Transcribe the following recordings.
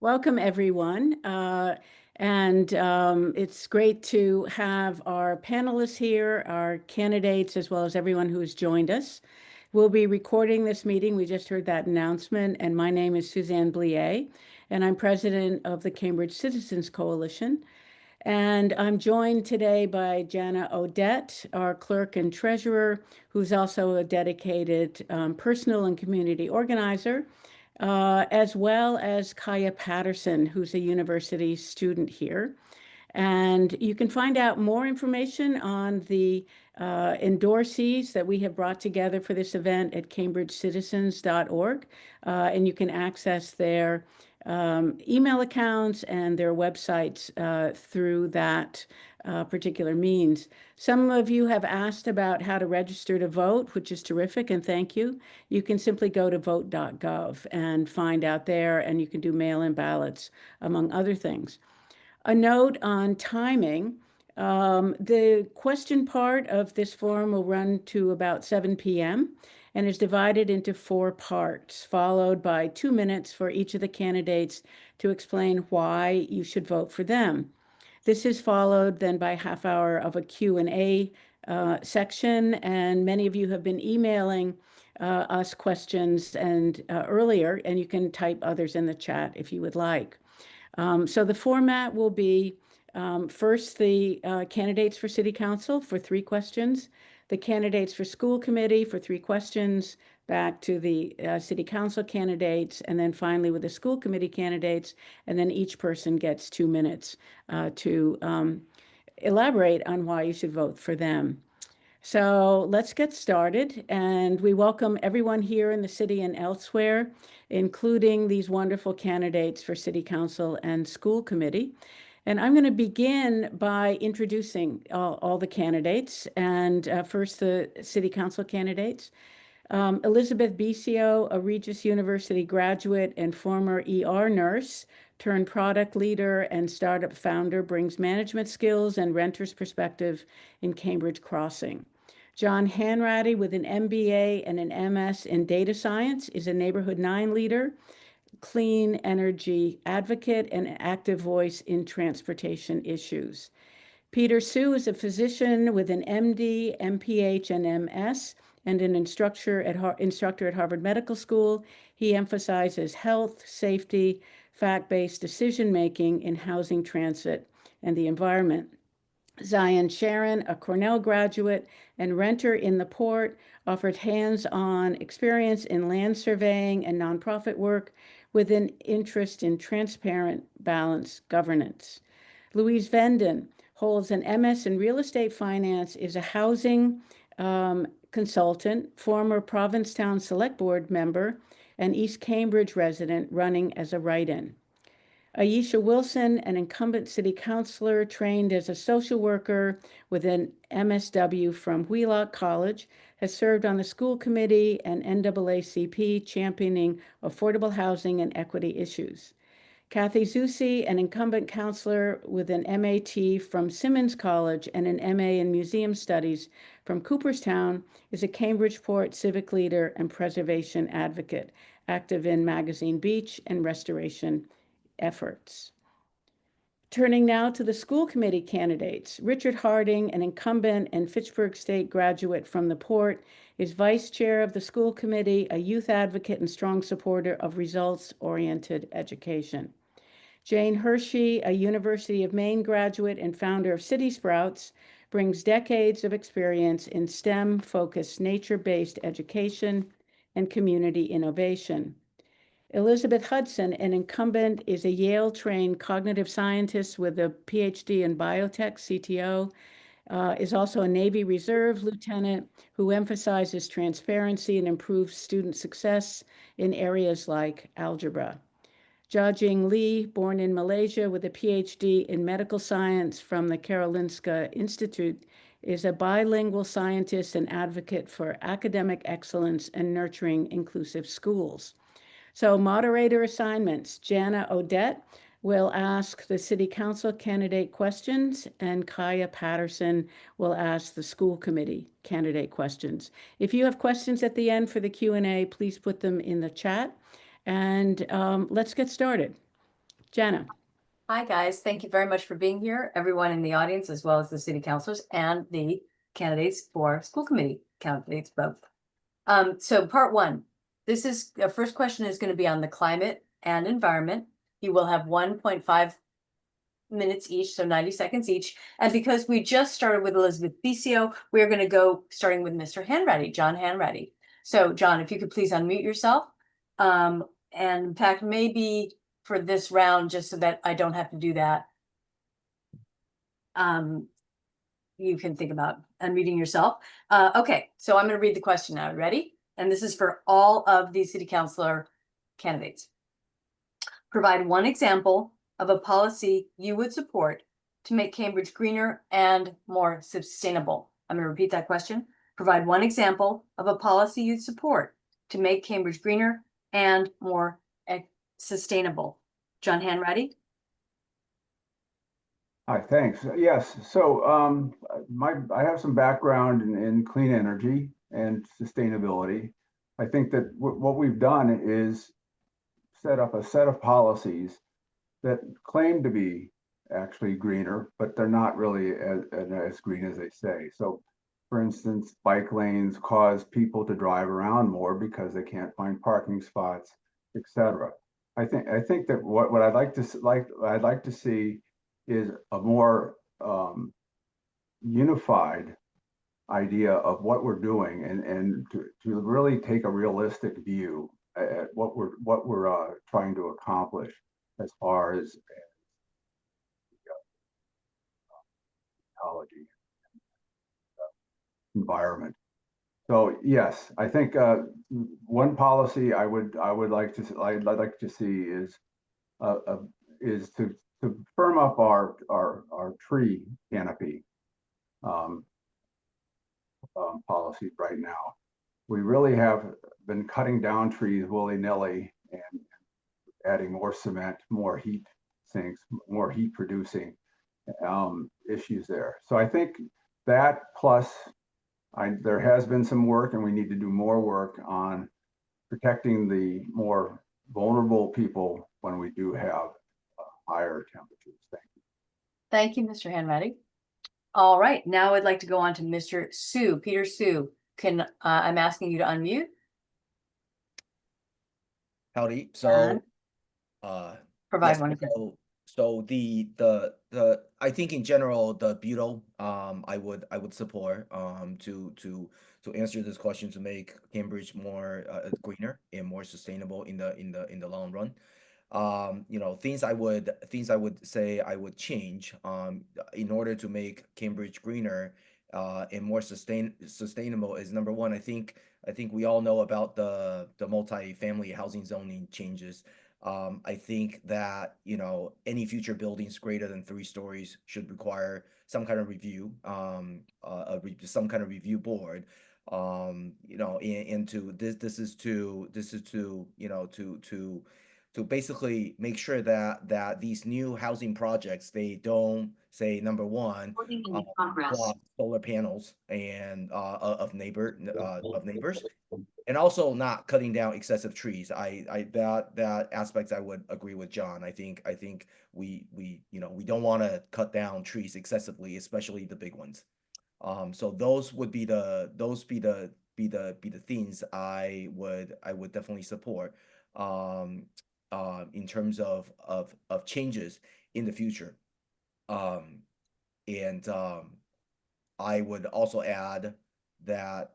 Welcome, everyone. It's great to have our panelists here, our candidates, as well as everyone who has joined us. We'll be recording this meeting. We just heard that announcement, and my name is Suzanne Blier, and I'm president of the Cambridge Citizens Coalition. And I'm joined today by Jana Odette, our clerk and treasurer, who's also a dedicated personal and community organizer, as well as Kaya Patterson, who's a university student here. And you can find out more information on the endorsees that we have brought together for this event at cambridgecitizens.org. And you can access their email accounts and their websites through that particular means. Some of you have asked about how to register to vote, which is terrific, and thank you. You can simply go to vote.gov and find out there, and you can do mail-in ballots, among other things. A note on timing. The question part of this forum will run to about 7 p.m. and is divided into 4 parts, followed by 2 minutes for each of the candidates to explain why you should vote for them. This is followed then by a half hour of a Q&A section, and many of you have been emailing us questions earlier, and you can type others in the chat if you would like. So the format will be first the candidates for City Council for 3 questions, the candidates for School Committee for 3 questions, back to the City Council candidates, and then finally with the School Committee candidates, and then each person gets 2 minutes to elaborate on why you should vote for them. So let's get started, and we welcome everyone here in the city and elsewhere, including these wonderful candidates for City Council and School Committee. And I'm going to begin by introducing all the candidates, and first the City Council candidates. Elizabeth Bisio, a Regis University graduate and former ER nurse, turned product leader and startup founder, brings management skills and renter's perspective in Cambridge Crossing. John Hanratty, with an MBA and an MS in data science, is a Neighborhood 9 leader, clean energy advocate, and an active voice in transportation issues. Peter Sue is a physician with an MD, MPH, and MS, and an instructor at Harvard Medical School. He emphasizes health, safety, fact-based decision-making in housing, transit, and the environment. Zion Sharon, a Cornell graduate and renter in the Port, offered hands-on experience in land surveying and nonprofit work with an interest in transparent, balanced governance. Louise Venden holds an MS in real estate finance, is a housing consultant, former Provincetown Select Board member, and East Cambridge resident running as a write-in. Aisha Wilson, an incumbent city councilor trained as a social worker with an MSW from Wheelock College, has served on the school committee and NAACP championing affordable housing and equity issues. Kathy Zusi, an incumbent counselor with an MAT from Simmons College and an MA in Museum Studies from Cooperstown, is a Cambridgeport civic leader and preservation advocate, active in Magazine Beach and restoration efforts. Turning now to the school committee candidates. Richard Harding, an incumbent and Fitchburg State graduate from the Port, is vice chair of the school committee, a youth advocate and strong supporter of results-oriented education. Jane Hershey, a University of Maine graduate and founder of City Sprouts, brings decades of experience in STEM-focused nature-based education and community innovation. Elizabeth Hudson, an incumbent, is a Yale-trained cognitive scientist with a PhD in biotech, CTO, is also a Navy Reserve lieutenant who emphasizes transparency and improves student success in areas like algebra. Jia-Jing Lee, born in Malaysia with a PhD in medical science from the Karolinska Institute, is a bilingual scientist and advocate for academic excellence and nurturing inclusive schools. So moderator assignments. Jana Odette will ask the City Council candidate questions, and Kaya Patterson will ask the School Committee candidate questions. If you have questions at the end for the Q&A, please put them in the chat, and let's get started. Jenna. Hi, guys. Thank you very much for being here, everyone in the audience, as well as the city councilors and the candidates for school committee candidates both. So part one, the first question is going to be on the climate and environment. You will have 1.5 minutes each, so 90 seconds each. And because we just started with Elizabeth Bicio, we're going to go starting with Mr. Hanratty, John Hanratty. So John, if you could please unmute yourself. And in fact, maybe for this round, just so that I don't have to do that, you can think about unmuting yourself. Okay, so I'm going to read the question now. Ready? And this is for all of the city councilor candidates. Provide one example of a policy you would support to make Cambridge greener and more sustainable. I'm going to repeat that question. Provide one example of a policy you'd support to make Cambridge greener and more sustainable. John Hanratty. Hi, thanks. Yes, so I have some background in clean energy and sustainability. I think that what we've done is set up a set of policies that claim to be actually greener, but they're not really as green as they say. So, for instance, bike lanes cause people to drive around more because they can't find parking spots, etc. I think that what I'd like to see is a more unified idea of what we're doing and to really take a realistic view at what we're trying to accomplish as far as ecology, environment. So yes, I think one policy I'd like to see is to firm up our tree canopy um, policy right now. We really have been cutting down trees willy-nilly and adding more cement, more heat sinks, more heat producing issues there. So I think that plus there has been some work and we need to do more work on protecting the more vulnerable people when we do have higher temperatures. Thank you. Thank you, Mr. Hanratty. All right, now I'd like to go on to Mr. Sue, Peter Sue. I'm asking you to unmute. Howdy. So, Provide yes, one. so the I think in general the butyl I would support to answer this question to make Cambridge more greener and more sustainable in the long run. You know, things I would say I would change in order to make Cambridge greener and more sustainable is number one. I think we all know about the multi-family housing zoning changes. I think that, you know, any future buildings greater than 3 stories should require some kind of review, some kind of review board. You know, into this is to, you know, to basically make sure that these new housing projects, they don't say number one, block solar panels and of neighbors, and also not cutting down excessive trees. That aspect I would agree with John. I think we you know, we don't want to cut down trees excessively, especially the big ones. So those would be the things I would definitely support in terms of changes in the future. And I would also add that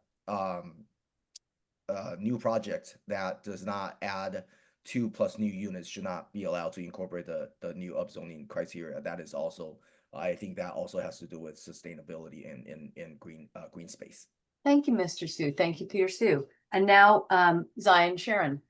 new project that does not add 2+ new units should not be allowed to incorporate the new upzoning criteria. That is also, I think that also has to do with sustainability and green space. Thank you, Mr. Sue. Thank you, Peter Sue. And now Zion Sharon.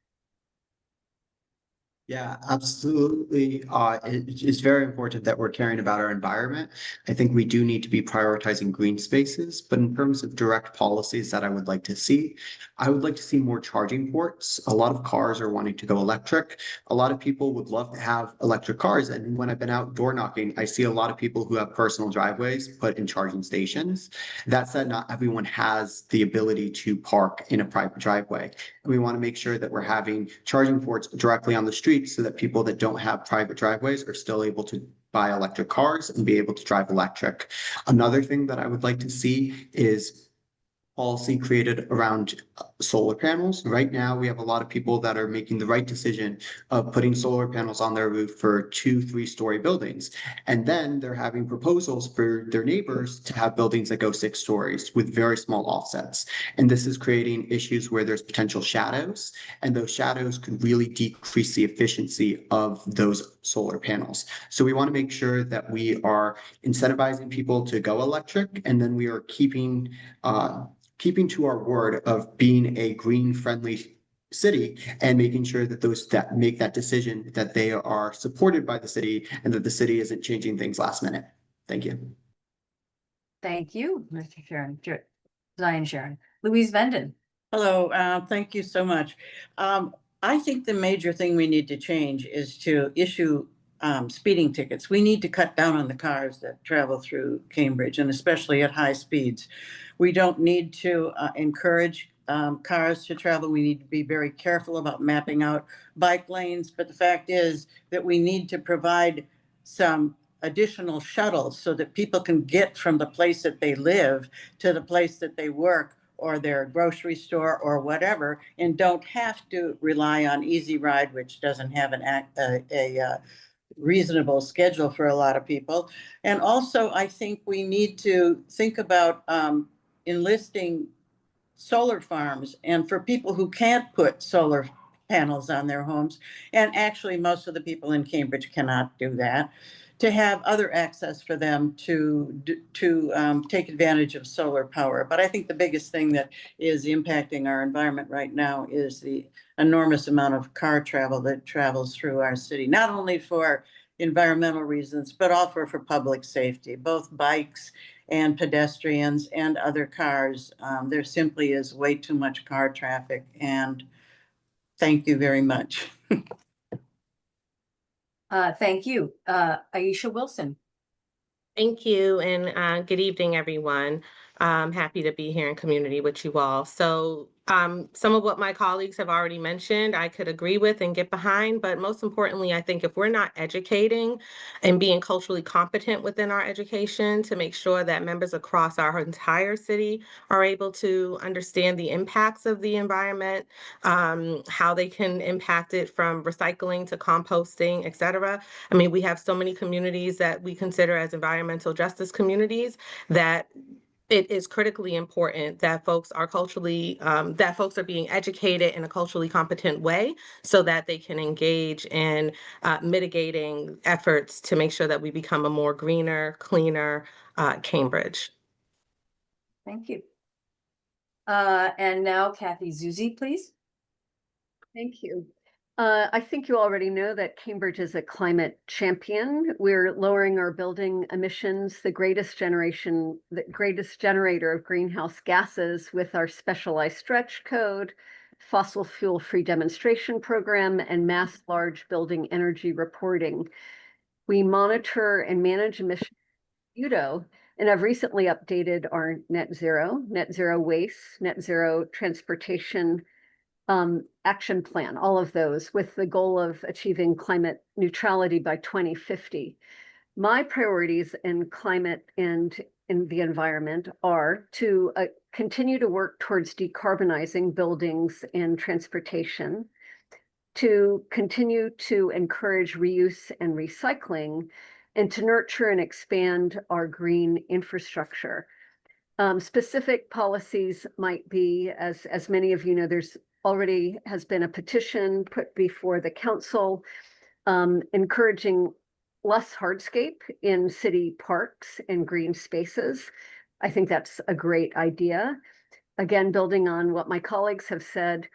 Yeah, absolutely. It's very important that we're caring about our environment. I think we do need to be prioritizing green spaces, but in terms of direct policies that I would like to see, I would like to see more charging ports. A lot of cars are wanting to go electric. A lot of people would love to have electric cars. And when I've been out door knocking, I see a lot of people who have personal driveways put in charging stations. That said, not everyone has the ability to park in a private driveway. We want to make sure that we're having charging ports directly on the street so that people that don't have private driveways are still able to buy electric cars and be able to drive electric. Another thing that I would like to see is policy created around solar panels. Right now, we have a lot of people that are making the right decision of putting solar panels on their roof for 2-3-story buildings. And then they're having proposals for their neighbors to have buildings that go 6 stories with very small offsets. And this is creating issues where there's potential shadows, and those shadows could really decrease the efficiency of those solar panels. So we want to make sure that we are incentivizing people to go electric, and then we are keeping to our word of being a green friendly city and making sure that those that make that decision that they are supported by the city and that the city isn't changing things last minute. Thank you. Thank you, Mr. Sharon, Zion Sharon. Louise Venden. Hello, thank you so much. I think the major thing we need to change is to issue speeding tickets. We need to cut down on the cars that travel through Cambridge, and especially at high speeds. We don't need to encourage cars to travel. We need to be very careful about mapping out bike lanes. But the fact is that we need to provide some additional shuttles so that people can get from the place that they live to the place that they work or their grocery store or whatever, and don't have to rely on Easy Ride, which doesn't have a reasonable schedule for a lot of people. And also, I think we need to think about enlisting solar farms, and for people who can't put solar panels on their homes, and actually most of the people in Cambridge cannot do that, to have other access for them to take advantage of solar power. But I think the biggest thing that is impacting our environment right now is the enormous amount of car travel that travels through our city, not only for environmental reasons, but also for public safety, both bikes and pedestrians and other cars. There simply is way too much car traffic, and thank you very much. Thank you. Aisha Wilson. Thank you, and good evening, everyone. I'm happy to be here in community with you all. So some of what my colleagues have already mentioned, I could agree with and get behind, but most importantly, I think if we're not educating and being culturally competent within our education to make sure that members across our entire city are able to understand the impacts of the environment, how they can impact it from recycling to composting, et cetera. I mean, we have so many communities that we consider as environmental justice communities that it is critically important that folks are that folks are being educated in a culturally competent way so that they can engage in mitigating efforts to make sure that we become a more greener, cleaner Cambridge. Thank you. And now Kathy Zuzi, please. Thank you. I think you already know that Cambridge is a climate champion. We're lowering our building emissions, the greatest generator of greenhouse gases with our specialized stretch code, fossil fuel-free demonstration program, and mass large building energy reporting. We monitor and manage emissions UDO, and I've recently updated our net zero waste, net zero transportation action plan, all of those with the goal of achieving climate neutrality by 2050. My priorities in climate and in the environment are to continue to work towards decarbonizing buildings and transportation, to continue to encourage reuse and recycling, and to nurture and expand our green infrastructure. Specific policies might be, as many of you know, there's already has been a petition put before the council encouraging less hardscape in city parks and green spaces. I think that's a great idea. Again, building on what my colleagues have said,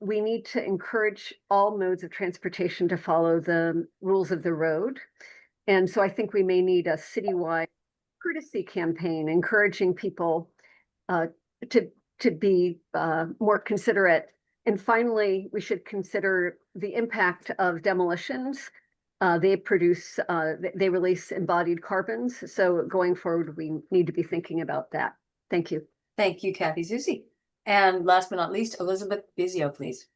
we need to encourage all modes of transportation to follow the rules of the road. And so I think we may need a citywide courtesy campaign encouraging people to be more considerate. And finally, we should consider the impact of demolitions. They release embodied carbons. So going forward, we need to be thinking about that. Thank you. Thank you, Kathy Zuzi. And last but not least, Elizabeth Bizio, please.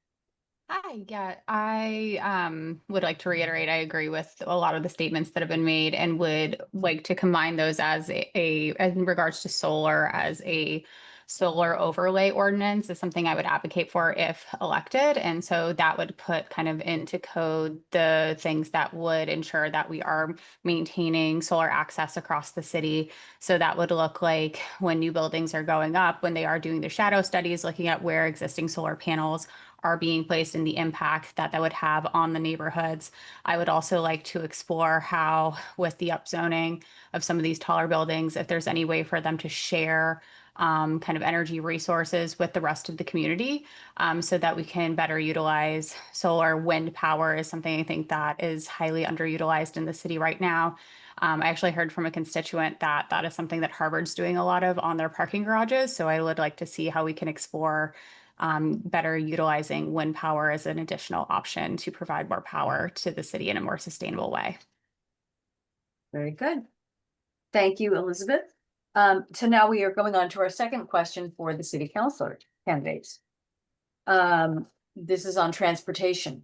Hi, yeah, I would like to reiterate, I agree with a lot of the statements that have been made and would like to combine those as in regards to solar, as a solar overlay ordinance is something I would advocate for if elected. And so that would put kind of into code the things that would ensure that we are maintaining solar access across the city. So that would look like when new buildings are going up, when they are doing the shadow studies, looking at where existing solar panels are being placed and the impact that that would have on the neighborhoods. I would also like to explore how, with the upzoning of some of these taller buildings, if there's any way for them to share kind of energy resources with the rest of the community, so that we can better utilize solar. Wind power is something I think that is highly underutilized in the city right now. I actually heard from a constituent that that is something that Harvard's doing a lot of on their parking garages. So I would like to see how we can explore better utilizing wind power as an additional option to provide more power to the city in a more sustainable way. Very good. Thank you, Elizabeth. So now we are going on to our second question for the city councilor candidates. This is on transportation.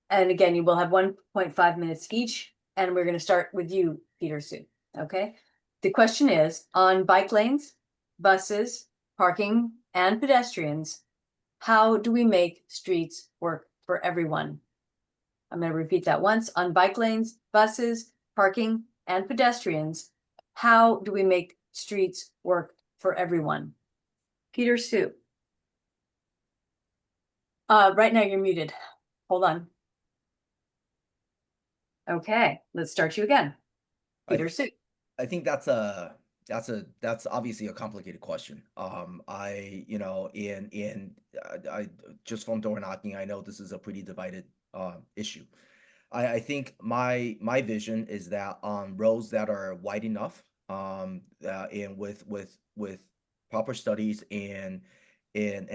And again, you will have 1.5 minutes each, and we're going to start with you, Peter Sue. Okay. The question is on bike lanes, buses, parking, and pedestrians. How do we make streets work for everyone? I'm going to repeat that once. On bike lanes, buses, parking, and pedestrians, how do we make streets work for everyone? Peter Sue. Right now you're muted. Hold on. Okay, let's start you again. Peter Sue. I think that's obviously a complicated question. I just from door knocking, I know this is a pretty divided issue. I think my vision is that on roads that are wide enough, and with proper studies and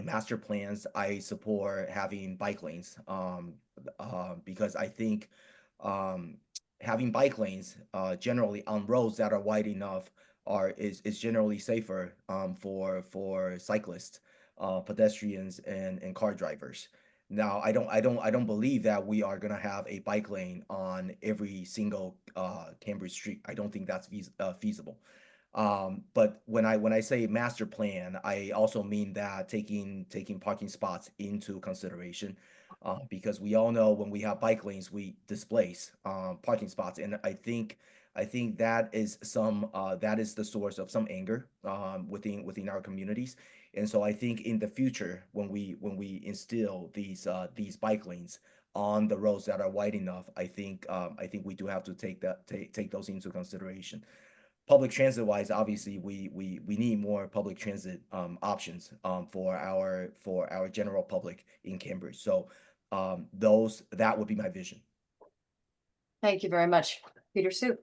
master plans, I support having bike lanes. Because I think having bike lanes generally on roads that are wide enough is generally safer for cyclists, pedestrians, and car drivers. Now, I don't believe that we are gonna have a bike lane on every single Cambridge street. I don't think that's feasible. But when I say master plan, I also mean that taking parking spots into consideration, because we all know when we have bike lanes, we displace parking spots, and I think that is the source of some anger within our communities. And so I think in the future, when we instill these bike lanes on the roads that are wide enough, I think we do have to take those into consideration. Public transit wise, obviously we need more public transit options for our general public in Cambridge. So that would be my vision. Thank you very much, Peter Sue.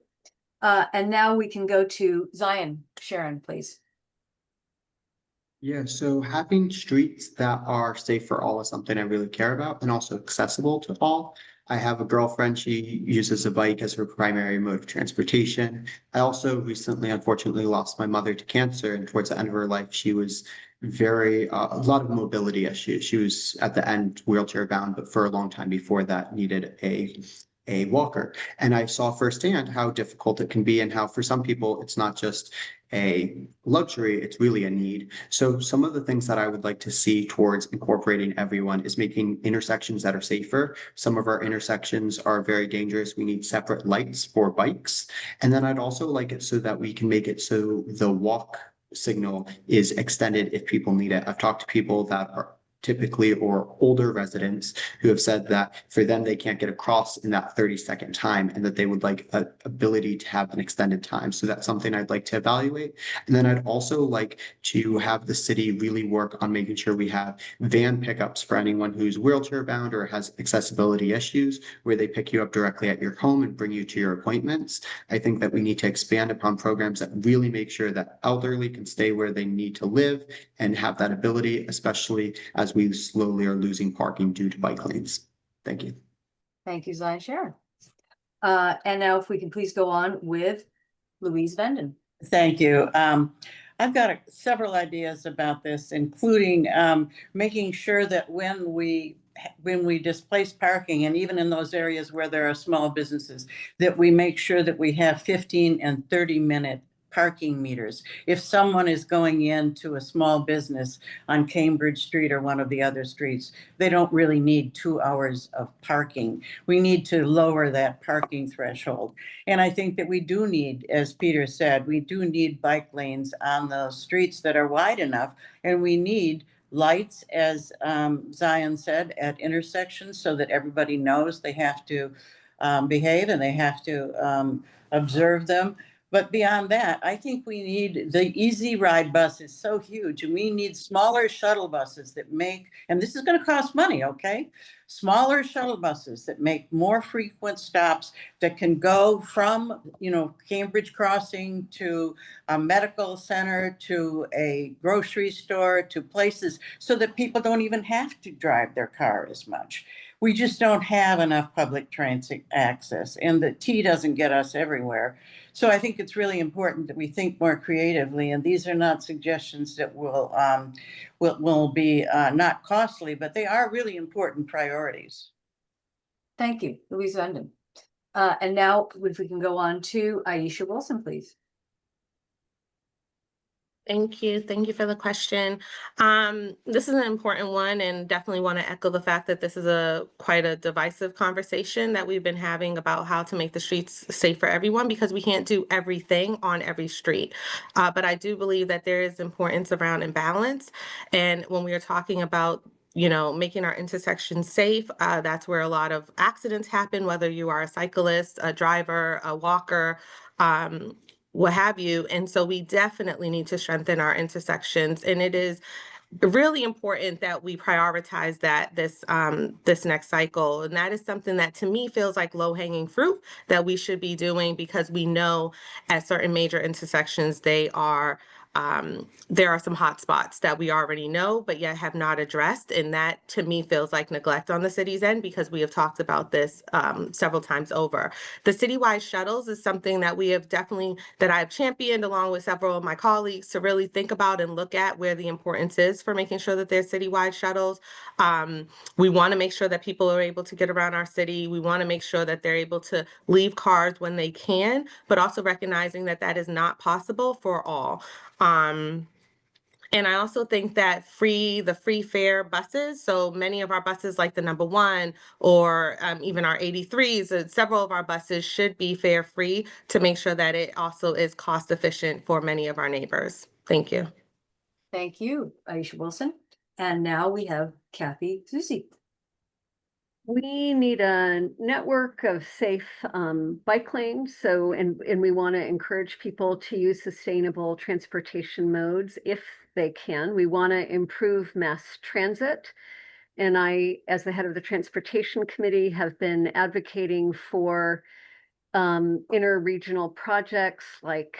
And now we can go to Zion. Sharon, please. Yeah, so having streets that are safe for all is something I really care about and also accessible to all. I have a girlfriend, she uses a bike as her primary mode of transportation. I also recently, unfortunately, lost my mother to cancer, and towards the end of her life, she was a lot of mobility issues. She was at the end wheelchair bound, but for a long time before that needed a walker. And I saw firsthand how difficult it can be and how for some people it's not just a luxury, it's really a need. So some of the things that I would like to see towards incorporating everyone is making intersections that are safer. Some of our intersections are very dangerous. We need separate lights for bikes. And then I'd also like it so that we can make it so the walk signal is extended if people need it. I've talked to people that are typically or older residents who have said that for them they can't get across in that 30-second time and that they would like an ability to have an extended time. So that's something I'd like to evaluate. And then I'd also like to have the city really work on making sure we have van pickups for anyone who's wheelchair bound or has accessibility issues, where they pick you up directly at your home and bring you to your appointments. I think that we need to expand upon programs that really make sure that elderly can stay where they need to live and have that ability, especially as we slowly are losing parking due to bike lanes. Thank you. Thank you, Zion Sharon. And now if we can please go on with Louise Venden. Thank you. I've got several ideas about this, including making sure that when we displace parking, and even in those areas where there are small businesses, that we make sure that we have 15 and 30-minute parking meters. If someone is going into a small business on Cambridge Street or one of the other streets, they don't really need 2 hours of parking. We need to lower that parking threshold. And I think that we do need, as Peter said, we do need bike lanes on those streets that are wide enough, and we need lights, as Zion said, at intersections so that everybody knows they have to behave and they have to observe them. But beyond that, I think we need the Easy Ride bus is so huge, and we need smaller shuttle buses that make, and this is going to cost money, okay? Smaller shuttle buses that make more frequent stops that can go from, Cambridge Crossing to a medical center, to a grocery store, to places so that people don't even have to drive their car as much. We just don't have enough public transit access, and the T doesn't get us everywhere. So I think it's really important that we think more creatively, and these are not suggestions that will be not costly, but they are really important priorities. Thank you, Louise Undon. And now if we can go on to Aisha Wilson, please. Thank you. Thank you for the question. This is an important one, and definitely want to echo the fact that this is quite a divisive conversation that we've been having about how to make the streets safe for everyone, because we can't do everything on every street. But I do believe that there is importance around imbalance. And when we are talking about making our intersections safe, that's where a lot of accidents happen, whether you are a cyclist, a driver, a walker, what have you. And so we definitely need to strengthen our intersections. And it is really important that we prioritize that this next cycle. And that is something that to me feels like low-hanging fruit that we should be doing, because we know at certain major intersections there are some hot spots that we already know, but yet have not addressed. And that to me feels like neglect on the city's end, because we have talked about this several times over. The citywide shuttles is something that I've championed along with several of my colleagues to really think about and look at where the importance is for making sure that there's citywide shuttles. We want to make sure that people are able to get around our city. We want to make sure that they're able to leave cars when they can, but also recognizing that that is not possible for all. And I also think that the free fare buses, so many of our buses like the number 1 or even our 83s, several of our buses should be fare free to make sure that it also is cost efficient for many of our neighbors. Thank you. Thank you, Aisha Wilson. And now we have Kathy Susie. We need a network of safe bike lanes. And we want to encourage people to use sustainable transportation modes if they can. We want to improve mass transit. And I, as the head of the Transportation Committee, have been advocating for interregional projects like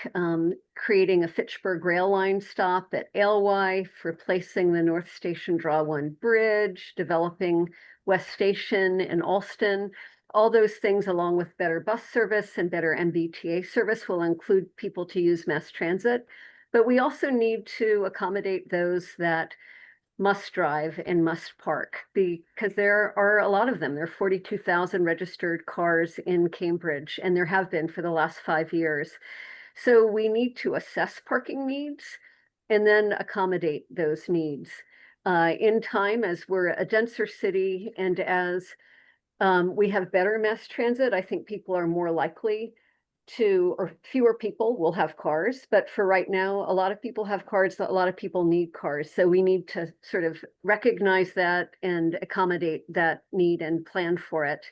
creating a Fitchburg rail line stop at Alewife, replacing the North Station Draw 1 bridge, developing West Station in Alston. All those things, along with better bus service and better MBTA service, will include people to use mass transit. But we also need to accommodate those that must drive and must park, because there are a lot of them. There are 42,000 registered cars in Cambridge, and there have been for the last 5 years. So we need to assess parking needs and then accommodate those needs. In time, as we're a denser city and as we have better mass transit, I think people are more likely or fewer people will have cars. But for right now, a lot of people have cars, a lot of people need cars. So we need to sort of recognize that and accommodate that need and plan for it.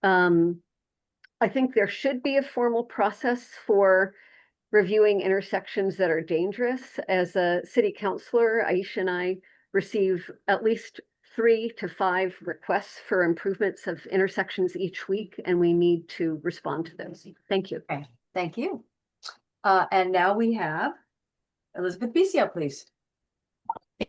I think there should be a formal process for reviewing intersections that are dangerous. As a city councilor, Aisha and I receive at least 3 to 5 requests for improvements of intersections each week, and we need to respond to those. Thank you. Okay, thank you. And now we have Elizabeth Bisio, please.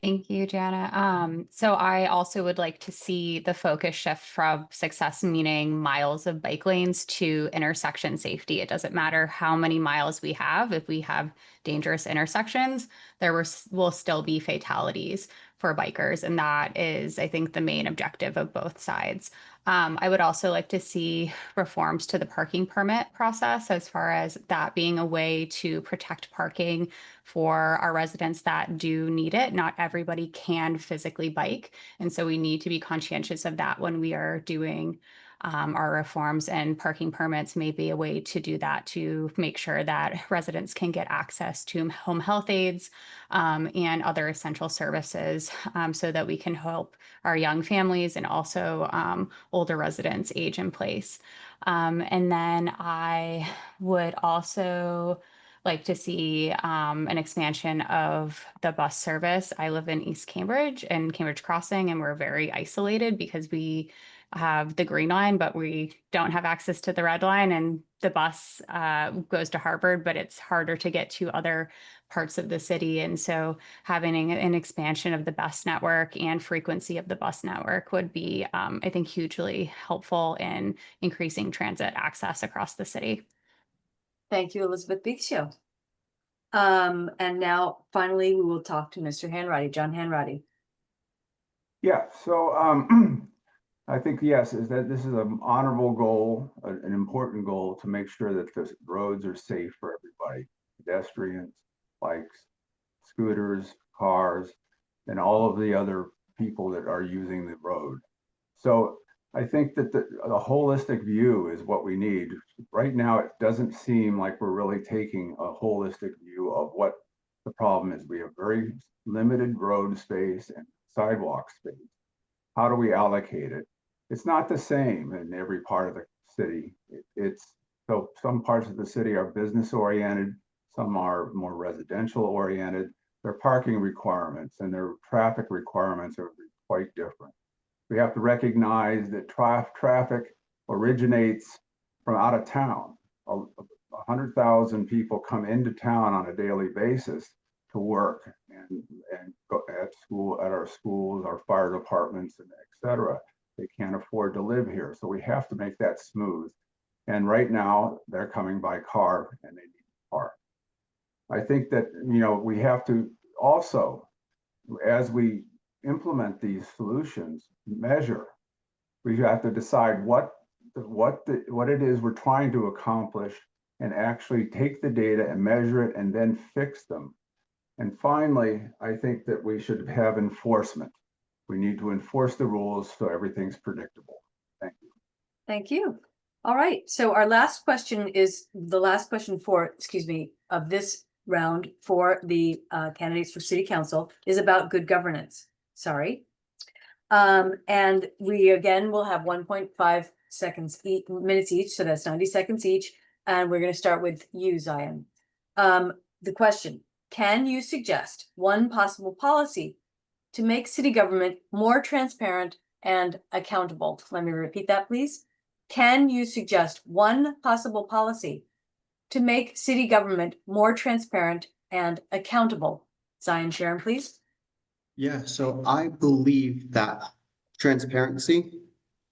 Thank you, Jana. So I also would like to see the focus shift from success meaning miles of bike lanes to intersection safety. It doesn't matter how many miles we have. If we have dangerous intersections, there will still be fatalities for bikers. And that is, I think, the main objective of both sides. I would also like to see reforms to the parking permit process, as far as that being a way to protect parking for our residents that do need it. Not everybody can physically bike. And so we need to be conscientious of that when we are doing our reforms, and parking permits may be a way to do that, to make sure that residents can get access to home health aides and other essential services, so that we can help our young families and also older residents age in place. And then I would also like to see an expansion of the bus service. I live in East Cambridge and Cambridge Crossing, and we're very isolated because we have the green line, but we don't have access to the red line. And the bus goes to Harvard, but it's harder to get to other parts of the city. And so having an expansion of the bus network and frequency of the bus network would be, I think, hugely helpful in increasing transit access across the city. Thank you, Elizabeth Bixio. And now finally, we will talk to Mr. Hanratty, John Hanratty. Yeah, so I think, yes, is that this is an honorable goal, an important goal to make sure that the roads are safe for everybody, pedestrians, bikes, scooters, cars, and all of the other people that are using the road. So I think that the holistic view is what we need. Right now, it doesn't seem like we're really taking a holistic view of what the problem is. We have very limited road space and sidewalk space. How do we allocate it? It's not the same in every part of the city. So some parts of the city are business oriented, some are more residential oriented. Their parking requirements and their traffic requirements are quite different. We have to recognize that traffic originates from out of town. 100,000 people come into town on a daily basis to work and go at school, at our schools, our fire departments, and et cetera. They can't afford to live here. So we have to make that smooth. And right now they're coming by car and they need a car. I think that, we have to also, as we implement these solutions, measure. We have to decide what it is we're trying to accomplish, and actually take the data and measure it and then fix them. And finally, I think that we should have enforcement. We need to enforce the rules so everything's predictable. Thank you. Thank you. All right. So our last question is the last question of this round for the candidates for city council is about good governance. Sorry. And we again will have 1.5 minutes each. So that's 90 seconds each. And we're going to start with you, Zion. The question: can you suggest one possible policy to make city government more transparent and accountable? Let me repeat that, please. Can you suggest one possible policy to make city government more transparent and accountable? Zion Sharon, please. Yeah, so I believe that transparency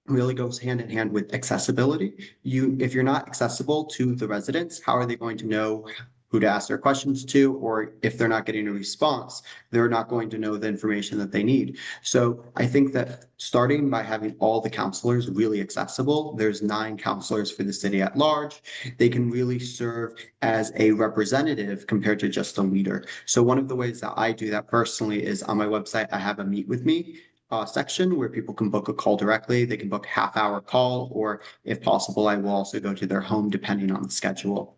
really goes hand in hand with accessibility. If you're not accessible to the residents, how are they going to know who to ask their questions to? Or if they're not getting a response, they're not going to know the information that they need. So I think that starting by having all the counselors really accessible, there's 9 counselors for the city at large. They can really serve as a representative compared to just a leader. So one of the ways that I do that personally is on my website, I have a meet with me section where people can book a call directly. They can book half-hour call, or if possible, I will also go to their home depending on the schedule.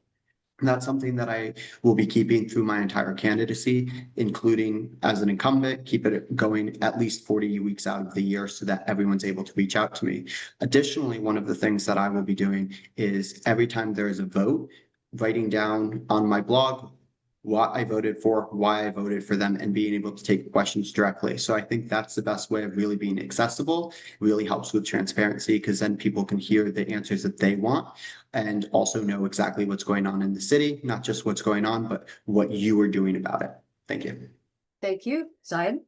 And that's something that I will be keeping through my entire candidacy, including as an incumbent, keep it going at least 40 weeks out of the year so that everyone's able to reach out to me. Additionally, one of the things that I will be doing is every time there is a vote, writing down on my blog what I voted for, why I voted for them, and being able to take questions directly. So I think that's the best way of really being accessible. It really helps with transparency, because then people can hear the answers that they want and also know exactly what's going on in the city, not just what's going on, but what you are doing about it. Thank you. Thank you, Zion.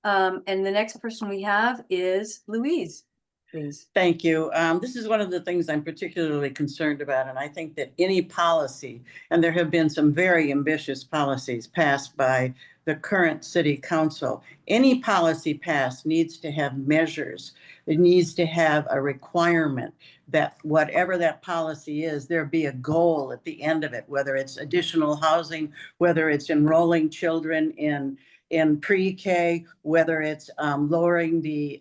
And the next person we have is Louise, please. Thank you. This is one of the things I'm particularly concerned about, and I think that any policy, and there have been some very ambitious policies passed by the current city council, any policy passed needs to have measures. It needs to have a requirement that whatever that policy is, there be a goal at the end of it, whether it's additional housing, whether it's enrolling children in pre-K, whether it's lowering the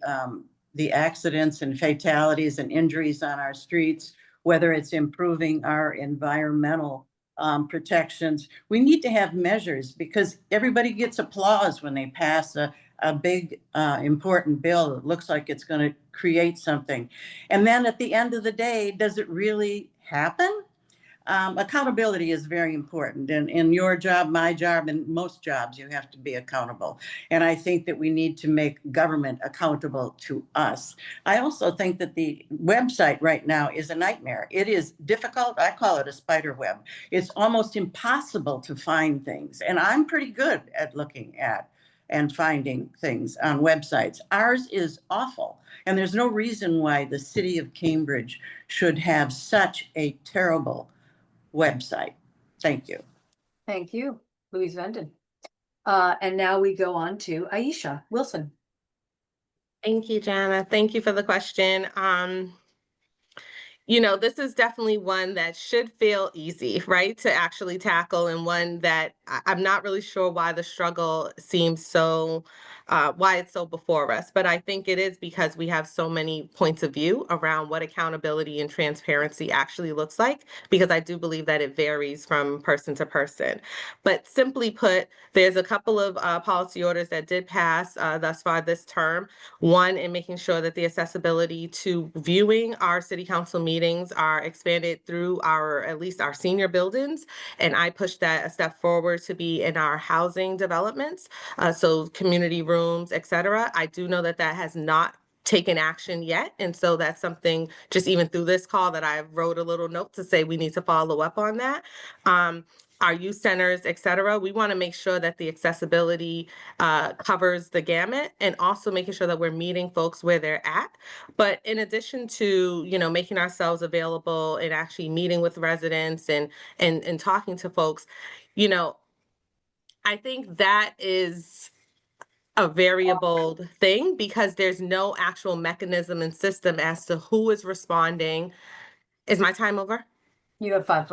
accidents and fatalities and injuries on our streets, whether it's improving our environmental protections. We need to have measures because everybody gets applause when they pass a big, important bill that looks like it's going to create something. And then at the end of the day, does it really happen? Accountability is very important. And in your job, my job, and most jobs, you have to be accountable. And I think that we need to make government accountable to us. I also think that the website right now is a nightmare. It is difficult. I call it a spider web. It's almost impossible to find things. And I'm pretty good at looking at and finding things on websites. Ours is awful. And there's no reason why the city of Cambridge should have such a terrible website. Thank you. Thank you, Louise Venden. And now we go on to Aisha Wilson. Thank you, Jana. Thank you for the question. This is definitely one that should feel easy, right, to actually tackle, and one that I'm not really sure why the struggle seems so, why it's so before us. But I think it is because we have so many points of view around what accountability and transparency actually looks like, because I do believe that it varies from person to person. But simply put, there's a couple of policy orders that did pass thus far this term. One, in making sure that the accessibility to viewing our city council meetings are expanded through at least our senior buildings. And I pushed that a step forward to be in our housing developments, so community rooms, et cetera. I do know that that has not taken action yet. And so that's something, just even through this call, that I wrote a little note to say we need to follow up on that. Our youth centers, et cetera, we want to make sure that the accessibility covers the gamut, and also making sure that we're meeting folks where they're at. But in addition to, making ourselves available and actually meeting with residents and talking to folks, I think that is a variable thing, because there's no actual mechanism and system as to who is responding. Is my time over? You have 15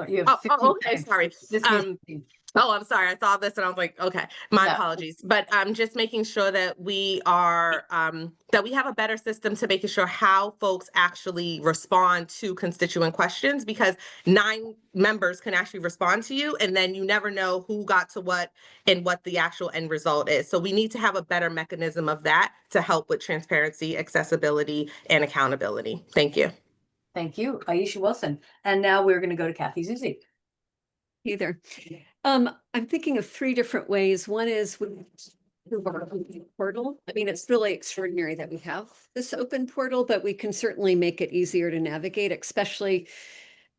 okay, seconds. sorry. This means Oh, I'm sorry. I saw this and I was like, okay, my No. apologies. But just making sure that we are, that we have a better system to making sure how folks actually respond to constituent questions, because 9 members can actually respond to you, and then you never know who got to what and what the actual end result is. So we need to have a better mechanism of that to help with transparency, accessibility, and accountability. Thank you. Thank you, Aisha Wilson. And now we're going to go to Kathy Zuzi. Either. I'm thinking of 3 different ways. One is with our open portal. I mean, it's really extraordinary that we have this open portal, but we can certainly make it easier to navigate, especially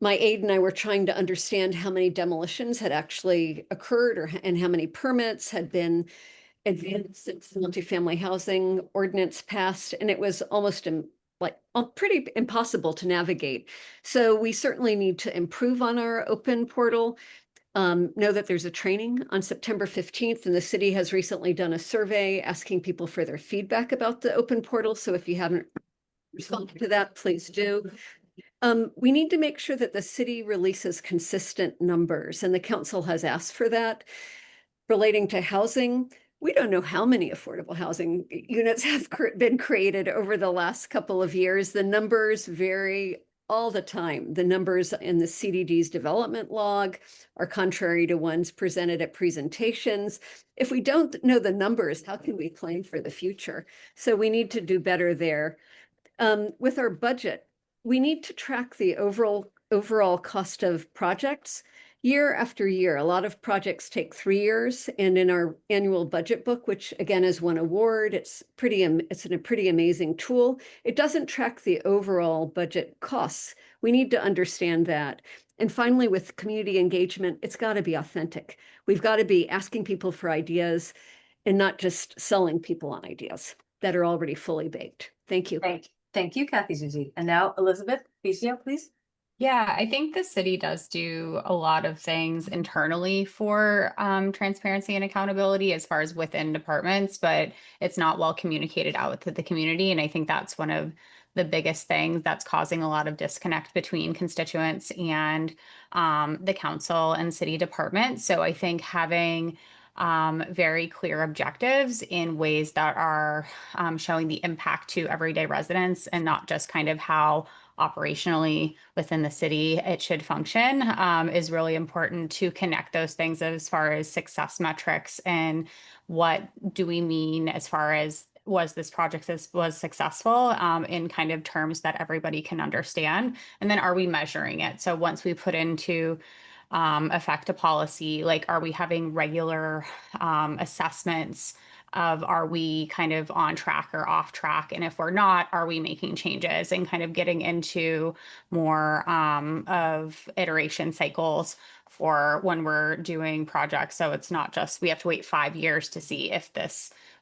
my aide and I were trying to understand how many demolitions had actually occurred and how many permits had been advanced since the multifamily housing ordinance passed. And it was almost pretty impossible to navigate. So we certainly need to improve on our open portal. Know that there's a training on September 15th, and the city has recently done a survey asking people for their feedback about the open portal. So if you haven't responded to that, please do. We need to make sure that the city releases consistent numbers, and the council has asked for that. Relating to housing, we don't know how many affordable housing units have been created over the last couple of years. The numbers vary all the time. The numbers in the CDD's development log are contrary to ones presented at presentations. If we don't know the numbers, how can we plan for the future? So we need to do better there. With our budget, we need to track the overall cost of projects year after year. A lot of projects take 3 years, and in our annual budget book, which again is one award, it's a pretty amazing tool. It doesn't track the overall budget costs. We need to understand that. And finally, with community engagement, it's got to be authentic. We've got to be asking people for ideas, and not just selling people on ideas that are already fully baked. Thank you. Thank you, Kathy Susie. And now Elizabeth Ficio, please. Yeah, I think the city does do a lot of things internally for transparency and accountability as far as within departments, but it's not well communicated out to the community. And I think that's one of the biggest things that's causing a lot of disconnect between constituents and the council and city departments. So I think having very clear objectives in ways that are showing the impact to everyday residents and not just kind of how operationally within the city it should function is really important to connect those things as far as success metrics and what do we mean as far as was this project was successful in kind of terms that everybody can understand, and then are we measuring it? So once we put into effect a policy, like are we having regular assessments of are we kind of on track or off track? And if we're not, are we making changes and kind of getting into more of iteration cycles for when we're doing projects. So it's not just we have to wait 5 years to see if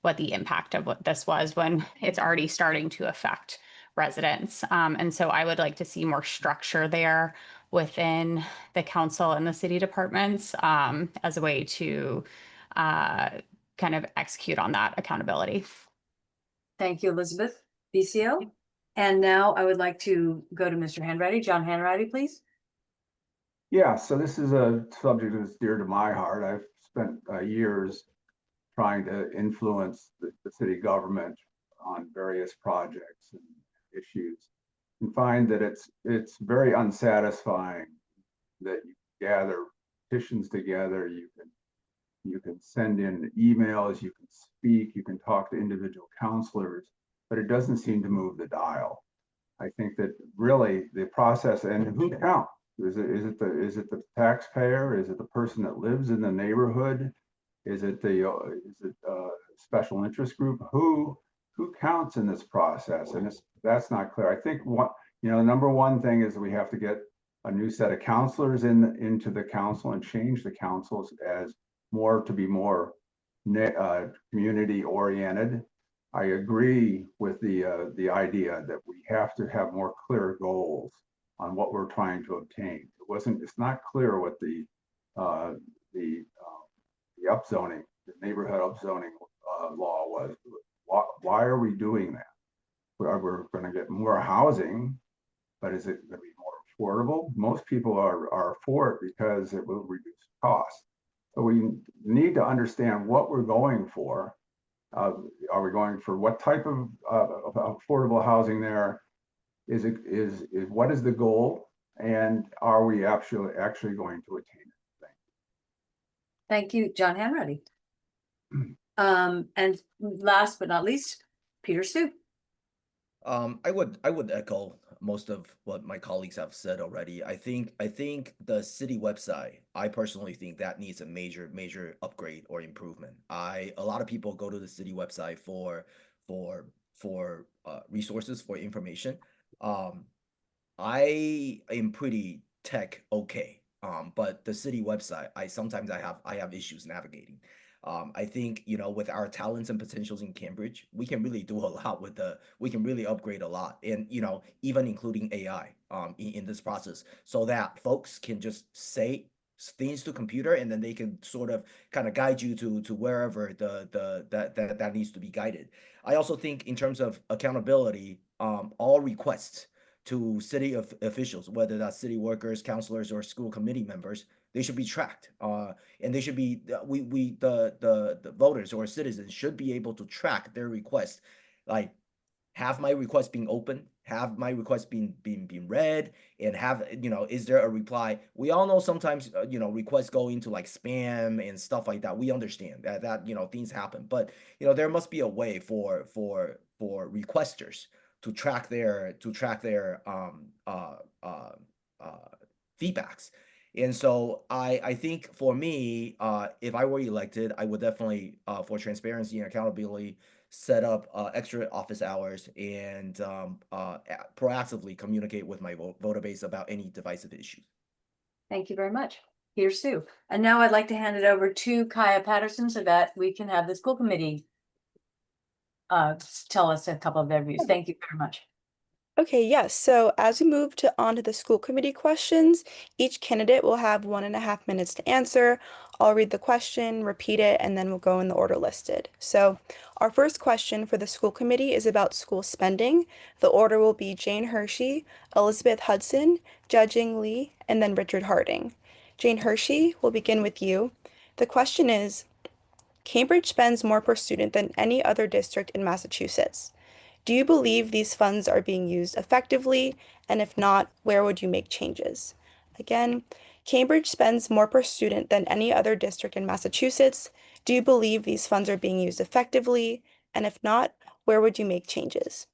what the impact of what this was when it's already starting to affect residents. And so I would like to see more structure there within the council and the city departments as a way to kind of execute on that accountability. Thank you, Elizabeth Ficio. And now I would like to go to Mr. Hanratty. John Hanratty, please. Yeah, so this is a subject that's dear to my heart. I've spent years trying to influence the city government on various projects and issues, and find that it's very unsatisfying that you gather petitions together, you can send in emails, you can speak, you can talk to individual counselors, but it doesn't seem to move the dial. I think that really the process, and who counts? Is it the taxpayer? Is it the person that lives in the neighborhood? Is it special interest group? Who counts in this process? And that's not clear. I think the number one thing is that we have to get a new set of counselors into the council and change the councils as to be more community oriented. I agree with the idea that we have to have more clear goals on what we're trying to obtain. It's not clear what the upzoning, the neighborhood upzoning law was. Why are we doing that? We're going to get more housing, but is it going to be more affordable? Most people are for it because it will reduce costs. So we need to understand what we're going for. Are we going for what type of affordable housing there? What is the goal, and are we actually going to attain it? Thank you, John Hanratty. And last but not least, Peter Sue. I would echo most of what my colleagues have said already. I think the city website, I personally think that needs a major upgrade or improvement. A lot of people go to the city website for resources, for information. I am pretty tech okay. But the city website, sometimes I have issues navigating. I think, with our talents and potentials in Cambridge, we can really do a lot we can really upgrade a lot. And, even including AI in this process, so that folks can just say things to computer, and then they can sort of kind of guide you to wherever that needs to be guided. I also think in terms of accountability, all requests to city officials, whether that's city workers, counselors, or school committee members, they should be tracked. And they should be the voters or citizens should be able to track their requests, like have my request being open, have my request being read, and have, is there a reply? We all know sometimes requests go into like spam and stuff like that. We understand that things happen, but there must be a way for requesters to track their feedbacks. And so I think for me, if I were elected, I would definitely, for transparency and accountability, set up extra office hours and proactively communicate with my voter base about any divisive issues. Thank you very much. Here's Sue. And now I'd like to hand it over to Kaya Patterson so that we can have the school committee tell us a couple of their views. Thank you very much. Okay, yes. So as we move on to the school committee questions, each candidate will have 1.5 minutes to answer. I'll read the question, repeat it, and then we'll go in the order listed. So our first question for the school committee is about school spending. The order will be Jane Hershey, Elizabeth Hudson, Jia-Jing Lee, and then Richard Harding. Jane Hershey, we'll begin with you. The question is, Cambridge spends more per student than any other district in Massachusetts. Do you believe these funds are being used effectively? And if not, where would you make changes? Again, Cambridge spends more per student than any other district in Massachusetts. Do you believe these funds are being used effectively? And if not, where would you make changes?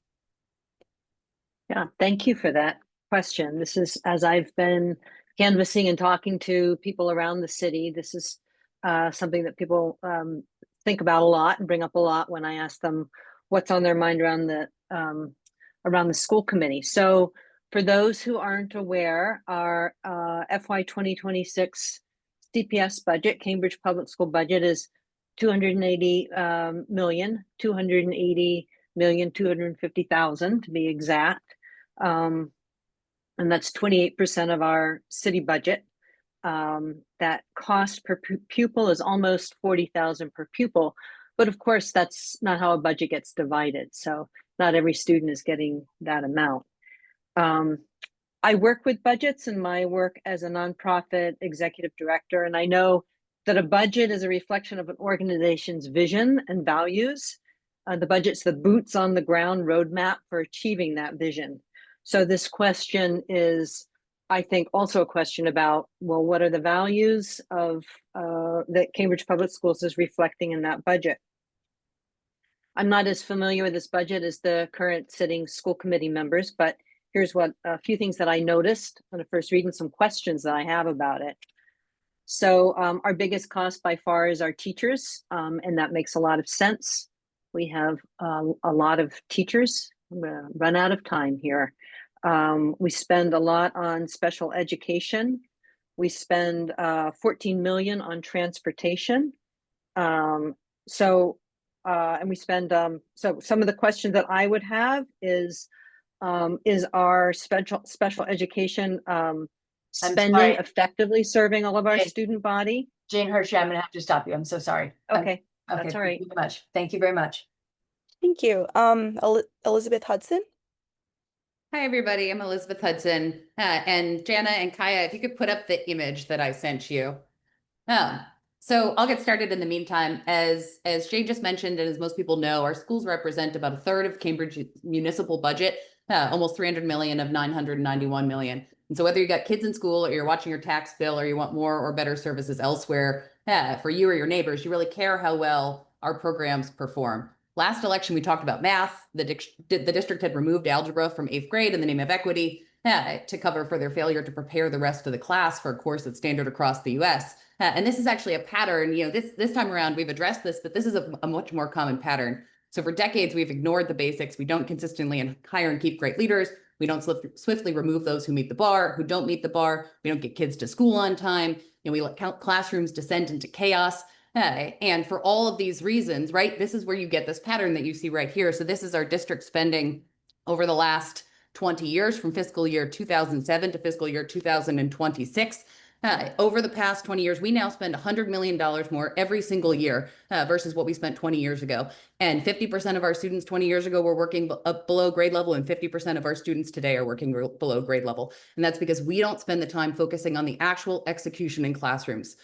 Yeah, thank you for that question. This is, as I've been canvassing and talking to people around the city, this is something that people think about a lot and bring up a lot when I ask them what's on their mind around the school committee. So for those who aren't aware, our FY 2026 CPS budget, Cambridge Public School budget, is 280,250,000 to be exact. And that's 28% of our city budget. That cost per pupil is almost 40,000 per pupil. But of course, that's not how a budget gets divided. So not every student is getting that amount. I work with budgets in my work as a nonprofit executive director, and I know that a budget is a reflection of an organization's vision and values. The budget's the boots on the ground roadmap for achieving that vision. So this question is, I think, also a question about, well, what are the values of that Cambridge Public Schools is reflecting in that budget? I'm not as familiar with this budget as the current sitting school committee members, but here's what a few things that I noticed when I first reading some questions that I have about it. So our biggest cost by far is our teachers, and that makes a lot of sense. We have a lot of teachers. I'm gonna run out of time here. We spend a lot on special education. We spend 14 million on transportation. And we spend, so some of the questions that I would have is our special education spending effectively serving all of our student body? Jane Hershey, I'm gonna have to stop you. I'm so sorry. Okay, that's all right. Thank you very much. Thank you very much. Thank you. Elizabeth Hudson. Hi, everybody. I'm Elizabeth Hudson. And Jana and Kaya, if you could put up the image that I sent you. So I'll get started in the meantime. As Jane just mentioned, and as most people know, our schools represent about a third of Cambridge municipal budget, almost 300 million of 991 million. And so whether you got kids in school or you're watching your tax bill or you want more or better services elsewhere, for you or your neighbors, you really care how well our programs perform. Last election, we talked about math. The district had removed algebra from 8th grade in the name of equity to cover for their failure to prepare the rest of the class for a course that's standard across the US. And this is actually a pattern, this time around we've addressed this, but this is a much more common pattern. So for decades, we've ignored the basics. We don't consistently hire and keep great leaders. We don't swiftly remove those who meet the bar, who don't meet the bar. We don't get kids to school on time. We let classrooms descend into chaos. And for all of these reasons, right, this is where you get this pattern that you see right here. So this is our district spending over the last 20 years from fiscal year 2007 to fiscal year 2026. Over the past 20 years, we now spend $100 million more every single year versus what we spent 20 years ago. And 50% of our students 20 years ago were working up below grade level, and 50% of our students today are working below grade level. And that's because we don't spend the time focusing on the actual execution in classrooms.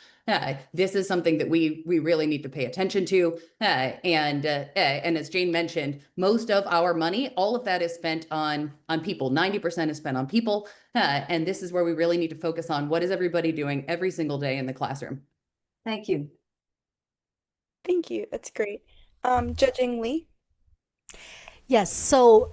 This is something that we really need to pay attention to. And as Jane mentioned, most of our money, all of that is spent on people. 90% is spent on people. And this is where we really need to focus on what is everybody doing every single day in the classroom. Thank you. Thank you. That's great. Jia-Jing Lee. Yes, so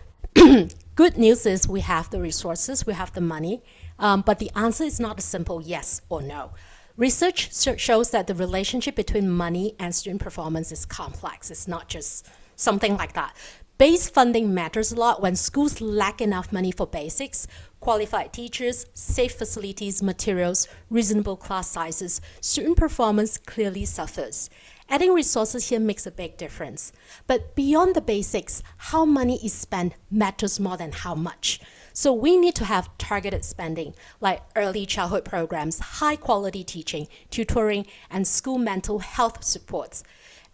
good news is we have the resources, we have the money, but the answer is not a simple yes or no. Research shows that the relationship between money and student performance is complex. It's not just something like that. Base funding matters a lot. When schools lack enough money for basics, qualified teachers, safe facilities, materials, reasonable class sizes, student performance clearly suffers. Adding resources here makes a big difference. But beyond the basics, how money is spent matters more than how much. So we need to have targeted spending, like early childhood programs, high quality teaching, tutoring, and school mental health supports.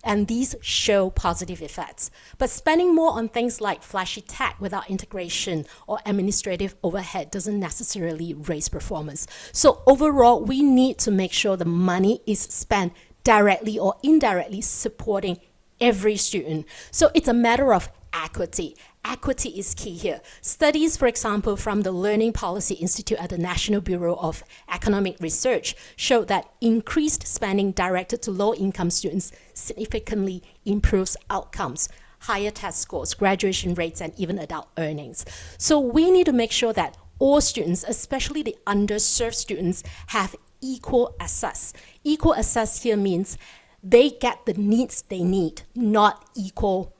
And these show positive effects. But spending more on things like flashy tech without integration or administrative overhead doesn't necessarily raise performance. So overall, we need to make sure the money is spent directly or indirectly supporting every student. So it's a matter of equity. Equity is key here. Studies, for example, from the Learning Policy Institute at the National Bureau of Economic Research show that increased spending directed to low-income students significantly improves outcomes, higher test scores, graduation rates, and even adult earnings. So we need to make sure that all students, especially the underserved students, have equal access. Equal access here means they get the needs they need, not equal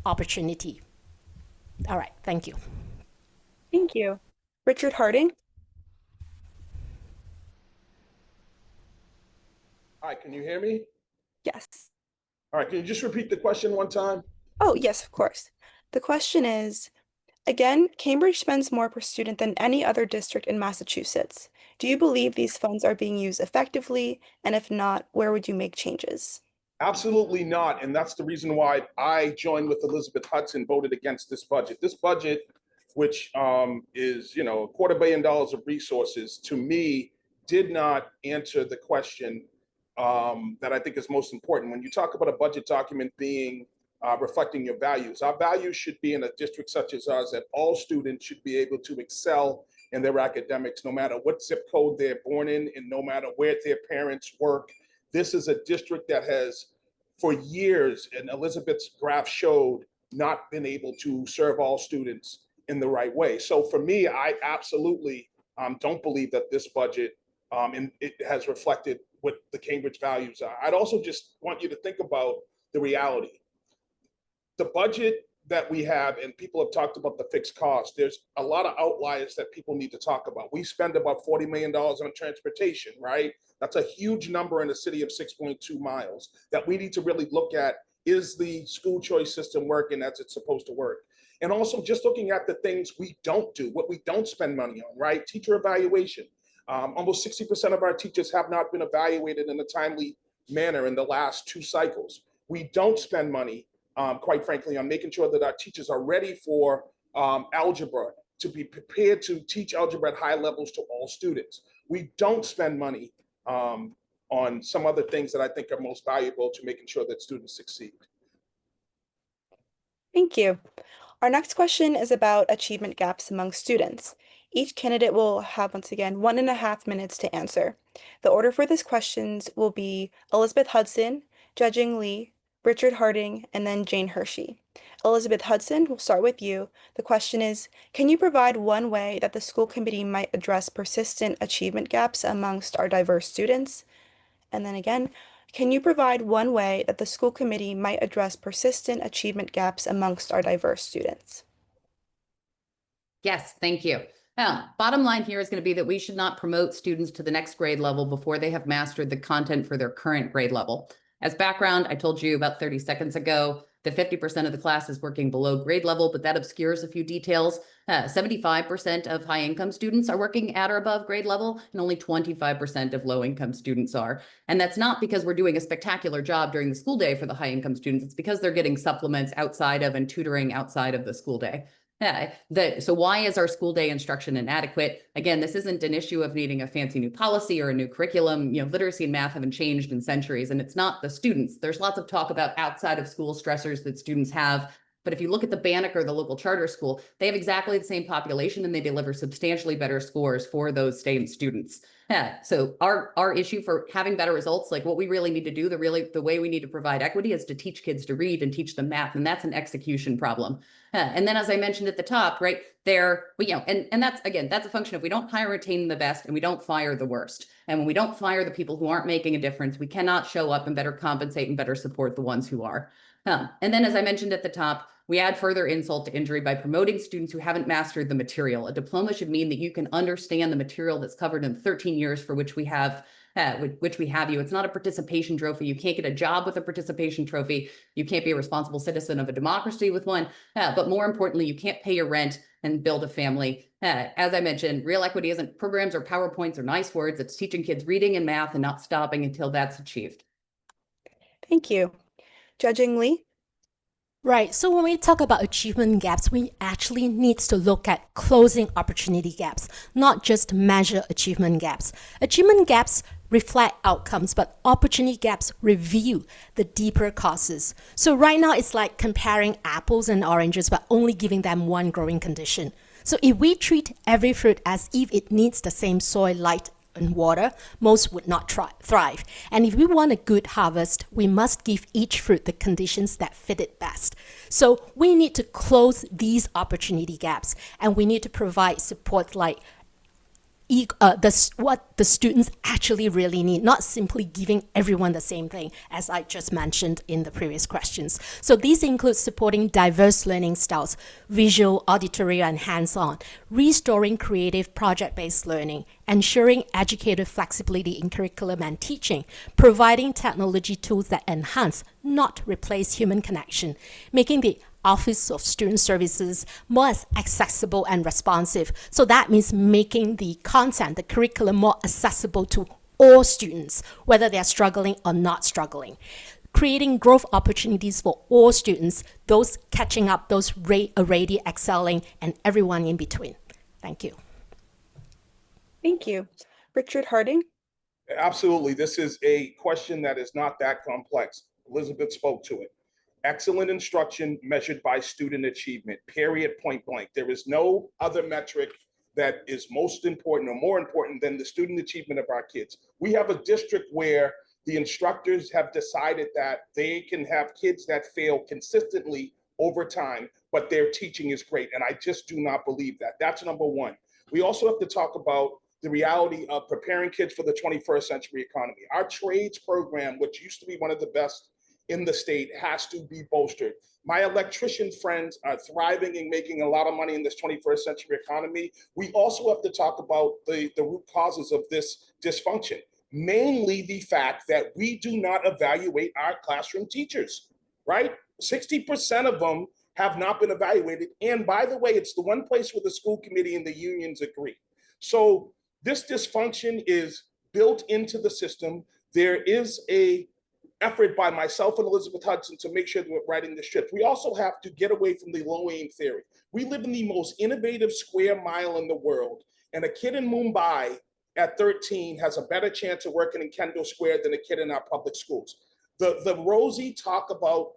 opportunity. All right, thank you. Thank you. Richard Harding? Hi, can you hear me? Yes. All right, can you just repeat the question one time? Oh, yes, of course. The question is, again, Cambridge spends more per student than any other district in Massachusetts. Do you believe these funds are being used effectively? And if not, where would you make changes? Absolutely not. And that's the reason why I joined with Elizabeth Hudson, voted against this budget. This budget, which is, $250 million of resources, to me, did not answer the question that I think is most important. When you talk about a budget document being reflecting your values, our values should be in a district such as ours that all students should be able to excel in their academics, no matter what zip code they're born in and no matter where their parents work. This is a district that has, for years, and Elizabeth's graph showed, not been able to serve all students in the right way. So for me, I absolutely don't believe that this budget and it has reflected what the Cambridge values are. I'd also just want you to think about the reality. The budget that we have, and people have talked about the fixed cost, there's a lot of outliers that people need to talk about. We spend about $40 million on transportation, right? That's a huge number in a city of 6.2 miles that we need to really look at. Is the school choice system working as it's supposed to work? And also just looking at the things we don't do, what we don't spend money on, right? Teacher evaluation. Almost 60% of our teachers have not been evaluated in a timely manner in the last 2 cycles. We don't spend money, quite frankly, on making sure that our teachers are ready for algebra, to be prepared to teach algebra at high levels to all students. We don't spend money on some other things that I think are most valuable to making sure that students succeed. Thank you. Our next question is about achievement gaps among students. Each candidate will have, once again, 1.5 minutes to answer. The order for these questions will be Elizabeth Hudson, Jia-Jing Lee, Richard Harding, and then Jane Hershey. Elizabeth Hudson, we'll start with you. The question is, can you provide one way that the school committee might address persistent achievement gaps amongst our diverse students? And then again, can you provide one way that the school committee might address persistent achievement gaps amongst our diverse students? Yes, thank you. Now, bottom line here is going to be that we should not promote students to the next grade level before they have mastered the content for their current grade level. As background, I told you about 30 seconds ago that 50% of the class is working below grade level, but that obscures a few details. 75% of high income students are working at or above grade level, and only 25% of low income students are. And that's not because we're doing a spectacular job during the school day for the high income students. It's because they're getting supplements outside of and tutoring outside of the school day. So why is our school day instruction inadequate? Again, this isn't an issue of needing a fancy new policy or a new curriculum. Literacy and math haven't changed in centuries, and it's not the students. There's lots of talk about outside of school stressors that students have. But if you look at the Banneker, the local charter school, they have exactly the same population and they deliver substantially better scores for those same students. So our issue for having better results, like what we really need to do, the way we need to provide equity is to teach kids to read and teach them math, and that's an execution problem. And then, as I mentioned at the top, right there, and that's a function of we don't hire, retain the best, and we don't fire the worst. And when we don't fire the people who aren't making a difference, we cannot show up and better compensate and better support the ones who are. And then, as I mentioned at the top, We add further insult to injury by promoting students who haven't mastered the material. A diploma should mean that you can understand the material that's covered in 13 years for which we have you. It's not a participation trophy. You can't get a job with a participation trophy. You can't be a responsible citizen of a democracy with one. But more importantly, you can't pay your rent and build a family. As I mentioned, real equity isn't programs or PowerPoints or nice words. It's teaching kids reading and math and not stopping until that's achieved. Thank you. Jia-Jing Lee? Right. So when we talk about achievement gaps, we actually need to look at closing opportunity gaps, not just measure achievement gaps. Achievement gaps reflect outcomes, but opportunity gaps reveal the deeper causes. So right now it's like comparing apples and oranges, but only giving them one growing condition. So if we treat every fruit as if it needs the same soil, light, and water, most would not thrive. And if we want a good harvest, we must give each fruit the conditions that fit it best. So we need to close these opportunity gaps, and we need to provide support like what the students actually really need, not simply giving everyone the same thing, as I just mentioned in the previous questions. So these include supporting diverse learning styles, visual, auditory, and hands-on, restoring creative project-based learning, ensuring educator flexibility in curriculum and teaching, providing technology tools that enhance, not replace human connection, making the Office of Student Services more accessible and responsive. So that means making the content, the curriculum more accessible to all students, whether they're struggling or not struggling. Creating growth opportunities for all students, those catching up, those already excelling, and everyone in between. Thank you. Thank you. Richard Harding? Absolutely. This is a question that is not that complex. Elizabeth spoke to it. Excellent instruction measured by student achievement, period, point blank. There is no other metric that is most important or more important than the student achievement of our kids. We have a district where the instructors have decided that they can have kids that fail consistently over time, but their teaching is great. And I just do not believe that. That's number one. We also have to talk about the reality of preparing kids for the 21st century economy. Our trades program, which used to be one of the best in the state, has to be bolstered. My electrician friends are thriving and making a lot of money in this 21st century economy. We also have to talk about the root causes of this dysfunction, mainly the fact that we do not evaluate our classroom teachers, right? 60% of them have not been evaluated. And by the way, it's the one place where the school committee and the unions agree. So this dysfunction is built into the system. There is a effort by myself and Elizabeth Hudson to make sure that we're writing the ship. We also have to get away from the low aim theory. We live in the most innovative square mile in the world, and a kid in Mumbai at 13 has a better chance of working in Kendall Square than a kid in our public schools. The rosy talk about,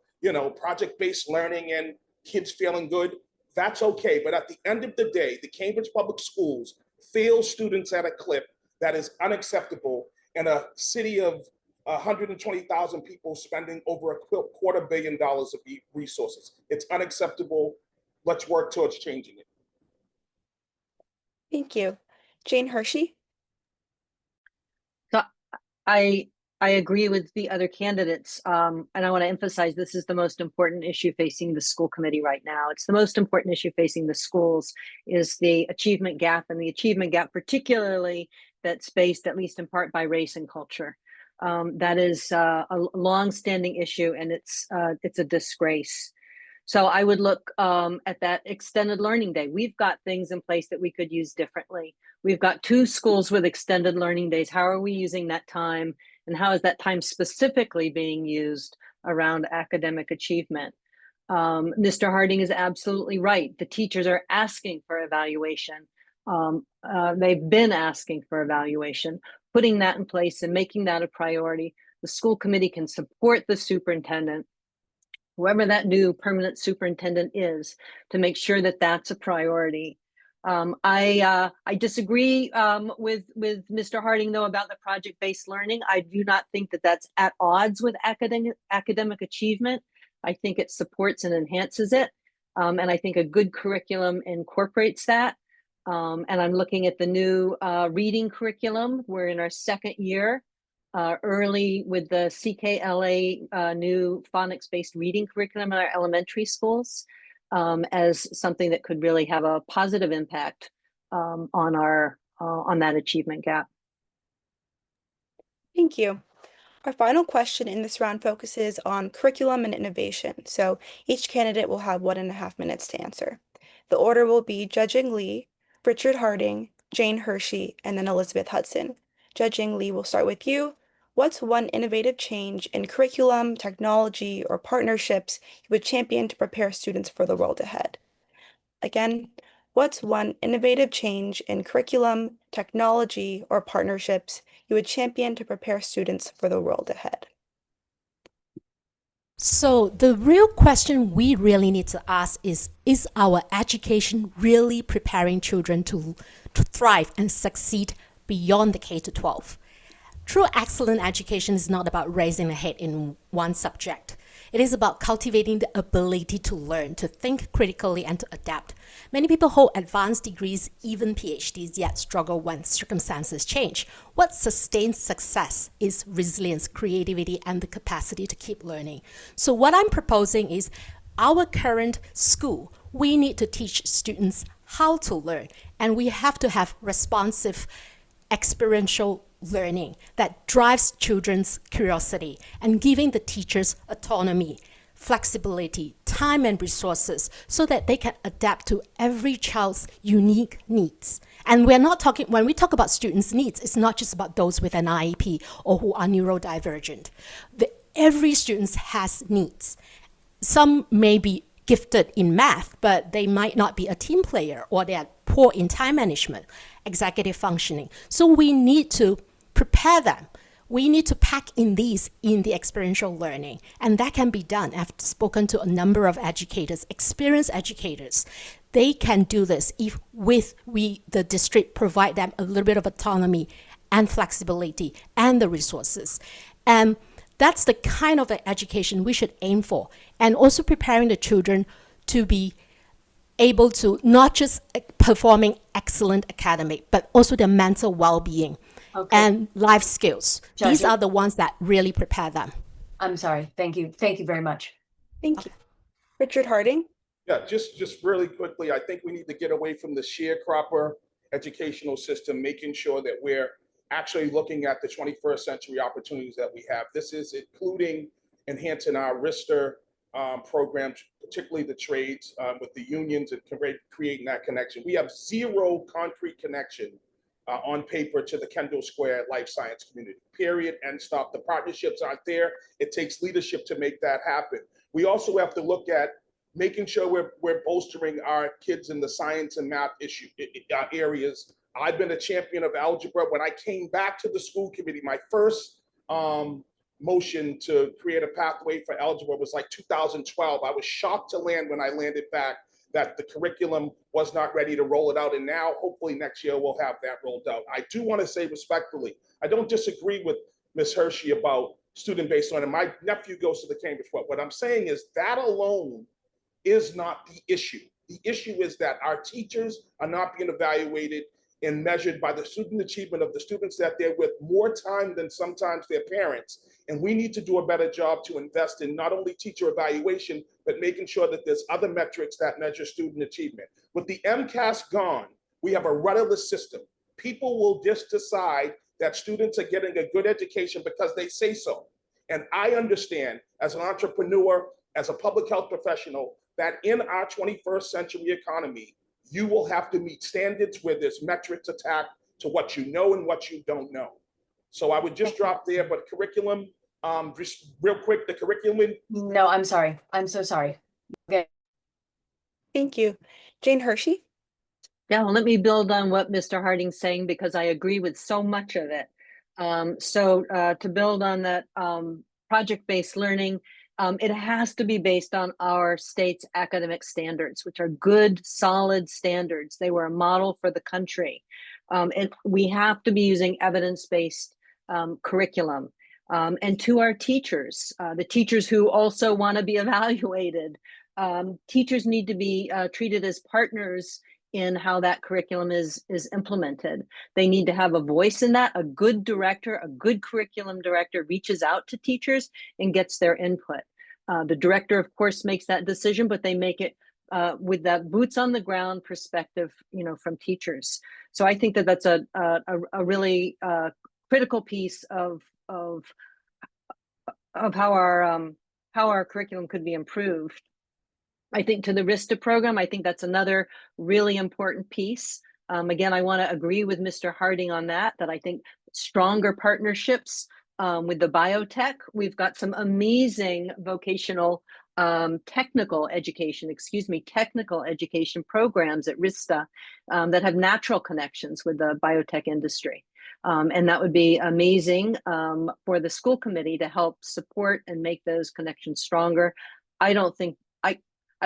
project-based learning and kids feeling good, that's okay. But at the end of the day, the Cambridge Public Schools fail students at a clip that is unacceptable in a city of 120,000 people spending over $250 million of resources. It's unacceptable. Let's work towards changing it. Thank you. Jane Hershey? So I agree with the other candidates, and I want to emphasize this is the most important issue facing the school committee right now. It's the most important issue facing the schools is the achievement gap, and the achievement gap particularly that's based at least in part by race and culture. That is a long-standing issue, and it's a disgrace. So I would look at that extended learning day. We've got things in place that we could use differently. We've got 2 schools with extended learning days. How are we using that time? And how is that time specifically being used around academic achievement? Mr. Harding is absolutely right. The teachers are asking for evaluation. They've been asking for evaluation. Putting that in place and making that a priority. The school committee can support the superintendent, whoever that new permanent superintendent is, to make sure that that's a priority. I disagree with Mr. Harding, though, about the project-based learning. I do not think that that's at odds with academic achievement. I think it supports and enhances it. And I think a good curriculum incorporates that. And I'm looking at the new reading curriculum. We're in our 2nd year. early with the CKLA new phonics-based reading curriculum in our elementary schools as something that could really have a positive impact on that achievement gap. Thank you. Our final question in this round focuses on curriculum and innovation. So each candidate will have 1.5 minutes to answer. The order will be Jia-Jing Lee, Richard Harding, Jane Hershey, and then Elizabeth Hudson. Jia-Jing Lee, will start with you. What's one innovative change in curriculum, technology, or partnerships you would champion to prepare students for the world ahead? Again, what's one innovative change in curriculum, technology, or partnerships you would champion to prepare students for the world ahead? So the real question we really need to ask is our education really preparing children to thrive and succeed beyond the K-12? True excellent education is not about raising a head in one subject. It is about cultivating the ability to learn, to think critically, and to adapt. Many people hold advanced degrees, even PhDs, yet struggle when circumstances change. What sustains success is resilience, creativity, and the capacity to keep learning. So what I'm proposing is our current school, we need to teach students how to learn, and we have to have responsive experiential learning that drives children's curiosity and giving the teachers autonomy, flexibility, time, and resources so that they can adapt to every child's unique needs. And we're not talking, when we talk about students' needs, it's not just about those with an IEP or who are neurodivergent. Every student has needs. Some may be gifted in math, but they might not be a team player, or they are poor in time management, executive functioning. So we need to prepare them. We need to pack in these in the experiential learning, and that can be done. I've spoken to a number of educators, experienced educators. They can do this if the district provide them a little bit of autonomy and flexibility and the resources. And that's the kind of education we should aim for, and also preparing the children to be able to not just performing excellent academic, but also their mental well-being. Okay. And life skills. These are the ones that really prepare them. I'm sorry. Thank you. Thank you very much. Thank you. Richard Harding? Yeah, just really quickly, I think we need to get away from the sharecropper educational system, making sure that we're actually looking at the 21st century opportunities that we have. This is including enhancing our RISTER programs, particularly the trades with the unions and creating that connection. We have zero concrete connection on paper to the Kendall Square life science community, period, and stop. The partnerships aren't there. It takes leadership to make that happen. We also have to look at making sure we're bolstering our kids in the science and math areas. I've been a champion of algebra. When I came back to the school committee, my first motion to create a pathway for algebra was like 2012. I was shocked to land when I landed back that the curriculum was not ready to roll it out. And now hopefully next year we'll have that rolled out. I do want to say respectfully, I don't disagree with Ms. Hershey about student-based learning. My nephew goes to the Cambridge Club. What I'm saying is that alone is not the issue. The issue is that our teachers are not being evaluated and measured by the student achievement of the students that they're with more time than sometimes their parents. And we need to do a better job to invest in not only teacher evaluation, but making sure that there's other metrics that measure student achievement. With the MCAS gone, we have a rudderless system. People will just decide that students are getting a good education because they say so. And I understand as an entrepreneur, as a public health professional, that in our 21st century economy, you will have to meet standards where there's metrics attached to what you know and what you don't know. So I would just drop there, but curriculum, just real quick, the curriculum. No, I'm sorry. I'm so sorry. Okay. Thank you. Jane Hershey? Yeah, well, let me build on what Mr. Harding's saying because I agree with so much of it. To build on that project-based learning, it has to be based on our state's academic standards, which are good, solid standards. They were a model for the country. And we have to be using evidence-based curriculum. And to our teachers, the teachers who also want to be evaluated, teachers need to be treated as partners in how that curriculum is implemented. They need to have a voice in that. A good director, a good curriculum director reaches out to teachers and gets their input. The director, of course, makes that decision, but they make it with that boots on the ground perspective, you know, from teachers. So I think that that's a really critical piece of how our curriculum could be improved. I think to the RISTA program, I think that's another really important piece. Again, I want to agree with Mr. Harding on that I think stronger partnerships with the biotech. We've got some amazing vocational technical education programs at RISTA that have natural connections with the biotech industry. And that would be amazing for the school committee to help support and make those connections stronger. I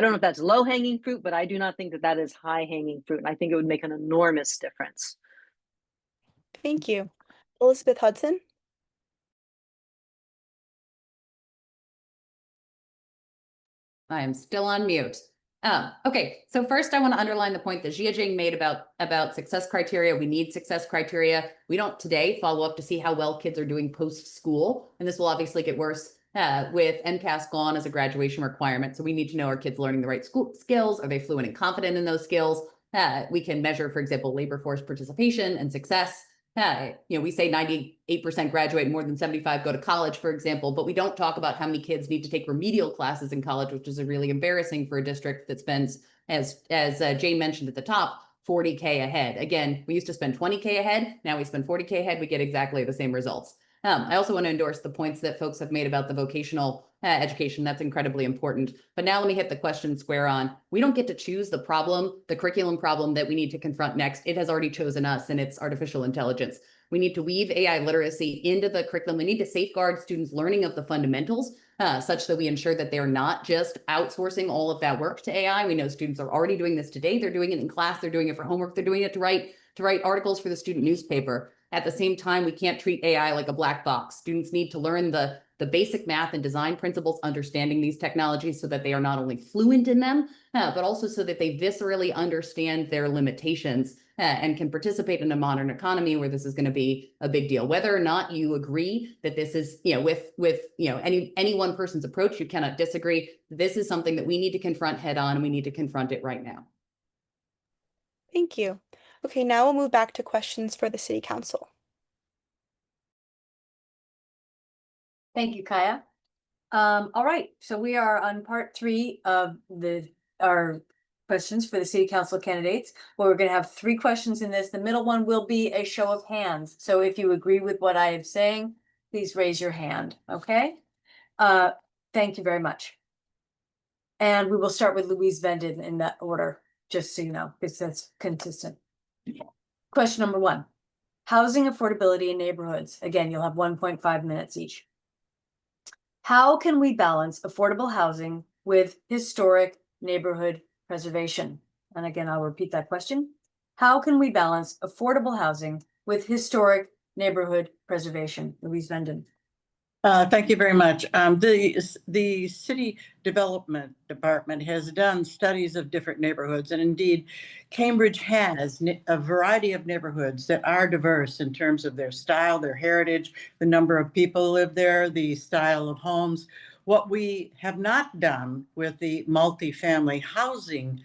don't know if that's low-hanging fruit, but I do not think that that is high-hanging fruit. And I think it would make an enormous difference. Thank you. Elizabeth Hudson? I am still on mute. Okay, so first I want to underline the point that Jia-Jing made about success criteria. We need success criteria. We don't today follow up to see how well kids are doing post-school, and this will obviously get worse with MCAS gone as a graduation requirement. So we need to know, are kids learning the right school skills? Are they fluent and confident in those skills? We can measure, for example, labor force participation and success. We say 98% graduate, more than 75 go to college, for example, but we don't talk about how many kids need to take remedial classes in college, which is really embarrassing for a district that spends, as Jane mentioned at the top, $40K ahead. Again, we used to spend $20K ahead. Now we spend $40K ahead. We get exactly the same results. I also want to endorse the points that folks have made about the vocational education. That's incredibly important. But now let me hit the question square on. We don't get to choose the problem, the curriculum problem that we need to confront next. It has already chosen us, and it's artificial intelligence. We need to weave AI literacy into the curriculum. We need to safeguard students' learning of the fundamentals such that we ensure that they're not just outsourcing all of that work to AI. We know students are already doing this today. They're doing it in class. They're doing it for homework. They're doing it to write articles for the student newspaper. At the same time, we can't treat AI like a black box. Students need to learn the basic math and design principles, understanding these technologies so that they are not only fluent in them, but also so that they viscerally understand their limitations and can participate in a modern economy where this is going to be a big deal. Whether or not you agree that this is, with any one person's approach, you cannot disagree. This is something that we need to confront head on, and we need to confront it right now. Thank you. Okay, now we'll move back to questions for the City Council. Thank you, Kaya. All right, so we are on part 3 of our questions for the City Council candidates. Well, we're going to have 3 questions in this. The middle one will be a show of hands. So if you agree with what I am saying, please raise your hand, okay? Thank you very much. And we will start with Louise Venden in that order, just so you know, because that's consistent. Question number 1, housing affordability in neighborhoods. Again, you'll have 1.5 minutes each. How can we balance affordable housing with historic neighborhood preservation? And again, I'll repeat that question. How can we balance affordable housing with historic neighborhood preservation? Louise Venden. Thank you very much. The City Development Department has done studies of different neighborhoods, and indeed, Cambridge has a variety of neighborhoods that are diverse in terms of their style, their heritage, the number of people who live there, the style of homes. What we have not done with the multifamily housing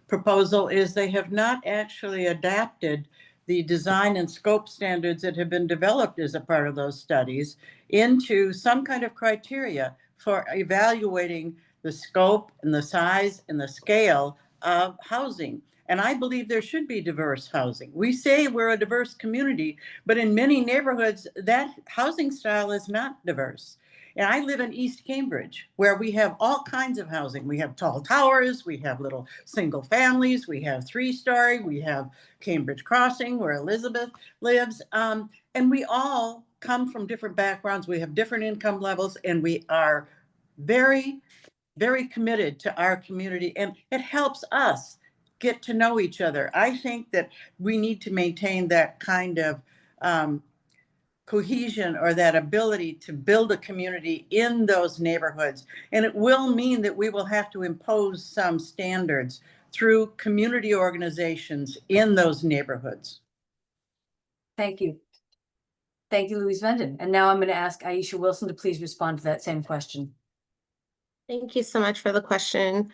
proposal is they have not actually adapted the design and scope standards that have been developed as a part of those studies into some kind of criteria for evaluating the scope and the size and the scale of housing. And I believe there should be diverse housing. We say we're a diverse community, but in many neighborhoods, that housing style is not diverse. And I live in East Cambridge, where we have all kinds of housing. We have tall towers, we have little single families, we have 3-story, we have Cambridge Crossing, where Elizabeth lives. And we all come from different backgrounds. We have different income levels, and we are very, very committed to our community. And it helps us get to know each other. I think that we need to maintain that kind of cohesion or that ability to build a community in those neighborhoods. And it will mean that we will have to impose some standards through community organizations in those neighborhoods. Thank you. Thank you, Louise Venden. And now I'm going to ask Aisha Wilson to please respond to that same question. Thank you so much for the question.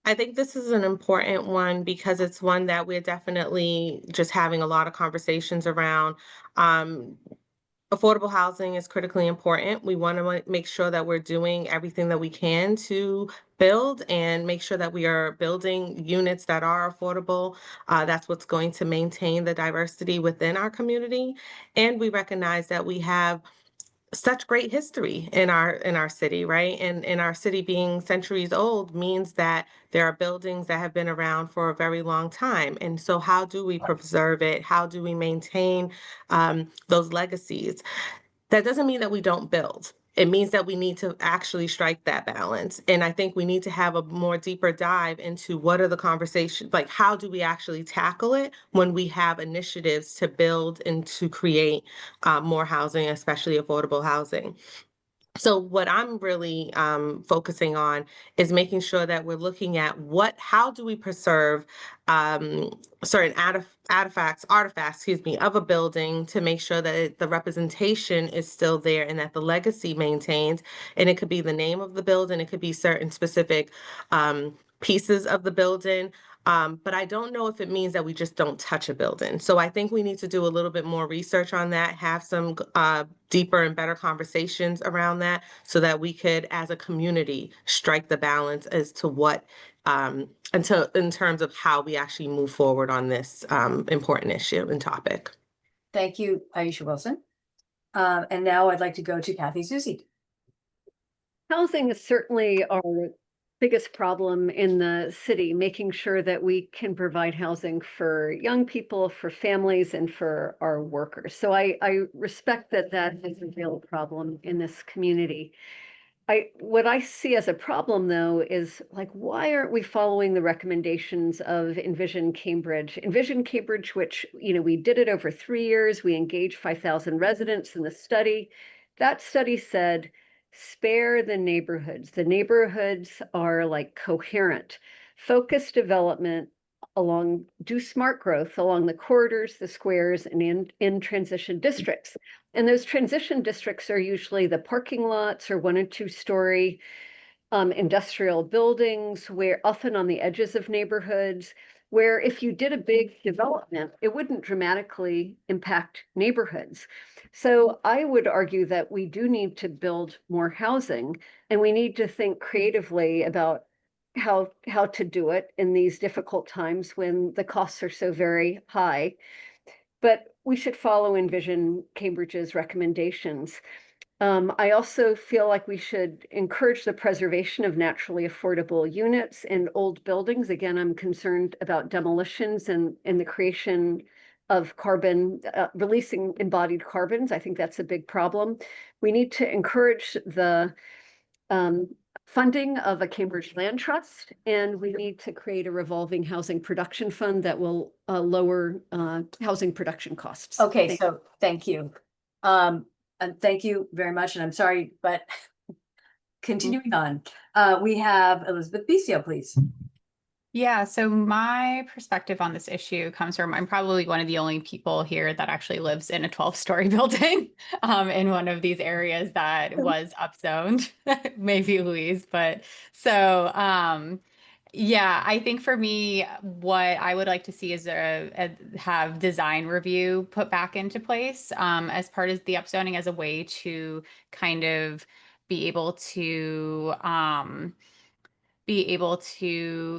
I think this is an important one because it's one that we're definitely just having a lot of conversations around. Affordable housing is critically important. We want to make sure that we're doing everything that we can to build and make sure that we are building units that are affordable. That's what's going to maintain the diversity within our community. And we recognize that we have such great history in our city, right? And in our city being centuries old means that there are buildings that have been around for a very long time. And so how do we preserve it? How do we maintain those legacies? That doesn't mean that we don't build. It means that we need to actually strike that balance. And I think we need to have a more deeper dive into what are the conversations, like how do we actually tackle it when we have initiatives to build and to create more housing, especially affordable housing. So what I'm really focusing on is making sure that we're looking at how do we preserve certain artifacts, of a building to make sure that the representation is still there and that the legacy maintains. And it could be the name of the building, it could be certain specific pieces of the building. But I don't know if it means that we just don't touch a building. So I think we need to do a little bit more research on that, have some deeper and better conversations around that so that we could, as a community, strike the balance as to what, in terms of how we actually move forward on this important issue and topic. Thank you, Aisha Wilson. And now I'd like to go to Kathy Susie. Housing is certainly our biggest problem in the city, making sure that we can provide housing for young people, for families, and for our workers. So I respect that that is a real problem in this community. What I see as a problem, though, is like, why aren't we following the recommendations of Envision Cambridge? Envision Cambridge, which, we did it over 3 years. We engaged 5,000 residents in the study. That study said, spare the neighborhoods. The neighborhoods are like coherent, focused development do smart growth along the corridors, the squares, and in transition districts. And those transition districts are usually the parking lots or 1 and 2 story industrial buildings, where often on the edges of neighborhoods, where if you did a big development, it wouldn't dramatically impact neighborhoods. So I would argue that we do need to build more housing, and we need to think creatively about how to do it in these difficult times when the costs are so very high. But we should follow Envision Cambridge's recommendations. I also feel like we should encourage the preservation of naturally affordable units in old buildings. Again, I'm concerned about demolitions and the creation of carbon, releasing embodied carbons. I think that's a big problem. We need to encourage the funding of a Cambridge land trust, and we need to create a revolving housing production fund that will lower housing production costs. Okay, so thank you. And thank you very much. And I'm sorry, but continuing on, we have Elizabeth Bisio, please. Yeah, so my perspective on this issue comes from, I'm probably one of the only people here that actually lives in a 12-story building in one of these areas that was upzoned, maybe Louise, but so yeah, I think for me, what I would like to see is have design review put back into place as part of the upzoning as a way to kind of be able to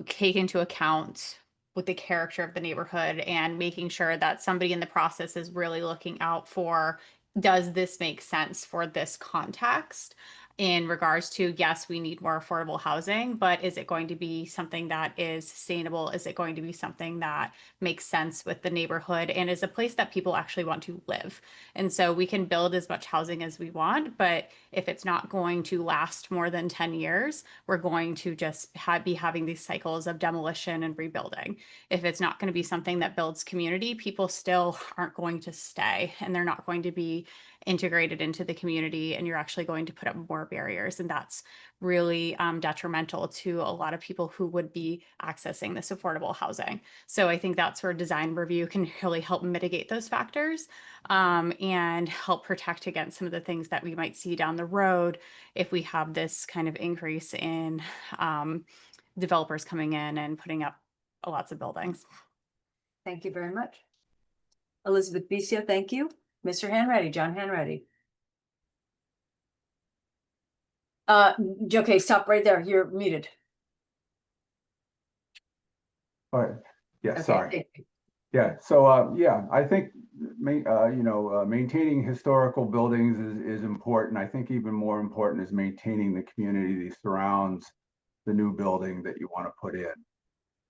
take into account with the character of the neighborhood and making sure that somebody in the process is really looking out for, does this make sense for this context? In regards to, yes, we need more affordable housing, but is it going to be something that is sustainable? Is it going to be something that makes sense with the neighborhood and is a place that people actually want to live? And so we can build as much housing as we want, but if it's not going to last more than 10 years, we're going to just be having these cycles of demolition and rebuilding. If it's not going to be something that builds community, people still aren't going to stay and they're not going to be integrated into the community, and you're actually going to put up more more barriers, and that's really detrimental to a lot of people who would be accessing this affordable housing. So I think that's where design review can really help mitigate those factors and help protect against some of the things that we might see down the road if we have this kind of increase in developers coming in and putting up lots of buildings. Thank you very much. Elizabeth Bisio, thank you. Mr. Hanratty, John Hanratty. Okay, stop right there. You're muted. All right. Yeah, Okay, sorry. thank you. Yeah, so yeah, I think maintaining historical buildings is important. I think even more important is maintaining the community that surrounds the new building that you want to put in.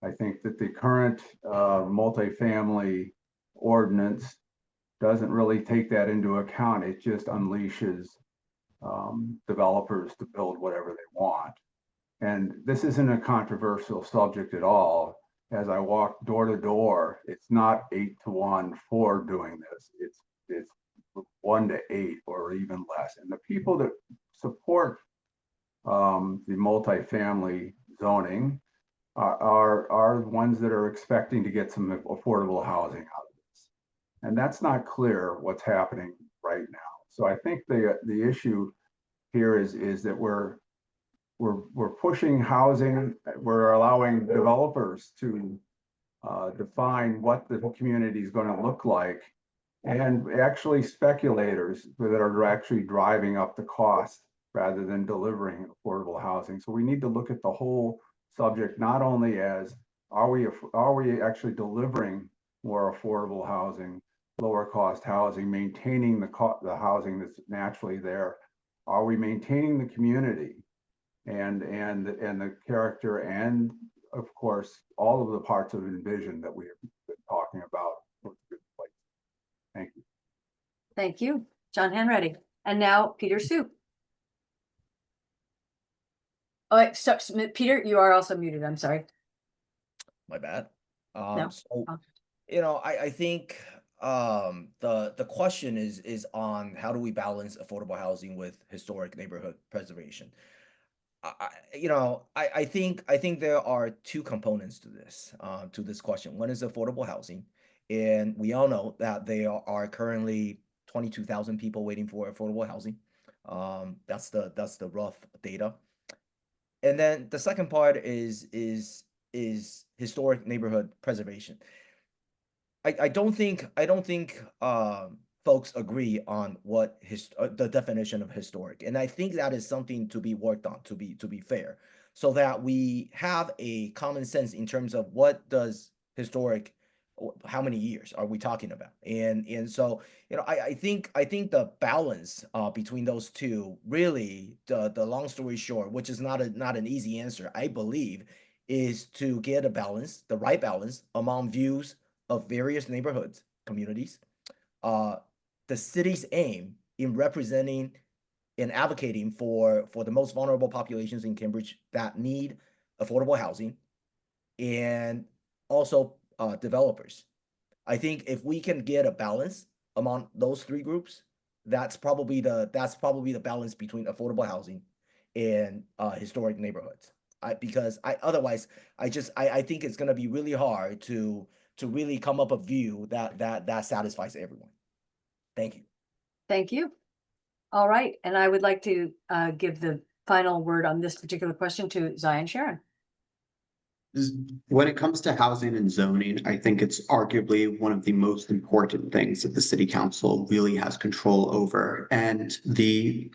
I think that the current multifamily ordinance doesn't really take that into account. It just unleashes developers to build whatever they want. And this isn't a controversial subject at all. As I walk door to door, it's not 8-to-1 for doing this. It's 1-to-8 or even less. And the people that support the multifamily zoning are the ones that are expecting to get some affordable housing out of this. And that's not clear what's happening right now. So I think the issue here is that we're pushing housing. We're allowing developers to define what the community is going to look like, and actually speculators that are actually driving up the cost rather than delivering affordable housing. So we need to look at the whole subject, not only as are we actually delivering more affordable housing, lower cost housing, maintaining the housing that's naturally there. Are we maintaining the community and the character, and of course all of the parts of Envision that we've been talking about? Thank you. Thank you, John Hanratty. And now Peter Sue. Oh, wait, so, Peter, you are also muted. I'm sorry. My bad. No. So, Oh. I think the question is on how do we balance affordable housing with historic neighborhood preservation. I think there are two components to this question. One is affordable housing, and we all know that there are currently 22,000 people waiting for affordable housing. That's the rough data. And then the second part is historic neighborhood preservation. I don't think folks agree on what the definition of historic, and I think that is something to be worked on, to be fair, so that we have a common sense in terms of what does historic, how many years are we talking about, and so I think the balance between those two, really, the long story short, which is not an easy answer, I believe, is to get a balance, the right balance among views of various neighborhoods, communities, the city's aim in representing and advocating for the most vulnerable populations in Cambridge that need affordable housing, and also developers. I think if we can get a balance among those three groups, that's probably the balance between affordable housing and historic neighborhoods. Because otherwise I think it's going to be really hard to really come up a view that satisfies everyone. Thank you. Thank you. All right. And I would like to give the final word on this particular question to Zion Sharon. When it comes to housing and zoning, I think it's arguably one of the most important things that the city council really has control over. And the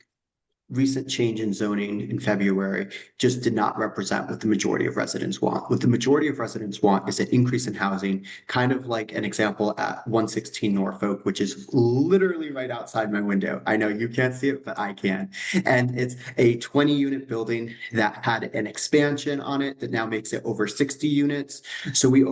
recent change in zoning in February just did not represent what the majority of residents want. What the majority of residents want is an increase in housing, kind of like an example at 116 Norfolk, which is literally right outside my window. I know you can't see it, but I can. And it's a 20-unit building that had an expansion on it that now makes it over 60 units. So we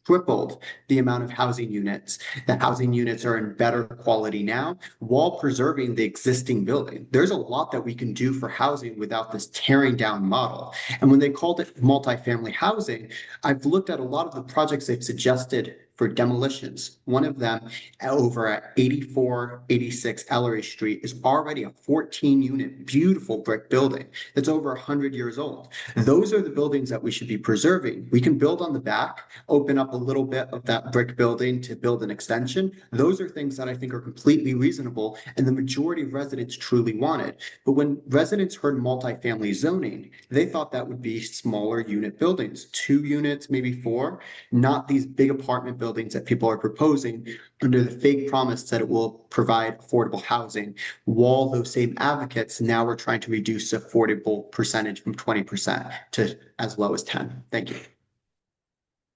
tripled the amount of housing units. The housing units are in better quality now while preserving the existing building. There's a lot that we can do for housing without this tearing down model. And when they called it multifamily housing, I've looked at a lot of the projects they've suggested for demolitions. One of them over at 8486 Ellery Street is already a 14-unit, beautiful brick building that's over 100 years old. Those are the buildings that we should be preserving. We can build on the back, open up a little bit of that brick building to build an extension. Those are things that I think are completely reasonable and the majority of residents truly wanted. But when residents heard multifamily zoning, they thought that would be smaller unit buildings, 2 units, maybe 4, not these big apartment buildings that people are proposing under the fake promise that it will provide affordable housing, while those same advocates now are trying to reduce the affordable percentage from 20% to as low as 10. Thank you.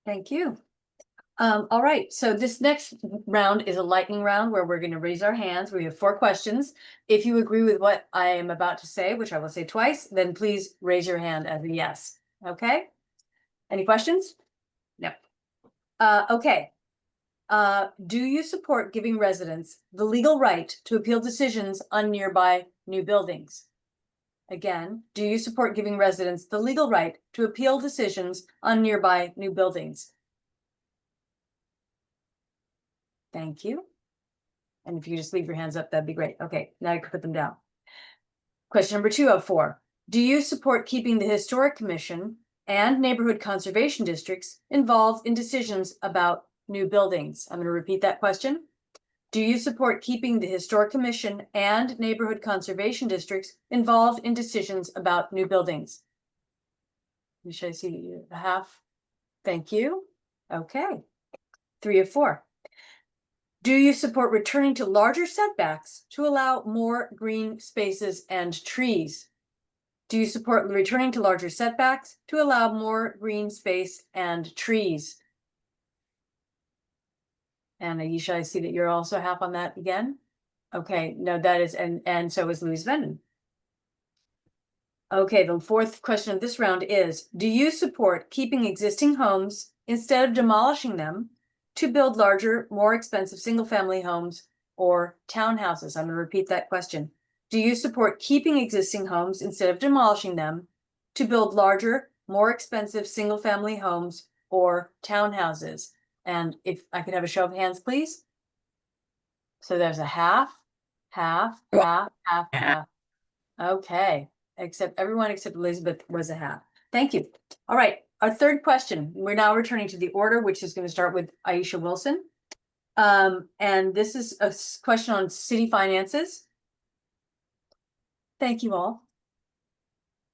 Thank you. All right, so this next round is a lightning round where we're going to raise our hands. We have 4 questions. If you agree with what I am about to say, which I will say twice, then please raise your hand as a yes. Okay? Any questions? No. Okay. Do you support giving residents the legal right to appeal decisions on nearby new buildings? Again, do you support giving residents the legal right to appeal decisions on nearby new buildings? Thank you. And if you just leave your hands up, that'd be great. Okay, now you can put them down. Question number 2 of 4. Do you support keeping the Historic Commission and neighborhood conservation districts involved in decisions about new buildings? I'm going to repeat that question. Do you support keeping the Historic Commission and neighborhood conservation districts involved in decisions about new buildings? Should I see half? Thank you. Okay. 3 of 4. Do you support returning to larger setbacks to allow more green spaces and trees? Do you support returning to larger setbacks to allow more green space and trees? And Aisha, I see that you're also half on that again. Okay, no, that is, and so is Louise Venden. Okay, the 4th question of this round is, do you support keeping existing homes instead of demolishing them to build larger, more expensive single-family homes or townhouses? I'm going to repeat that question. Do you support keeping existing homes instead of demolishing them to build larger, more expensive single-family homes or townhouses? And if I could have a show of hands, please. So there's a half. Okay, everyone except Elizabeth was a half. Thank you. All right, our 3rd question. We're now returning to the order, which is going to start with Aisha Wilson. And this is a question on city finances. Thank you all.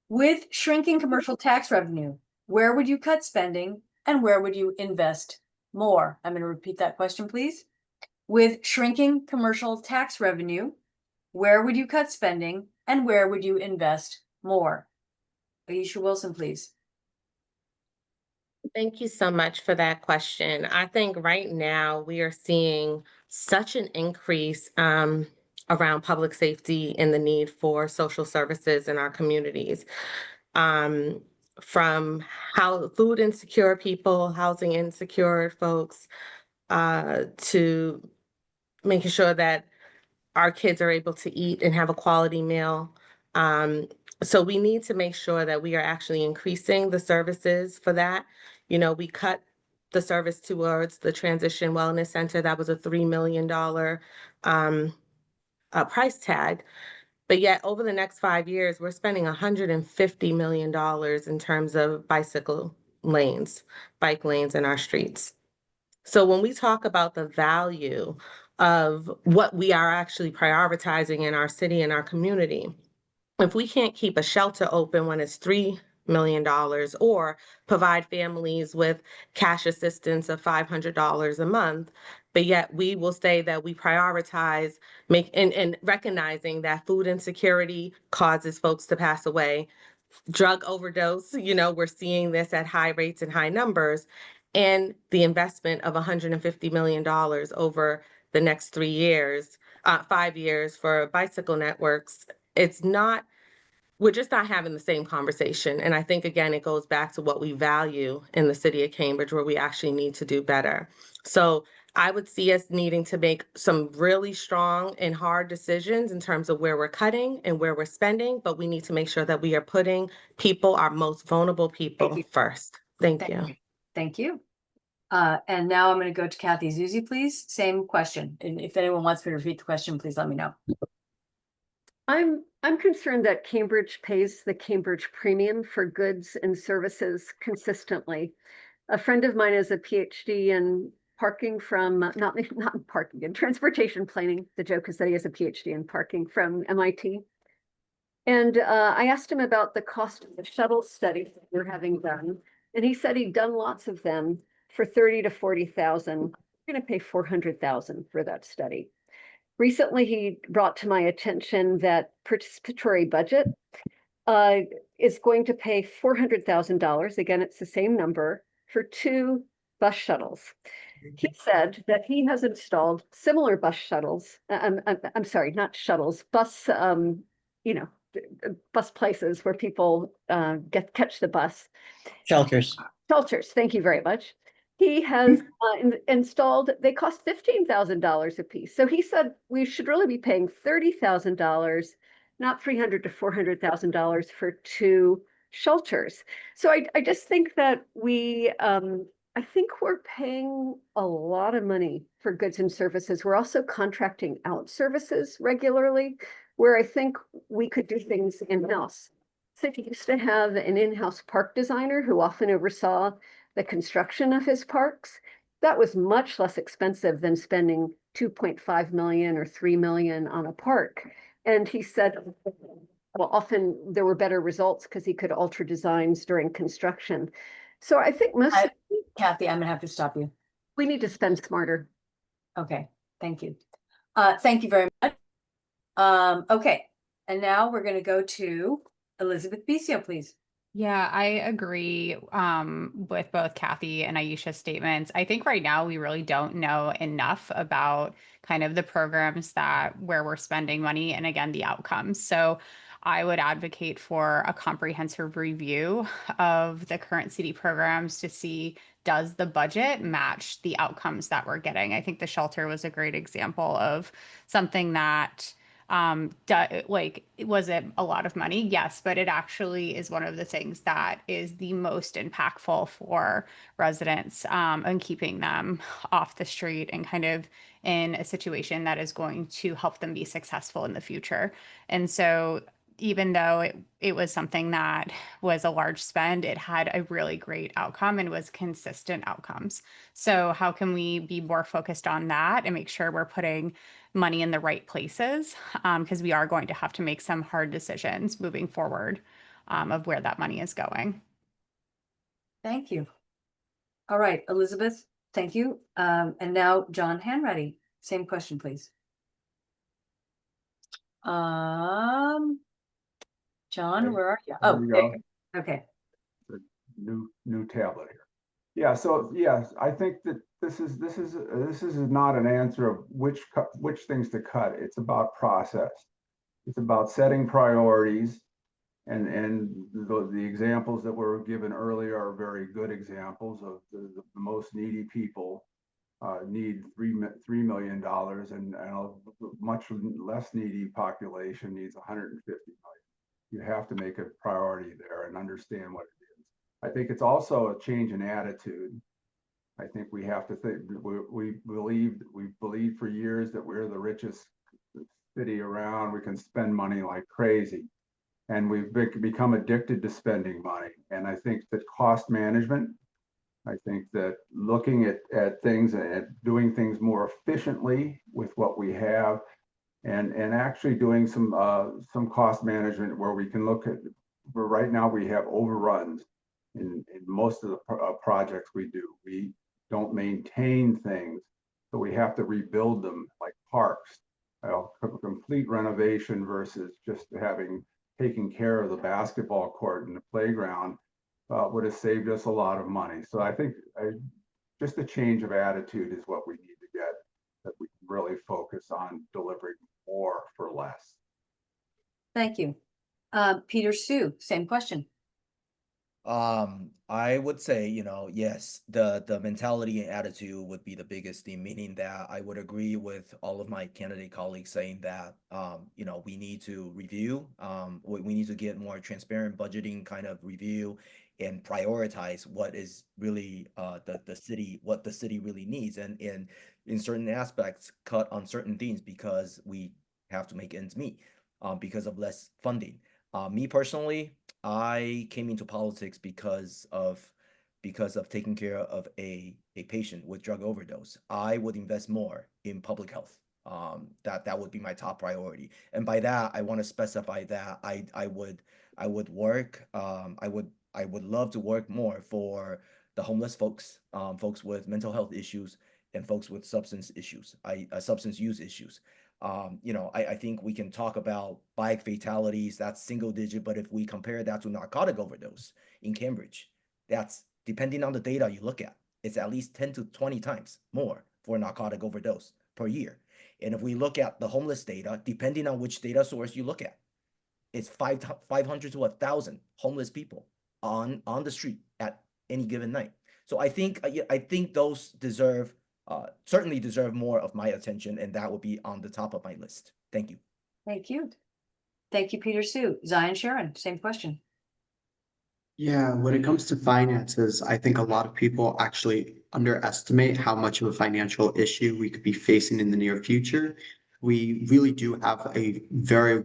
With shrinking commercial tax revenue, where would you cut spending and where would you invest more? I'm going to repeat that question, please. With shrinking commercial tax revenue, where would you cut spending and where would you invest more? Aisha Wilson, please. Thank you so much for that question. I think right now we are seeing such an increase around public safety and the need for social services in our communities. From how food insecure people, housing insecure folks, to making sure that our kids are able to eat and have a quality meal. So we need to make sure that we are actually increasing the services for that. You know, we cut the service towards the Transition Wellness Center. That was a $3 million price tag. But yet over the next 5 years, we're spending $150 million in terms of bike lanes in our streets. So when we talk about the value of what we are actually prioritizing in our city and our community, if we can't keep a shelter open when it's $3 million or provide families with cash assistance of $500 a month, but yet we will say that we prioritize and recognizing that food insecurity causes folks to pass away, drug overdose, we're seeing this at high rates and high numbers, and the investment of $150 million over the next 5 years for bicycle networks. We're just not having the same conversation. And I think, again, it goes back to what we value in the city of Cambridge, where we actually need to do better. So I would see us needing to make some really strong and hard decisions in terms of where we're cutting and where we're spending, but we need to make sure that we are putting people, our most vulnerable people, first. Thank you. Thank you. And now I'm going to go to Kathy Zuzi, please. Same question. And if anyone wants me to repeat the question, please let me know. I'm concerned that Cambridge pays the Cambridge premium for goods and services consistently. A friend of mine has a PhD in parking from, not in parking, in transportation planning. The joke is that he has a PhD in parking from MIT. And I asked him about the cost of the shuttle studies that we're having done. And he said he'd done lots of them for 30 to 40,000. We're going to pay 400,000 for that study. Recently, he brought to my attention that participatory budget is going to pay $400,000. Again, it's the same number for 2 bus shuttles. He said that he has installed similar bus shuttles. I'm sorry, not shuttles, bus, bus places where people catch the bus. Shelters. Shelters, thank you very much. He has installed, they cost $15,000 a piece. So he said we should really be paying $30,000, not $300,000 to $400,000 for 2 shelters. So I just think that I think we're paying a lot of money for goods and services. We're also contracting out services regularly, where I think we could do things in-house. So he used to have an in-house park designer who often oversaw the construction of his parks. That was much less expensive than spending 2.5 million or 3 million on a park. And he said, well, often there were better results because he could alter designs during construction. So I think Kathy, I'm gonna have to stop you. we need to spend smarter. Okay, thank you. Thank you very much. Okay, and now we're gonna go to Elizabeth Bisio, please. Yeah, I agree with both Kathy and Aisha's statements. I think right now we really don't know enough about kind of the programs where we're spending money and again, the outcomes. So I would advocate for a comprehensive review of the current city programs to see, does the budget match the outcomes that we're getting? I think the shelter was a great example of something that was it a lot of money? Yes, but it actually is one of the things that is the most impactful for residents and keeping them off the street and kind of in a situation that is going to help them be successful in the future. And so even though it was something that was a large spend, it had a really great outcome and was consistent outcomes. So how can we be more focused on that and make sure we're putting money in the right places? Because we are going to have to make some hard decisions moving forward of where that money is going. Thank you. All right, Elizabeth, thank you. And now John Hanratty, same question, please. John, Okay, where are you? there Oh, we there go. you go. Okay. The new tablet here. Yeah, so yes, I think that this is not an answer of which things to cut. It's about process. It's about setting priorities, and the examples that were given earlier are very good examples of the most needy people need $3 million, and a much less needy population needs 150 million. You have to make a priority there and understand what it is. I think it's also a change in attitude. I think we have to think, we believed for years that we're the richest city around. We can spend money like crazy. And we've become addicted to spending money. And I think that cost management, I think that looking at things and doing things more efficiently with what we have, and actually doing some cost management where we can look at, where right now we have overruns in most of the projects we do. We don't maintain things, so we have to rebuild them, like parks. Complete renovation versus just taking care of the basketball court and the playground would have saved us a lot of money. So I think just a change of attitude is what we need to get, that we can really focus on delivering more for less. Thank you. Peter Sue, same question. I would say, yes, the mentality and attitude would be the biggest thing, meaning that I would agree with all of my candidate colleagues saying that, we need to review, we need to get more transparent budgeting kind of review and prioritize what is really the city, what the city really needs, and in certain aspects cut on certain things because we have to make ends meet because of less funding. Me personally, I came into politics because of taking care of a patient with drug overdose. I would invest more in public health. That would be my top priority. And by that, I want to specify that I would work. I would love to work more for the homeless folks, folks with mental health issues, and folks with substance issues. Substance use issues. I think we can talk about bike fatalities, that's single digit, but if we compare that to narcotic overdose in Cambridge, that's, depending on the data you look at, it's at least 10 to 20 times more for narcotic overdose per year. And if we look at the homeless data, depending on which data source you look at, it's 500 to 1,000 homeless people on the street at any given night. So I think those deserve certainly deserve more of my attention, and that would be on the top of my list. Thank you. Thank you. Thank you, Peter Sue. Zion Sharon, same question. Yeah, when it comes to finances, I think a lot of people actually underestimate how much of a financial issue we could be facing in the near future. We really do have a very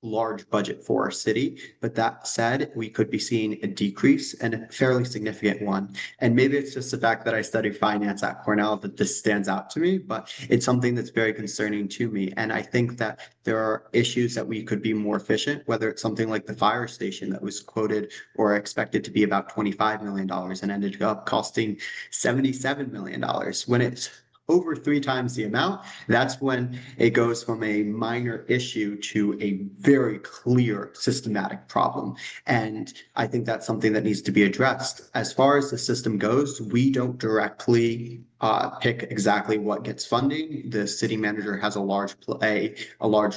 large budget for our city, but that said, we could be seeing a decrease, and a fairly significant one. And maybe it's just the fact that I studied finance at Cornell that this stands out to me, but it's something that's very concerning to me. And I think that there are issues that we could be more efficient, whether it's something like the fire station that was quoted or expected to be about $25 million and ended up costing $77 million when it's over 3 times the amount. That's when it goes from a minor issue to a very clear systematic problem. And I think that's something that needs to be addressed. As far as the system goes, we don't directly pick exactly what gets funding. The city manager has a large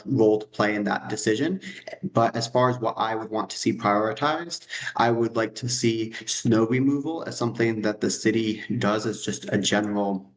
role to play in that decision. But as far as what I would want to see prioritized, I would like to see snow removal as something that the city does as just a general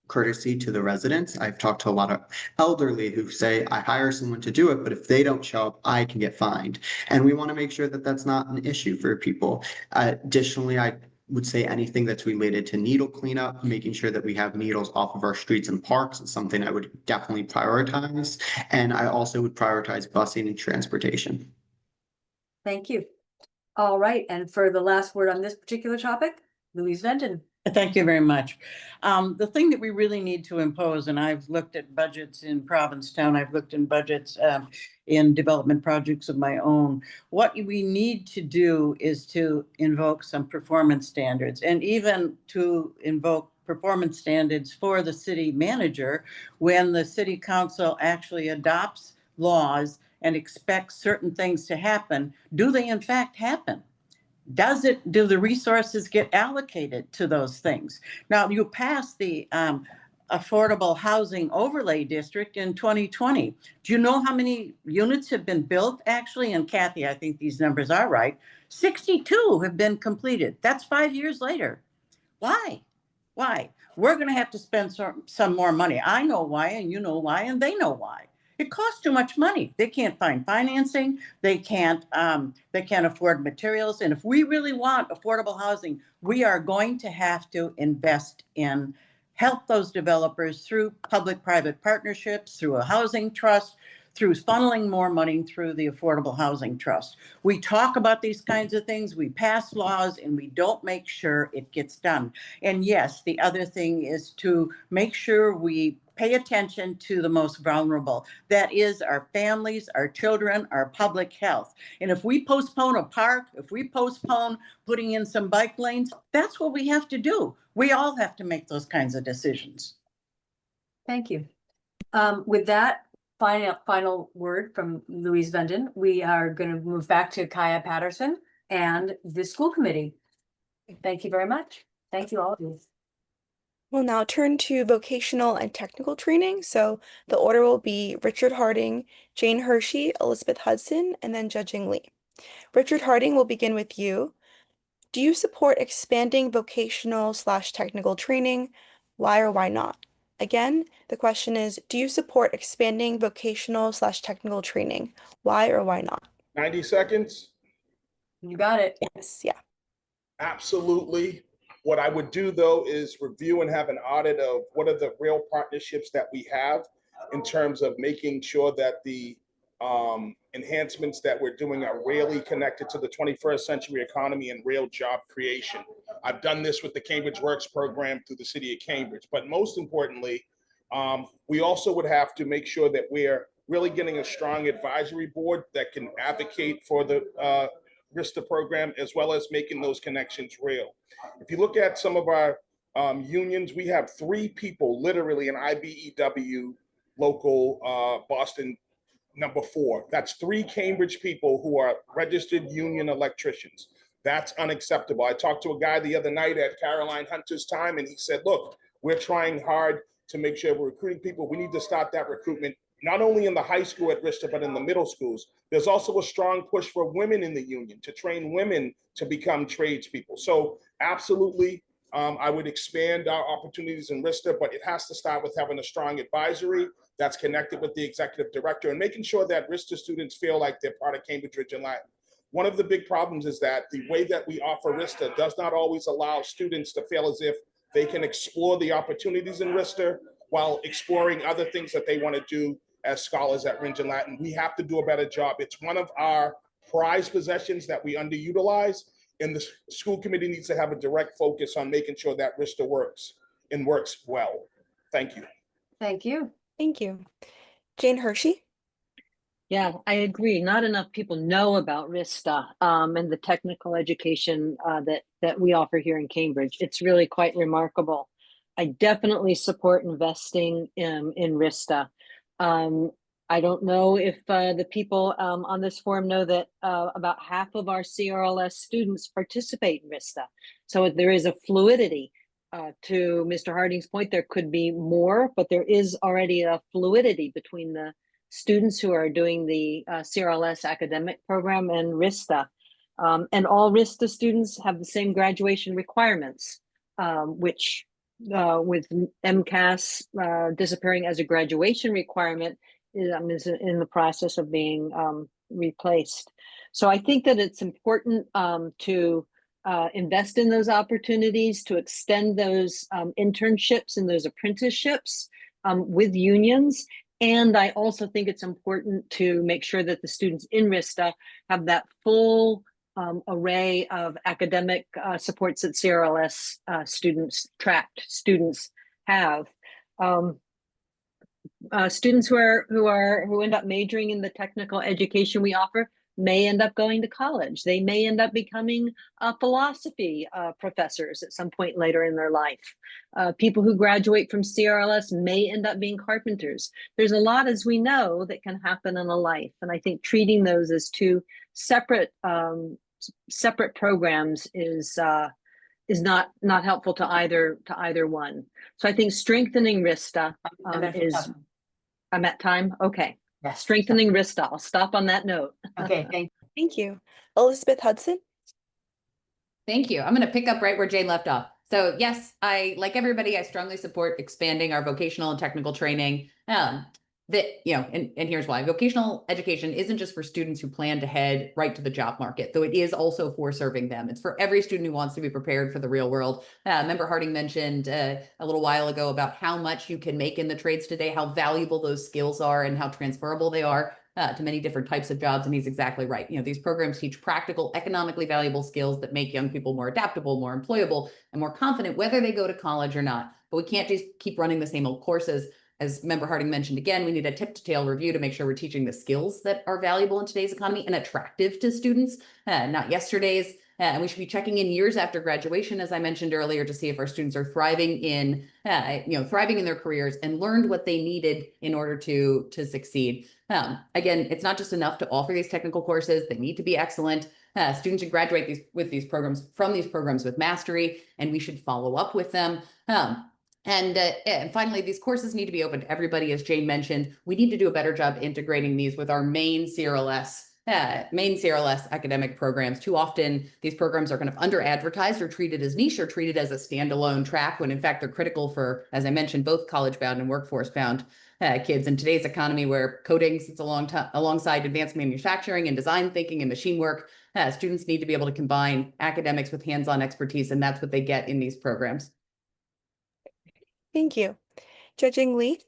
courtesy to the residents. I've talked to a lot of elderly who say, I hire someone to do it, but if they don't show up, I can get fined. And we want to make sure that that's not an issue for people. Additionally, I would say anything that's related to needle cleanup, making sure that we have needles off of our streets and parks is something I would definitely prioritize. And I also would prioritize busing and transportation. Thank you. All right, and for the last word on this particular topic, Louise Venden. Thank you very much. The thing that we really need to impose, and I've looked at budgets in Provincetown, I've looked in budgets in development projects of my own. What we need to do is to invoke some performance standards, and even to invoke performance standards for the city manager when the city council actually adopts laws and expects certain things to happen. Do they in fact happen? Do the resources get allocated to those things? Now, you passed the affordable housing overlay district in 2020. Do you know how many units have been built actually? And Kathy, I think these numbers are right. 62 have been completed. That's 5 years later. Why? Why? We're going to have to spend some more money. I know why, and you know why, and they know why. It costs too much money. They can't find financing. They can't afford materials. And if we really want affordable housing, we are going to have to invest in help those developers through public-private partnerships, through a housing trust, through funneling more money through the Affordable Housing Trust. We talk about these kinds of things, we pass laws, and we don't make sure it gets done. And yes, the other thing is to make sure we pay attention to the most vulnerable. That is our families, our children, our public health. And if we postpone a park, if we postpone putting in some bike lanes, that's what we have to do. We all have to make those kinds of decisions. Thank you. With that final word from Louise Venden, we are going to move back to Kaya Patterson and the school committee. Thank you very much. Thank you all of you. We'll now turn to vocational and technical training. So the order will be Richard Harding, Jane Hershey, Elizabeth Hudson, and then Jia-Jing Lee. Richard Harding, will begin with you. Do you support expanding vocational/technical training? Why or why not? Again, the question is, do you support expanding vocational/technical training? Why or why not? 90 seconds. You got it. Yes, yeah. Absolutely. What I would do though is review and have an audit of what are the real partnerships that we have in terms of making sure that the enhancements that we're doing are really connected to the 21st century economy and real job creation. I've done this with the Cambridge Works program through the city of Cambridge, but most importantly, we also would have to make sure that we're really getting a strong advisory board that can advocate for the RISTA program, as well as making those connections real. If you look at some of our unions, we have 3 people literally in IBEW local Boston number 4. That's 3 Cambridge people who are registered union electricians. That's unacceptable. I talked to a guy the other night at Caroline Hunter's time, and he said, look, we're trying hard to make sure we're recruiting people. We need to start that recruitment not only in the high school at RISTA, but in the middle schools. There's also a strong push for women in the union to train women to become tradespeople. So absolutely, I would expand our opportunities in RISTA, but it has to start with having a strong advisory that's connected with the executive director and making sure that RISTA students feel like they're part of Cambridge Ridge and Latin. One of the big problems is that the way that we offer RISTA does not always allow students to feel as if they can explore the opportunities in RISTA while exploring other things that they want to do as scholars at Ridge and Latin. We have to do a better job. It's one of our prized possessions that we underutilize, and the school committee needs to have a direct focus on making sure that RISTA works and works well. Thank you. Thank you. Thank you. Jane Hershey? Yeah, I agree. Not enough people know about RISTA and the technical education that we offer here in Cambridge. It's really quite remarkable. I definitely support investing in RISTA. I don't know if the people on this forum know that about half of our CRLS students participate in RISTA. So there is a fluidity. To Mr. Harding's point, there could be more, but there is already a fluidity between the students who are doing the CRLS academic program and RISTA. And all RISTA students have the same graduation requirements, which with MCAS disappearing as a graduation requirement is in the process of being replaced. So I think that it's important to invest in those opportunities, to extend those internships and those apprenticeships with unions. And I also think it's important to make sure that the students in RISTA have that full array of academic supports that CRLS tracked students have. Students who end up majoring in the technical education we offer may end up going to college. They may end up becoming philosophy professors at some point later in their life. People who graduate from CRLS may end up being carpenters. There's a lot, as we know, that can happen in a life, and I think treating those as 2 separate programs is not helpful to either one. So I think strengthening RISTA is. I'm at time. Okay. Yes. Strengthening RISTA. I'll stop on that note. Okay. Thank you. Elizabeth Hudson? Thank you. I'm going to pick up right where Jane left off. So yes, like everybody, I strongly support expanding our vocational and technical training. And here's why. Vocational education isn't just for students who plan to head right to the job market, though it is also for serving them. It's for every student who wants to be prepared for the real world. Member Harding mentioned a little while ago about how much you can make in the trades today, how valuable those skills are and how transferable they are to many different types of jobs. And he's exactly right. These programs teach practical, economically valuable skills that make young people more adaptable, more employable, and more confident, whether they go to college or not. But we can't just keep running the same old courses. As Member Harding mentioned again, we need a tip-to-tail review to make sure we're teaching the skills that are valuable in today's economy and attractive to students, not yesterday's. And we should be checking in years after graduation, as I mentioned earlier, to see if our students are thriving in their careers and learned what they needed in order to succeed. Again, it's not just enough to offer these technical courses; they need to be excellent. Students should graduate from these programs with mastery, and we should follow up with them. And finally, these courses need to be open to everybody, as Jane mentioned. We need to do a better job integrating these with our main CRLS academic programs. Too often, these programs are kind of under-advertised or treated as niche or treated as a standalone track, when in fact they're critical for, as I mentioned, both college-bound and workforce-bound kids in today's economy where coding sits alongside advanced manufacturing and design thinking and machine work. Students need to be able to combine academics with hands-on expertise, and that's what they get in these programs. Thank you. Jia-Jing Lee?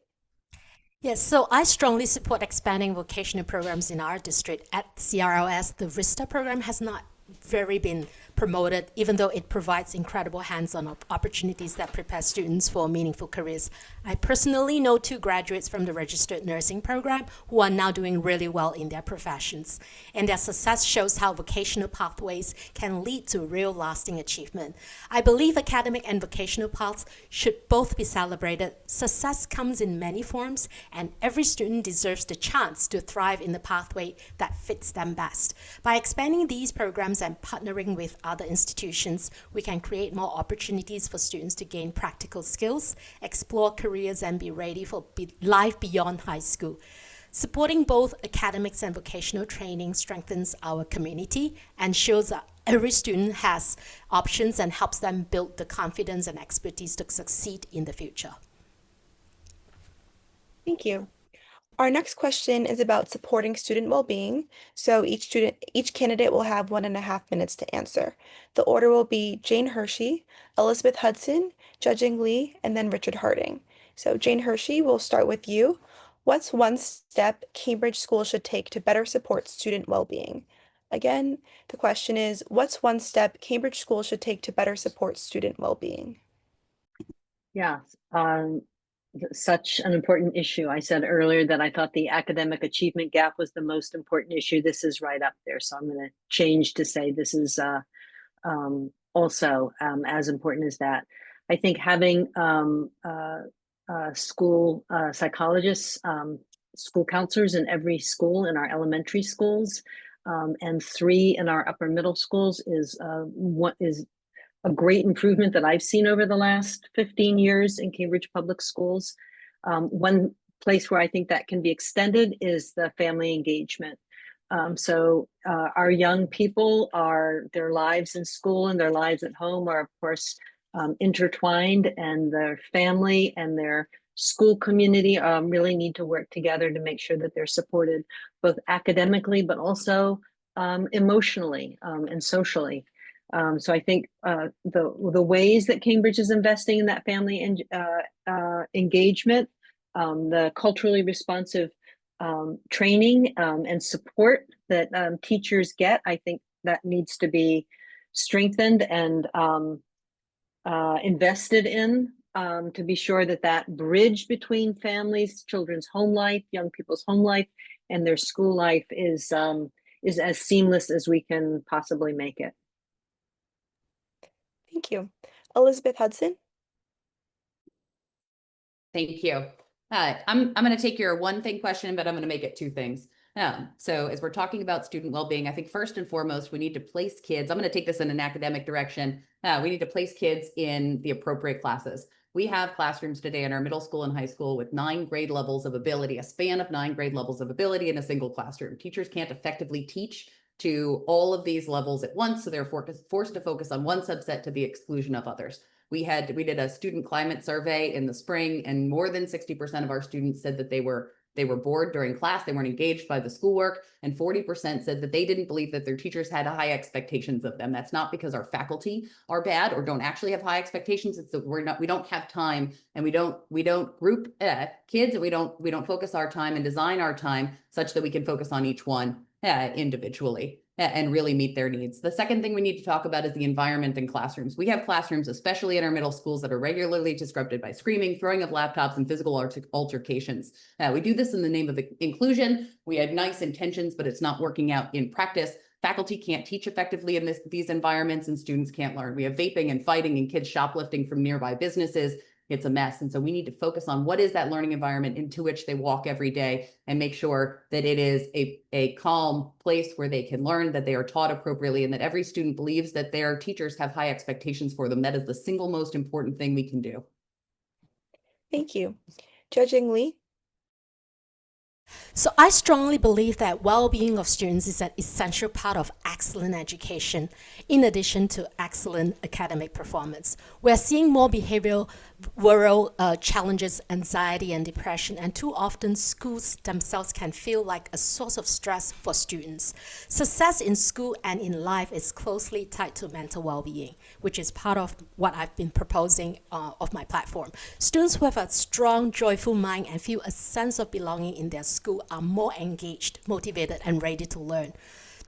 Yes, so I strongly support expanding vocational programs in our district. At CRLS, the VISTA program has not very been promoted, even though it provides incredible hands-on opportunities that prepare students for meaningful careers. I personally know 2 graduates from the registered nursing program who are now doing really well in their professions, and their success shows how vocational pathways can lead to real lasting achievement. I believe academic and vocational paths should both be celebrated. Success comes in many forms, and every student deserves the chance to thrive in the pathway that fits them best. By expanding these programs and partnering with other institutions, we can create more opportunities for students to gain practical skills, explore careers, and be ready for life beyond high school. Supporting both academics and vocational training strengthens our community and shows that every student has options and helps them build the confidence and expertise to succeed in the future. Thank you. Our next question is about supporting student well-being. So each candidate will have 1.5 minutes to answer. The order will be Jane Hershey, Elizabeth Hudson, Jia-Jing Lee, and then Richard Harding. So Jane Hershey, we'll start with you. What's one step Cambridge schools should take to better support student well-being? Again, the question is, what's one step Cambridge schools should take to better support student well-being? Yeah, such an important issue. I said earlier that I thought the academic achievement gap was the most important issue. This is right up there. So I'm going to change to say this is also as important as that. I think having school psychologists, school counselors in every school in our elementary schools, and 3 in our upper middle schools is what is a great improvement that I've seen over the last 15 years in Cambridge Public Schools. One place where I think that can be extended is the family engagement. So our young people their lives in school and their lives at home are, of course, intertwined, and their family and their school community really need to work together to make sure that they're supported both academically, but also emotionally and socially. So I think the ways that Cambridge is investing in that family engagement, the culturally responsive training and support that teachers get, I think that needs to be strengthened and invested in to be sure that that bridge between families, children's home life, young people's home life, and their school life is as seamless as we can possibly make it. Thank you. Elizabeth Hudson? Thank you. I'm going to take your one thing question, but I'm going to make it 2 things. So as we're talking about student well-being, I think first and foremost, we need to place kids. I'm going to take this in an academic direction. We need to place kids in the appropriate classes. We have classrooms today in our middle school and high school with 9 grade levels of ability, a span of 9 grade levels of ability in a single classroom. Teachers can't effectively teach to all of these levels at once, so they're forced to focus on one subset to the exclusion of others. We did a student climate survey in the spring, and more than 60% of our students said that they were bored during class, they weren't engaged by the schoolwork, and 40% said that they didn't believe that their teachers had high expectations of them. That's not because our faculty are bad or don't actually have high expectations. It's that we don't have time, and we don't group kids, and we don't focus our time and design our time such that we can focus on each one individually and really meet their needs. The second thing we need to talk about is the environment in classrooms. We have classrooms, especially in our middle schools, that are regularly disrupted by screaming, throwing of laptops, and physical altercations. We do this in the name of inclusion. We had nice intentions, but it's not working out in practice. Faculty can't teach effectively in these environments, and students can't learn. We have vaping and fighting and kids shoplifting from nearby businesses. It's a mess. And so we need to focus on what is that learning environment into which they walk every day, and make sure that it is a calm place where they can learn, that they are taught appropriately, and that every student believes that their teachers have high expectations for them. That is the single most important thing we can do. Thank you. Jia-Jing Lee? So I strongly believe that well-being of students is an essential part of excellent education, in addition to excellent academic performance. We're seeing more behavioral world challenges anxiety and depression, and too often schools themselves can feel like a source of stress for students. Success in school and in life is closely tied to mental well-being, which is part of what I've been proposing of my platform. Students who have a strong, joyful mind and feel a sense of belonging in their school are more engaged, motivated, and ready to learn.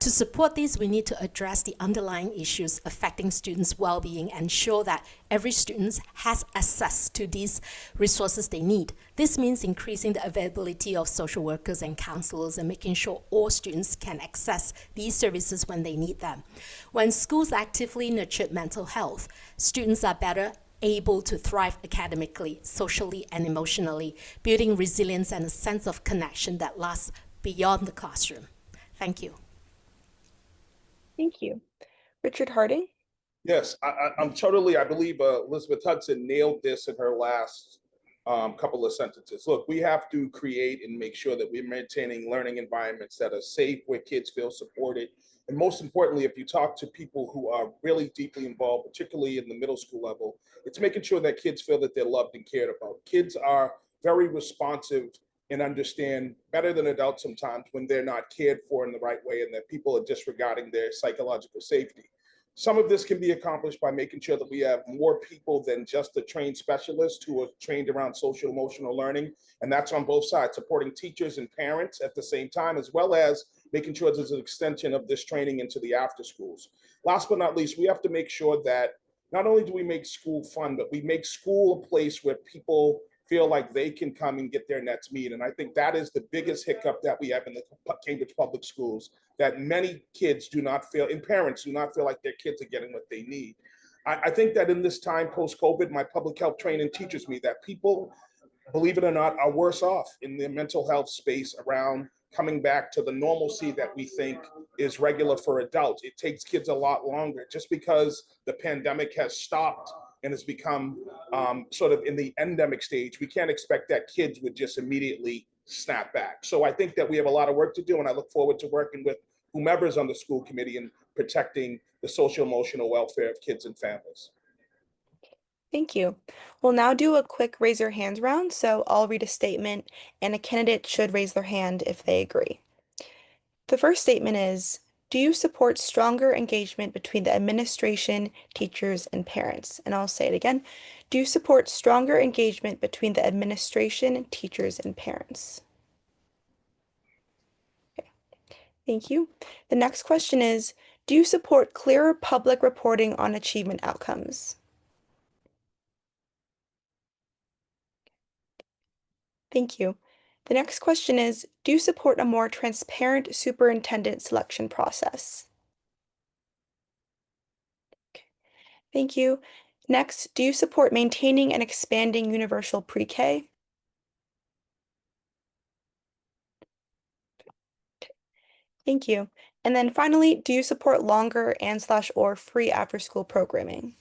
To support this, we need to address the underlying issues affecting students' well-being and ensure that every student has access to these resources they need. This means increasing the availability of social workers and counselors and making sure all students can access these services when they need them. When schools actively nurture mental health, students are better able to thrive academically, socially, and emotionally, building resilience and a sense of connection that lasts beyond the classroom. Thank you. Thank you. Richard Harding? Yes, I'm totally, I believe Elizabeth Hudson nailed this in her last couple of sentences. Look, we have to create and make sure that we're maintaining learning environments that are safe, where kids feel supported. And most importantly, if you talk to people who are really deeply involved, particularly in the middle school level, it's making sure that kids feel that they're loved and cared about. Kids are very responsive and understand better than adults sometimes when they're not cared for in the right way and that people are disregarding their psychological safety. Some of this can be accomplished by making sure that we have more people than just the trained specialists who are trained around social emotional learning. And that's on both sides, supporting teachers and parents at the same time, as well as making sure there's an extension of this training into the after schools. Last but not least, we have to make sure that not only do we make school fun, but we make school a place where people feel like they can come and get their next meet. And I think that is the biggest hiccup that we have in the Cambridge public schools, that many kids do not feel, and parents do not feel like their kids are getting what they need. I think that in this time post-COVID, my public health training teaches me that people, believe it or not, are worse off in the mental health space around coming back to the normalcy that we think is regular for adults. It takes kids a lot longer. Just because the pandemic has stopped and has become sort of in the endemic stage, we can't expect that kids would just immediately snap back. So I think that we have a lot of work to do, and I look forward to working with whomever's on the school committee and protecting the social emotional welfare of kids and families. Thank you. We'll now do a quick raise your hands round. So I'll read a statement and a candidate should raise their hand if they agree. The first statement is, do you support stronger engagement between the administration, teachers, and parents? And I'll say it again. Do you support stronger engagement between the administration, teachers, and parents? Okay. Thank you. The next question is, do you support clearer public reporting on achievement outcomes? Thank you. The next question is, do you support a more transparent superintendent selection process? Okay. Thank you. Next, do you support maintaining and expanding universal pre-K? Thank you. And then finally, do you support longer and/or free after-school programming?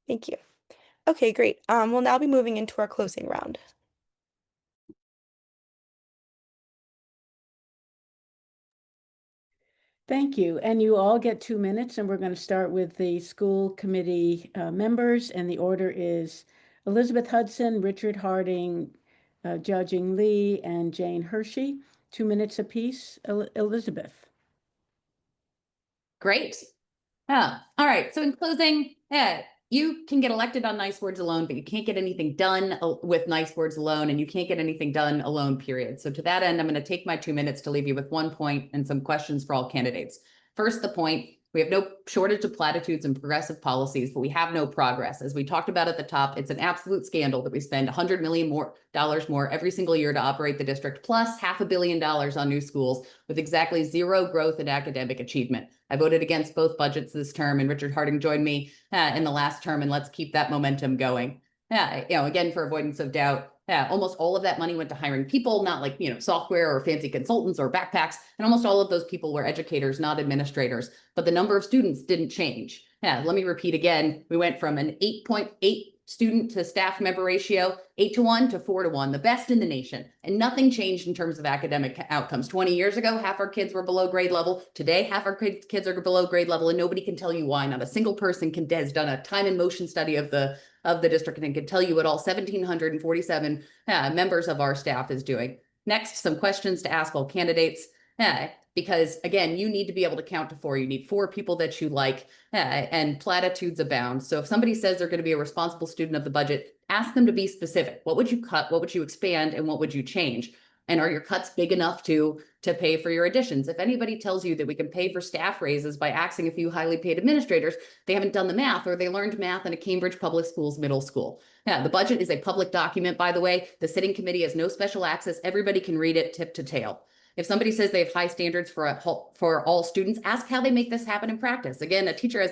Thank you. Okay, great. We'll now be moving into our closing round. Thank you. And you all get 2 minutes, and we're going to start with the school committee members. And the order is Elizabeth Hudson, Richard Harding, Jia-Jing Lee, and Jane Hershey. 2 minutes apiece. Elizabeth. Great. All right. So in closing, you can get elected on nice words alone, but you can't get anything done with nice words alone, and you can't get anything done alone, period. So to that end, I'm going to take my 2 minutes to leave you with one point and some questions for all candidates. First, the point: we have no shortage of platitudes and progressive policies, but we have no progress. As we talked about at the top, it's an absolute scandal that we spend $100 million more every single year to operate the district, plus $500 million on new schools, with exactly zero growth in academic achievement. I voted against both budgets this term, and Richard Harding joined me in the last term, and let's keep that momentum going. Again, for avoidance of doubt, almost all of that money went to hiring people, not like, software or fancy consultants or backpacks. And almost all of those people were educators, not administrators. But the number of students didn't change. Let me repeat again. We went from an 8.8 student to staff member ratio, 8-to-1 to 4-to-1, the best in the nation. And nothing changed in terms of academic outcomes. 20 years ago, half our kids were below grade level. Today, half our kids are below grade level, and nobody can tell you why. Not a single person has done a time and motion study of the district and can tell you what all 1,747 members of our staff is doing. Next, some questions to ask all candidates. Because again, you need to be able to count to 4. You need 4 people that you like, and platitudes abound. So if somebody says they're going to be a responsible student of the budget, ask them to be specific. What would you cut? What would you expand? And what would you change? And are your cuts big enough to pay for your additions? If anybody tells you that we can pay for staff raises by axing a few highly paid administrators, they haven't done the math, or they learned math in a Cambridge Public Schools middle school. The budget is a public document, by the way. The sitting committee has no special access. Everybody can read it tip to tail. If somebody says they have high standards for all students, ask how they make this happen in practice. Again, teachers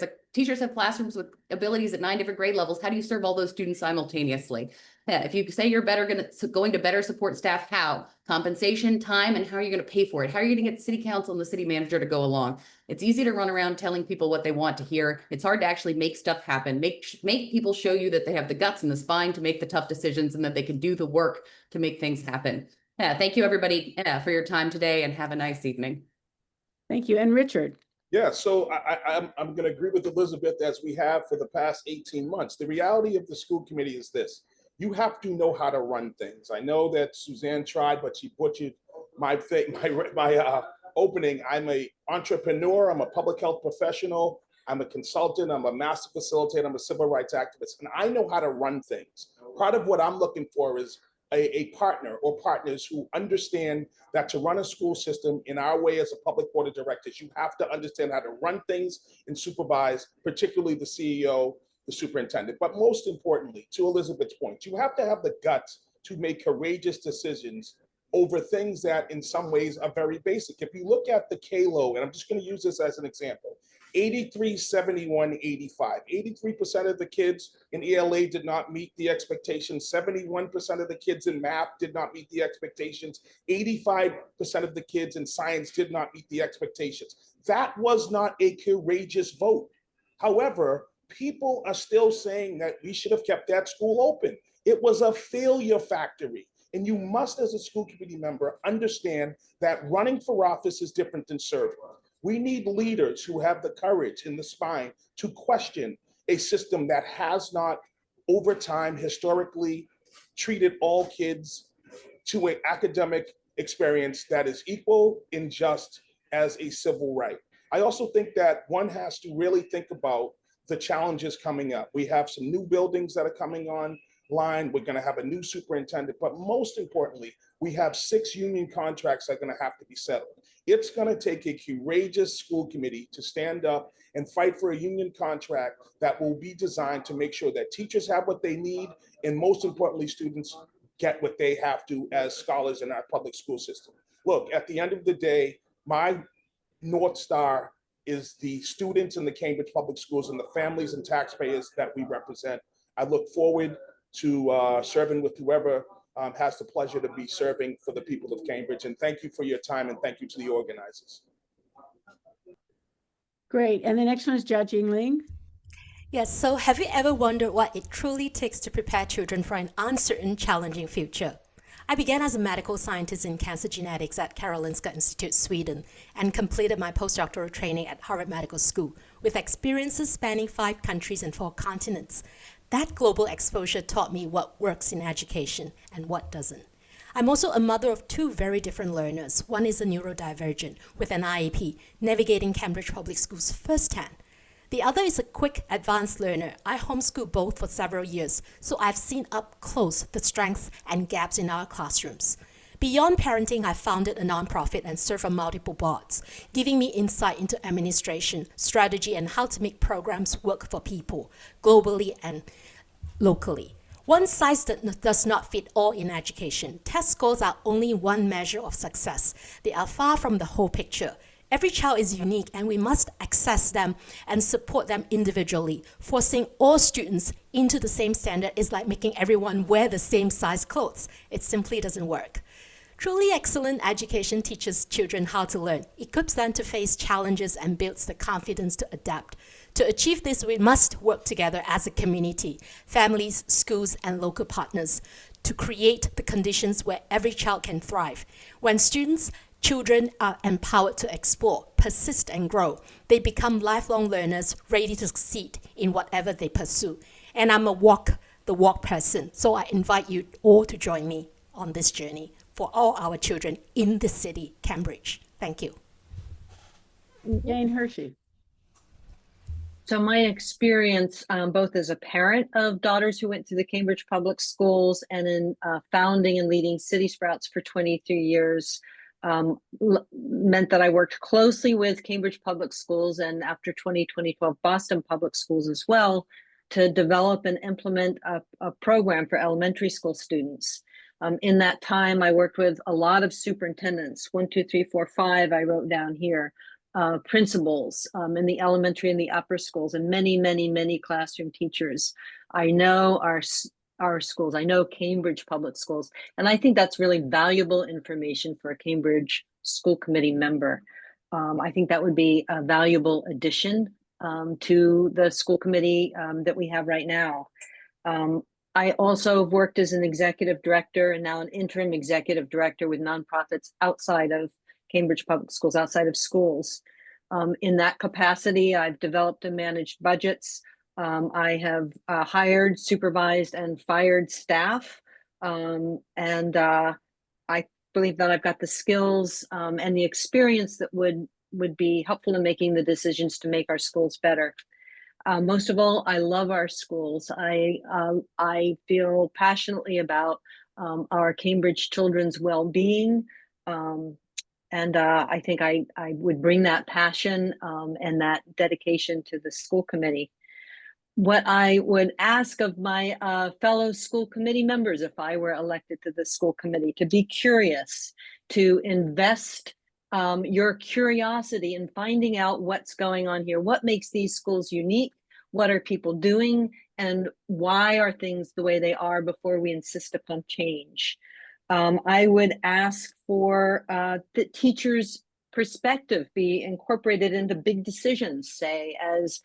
have classrooms with abilities at 9 different grade levels. How do you serve all those students simultaneously? If you say you're going to better support staff, how? Compensation, time, and how are you going to pay for it? How are you going to get the city council and the city manager to go along? It's easy to run around telling people what they want to hear. It's hard to actually make stuff happen. Make people show you that they have the guts and the spine to make the tough decisions and that they can do the work to make things happen. Thank you, everybody, for your time today, and have a nice evening. Thank you. And Richard? Yeah, so I'm going to agree with Elizabeth, as we have for the past 18 months. The reality of the school committee is this: you have to know how to run things. I know that Suzanne tried, but she butchered my opening. I'm an entrepreneur. I'm a public health professional. I'm a consultant. I'm a master facilitator. I'm a civil rights activist, and I know how to run things. Part of what I'm looking for is a partner or partners who understand that to run a school system in our way as a public board of directors, you have to understand how to run things and supervise, particularly the CEO, the superintendent. But most importantly, to Elizabeth's point, you have to have the guts to make courageous decisions over things that in some ways are very basic. If you look at the KLO, and I'm just going to use this as an example, 83, 71, 85. 83% of the kids in ELA did not meet the expectations. 71% of the kids in math did not meet the expectations. 85% of the kids in science did not meet the expectations. That was not a courageous vote. However, people are still saying that we should have kept that school open. It was a failure factory. And you must, as a school committee member, understand that running for office is different than serving. We need leaders who have the courage and the spine to question a system that has not, over time, historically treated all kids to an academic experience that is equal and just as a civil right. I also think that one has to really think about the challenges coming up. We have some new buildings that are coming online. We're going to have a new superintendent, but most importantly, we have 6 union contracts that are going to have to be settled. It's going to take a courageous school committee to stand up and fight for a union contract that will be designed to make sure that teachers have what they need, and most importantly, students get what they have to as scholars in our public school system. Look, at the end of the day, my North Star is the students in the Cambridge Public Schools and the families and taxpayers that we represent. I look forward to serving with whoever has the pleasure to be serving for the people of Cambridge. And thank you for your time, and thank you to the organizers. Great. And the next one is Jia-Jing. Yes, so have you ever wondered what it truly takes to prepare children for an uncertain, challenging future? I began as a medical scientist in cancer genetics at Karolinska Institute, Sweden, and completed my postdoctoral training at Harvard Medical School, with experiences spanning 5 countries and 4 continents. That global exposure taught me what works in education and what doesn't. I'm also a mother of 2 very different learners. One is a neurodivergent with an IEP, navigating Cambridge Public Schools firsthand. The other is a quick advanced learner. I homeschooled both for several years, so I've seen up close the strengths and gaps in our classrooms. Beyond parenting, I founded a nonprofit and serve on multiple boards, giving me insight into administration, strategy, and how to make programs work for people, globally and locally. One size does not fit all in education. Test scores are only one measure of success. They are far from the whole picture. Every child is unique, and we must access them and support them individually. Forcing all students into the same standard is like making everyone wear the same size clothes. It simply doesn't work. Truly excellent education teaches children how to learn, equips them to face challenges, and builds the confidence to adapt. To achieve this, we must work together as a community, families, schools, and local partners to create the conditions where every child can thrive. When children are empowered to explore, persist, and grow, they become lifelong learners ready to succeed in whatever they pursue. And I'm the walk person, so I invite you all to join me on this journey for all our children in the city, Cambridge. Thank you. Jane Hershey. So my experience, both as a parent of daughters who went to the Cambridge Public Schools and in founding and leading City Sprouts for 23 years, meant that I worked closely with Cambridge Public Schools and after 2012 Boston Public Schools as well to develop and implement a program for elementary school students. In that time, I worked with a lot of superintendents, 1, 2, 3, 4, 5, I wrote down here, principals in the elementary and the upper schools, and many, many, many classroom teachers. I know our schools, I know Cambridge Public Schools, and I think that's really valuable information for a Cambridge School Committee member. I think that would be a valuable addition to the school committee that we have right now. I also have worked as an executive director and now an interim executive director with nonprofits outside of Cambridge Public Schools, outside of schools. In that capacity, I've developed and managed budgets. I have hired, supervised, and fired staff. I believe that I've got the skills and the experience that would be helpful in making the decisions to make our schools better. Most of all, I love our schools. I feel passionately about our Cambridge children's well-being. I think I would bring that passion and that dedication to the school committee. What I would ask of my fellow school committee members if I were elected to the school committee, to be curious, to invest your curiosity in finding out what's going on here. What makes these schools unique? What are people doing? And why are things the way they are before we insist upon change? I would ask for the teachers' perspective be incorporated into big decisions, say as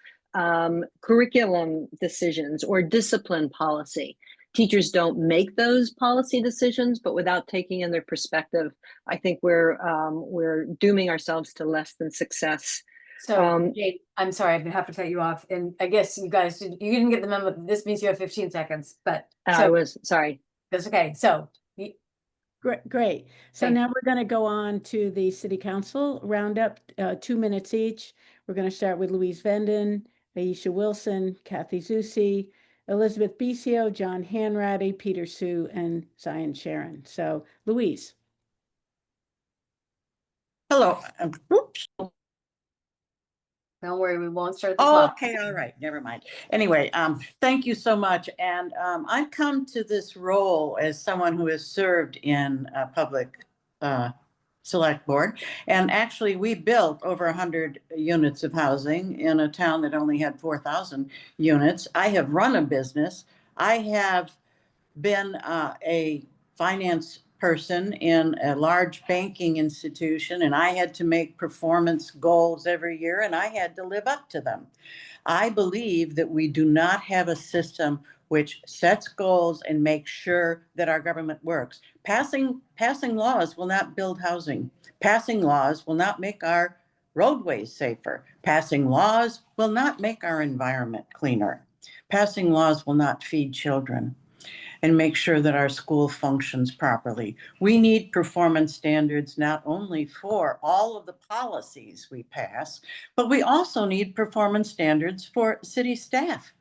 curriculum decisions or discipline policy. Teachers don't make those policy decisions, but without taking in their perspective, I think we're dooming ourselves to less than success. So, Jade, I'm sorry, I'm gonna have to cut you off. And I guess you didn't get the memo. This means you have 15 seconds, but I was sorry. That's okay. So, Great. So Thank now we're going to go on to the City Council roundup, 2 minutes each. We're going to start with Louise Venden, Aisha Wilson, Kathy Zusi, Elizabeth Bisio, John Hanratty, Peter Sue, and Zion Sharon. So, Louise. Hello. Oops. don't worry, we won't start the clock. Okay, all right, never mind. Anyway, thank you so much. And I've come to this role as someone who has served in a public select board. And actually, we built over 100 units of housing in a town that only had 4,000 units. I have run a business. I have been a finance person in a large banking institution, and I had to make performance goals every year, and I had to live up to them. I believe that we do not have a system which sets goals and makes sure that our government works. Passing laws will not build housing. Passing laws will not make our roadways safer. Passing laws will not make our environment cleaner. Passing laws will not feed children and make sure that our school functions properly. We need performance standards not only for all of the policies we pass, but we also need performance standards for city staff.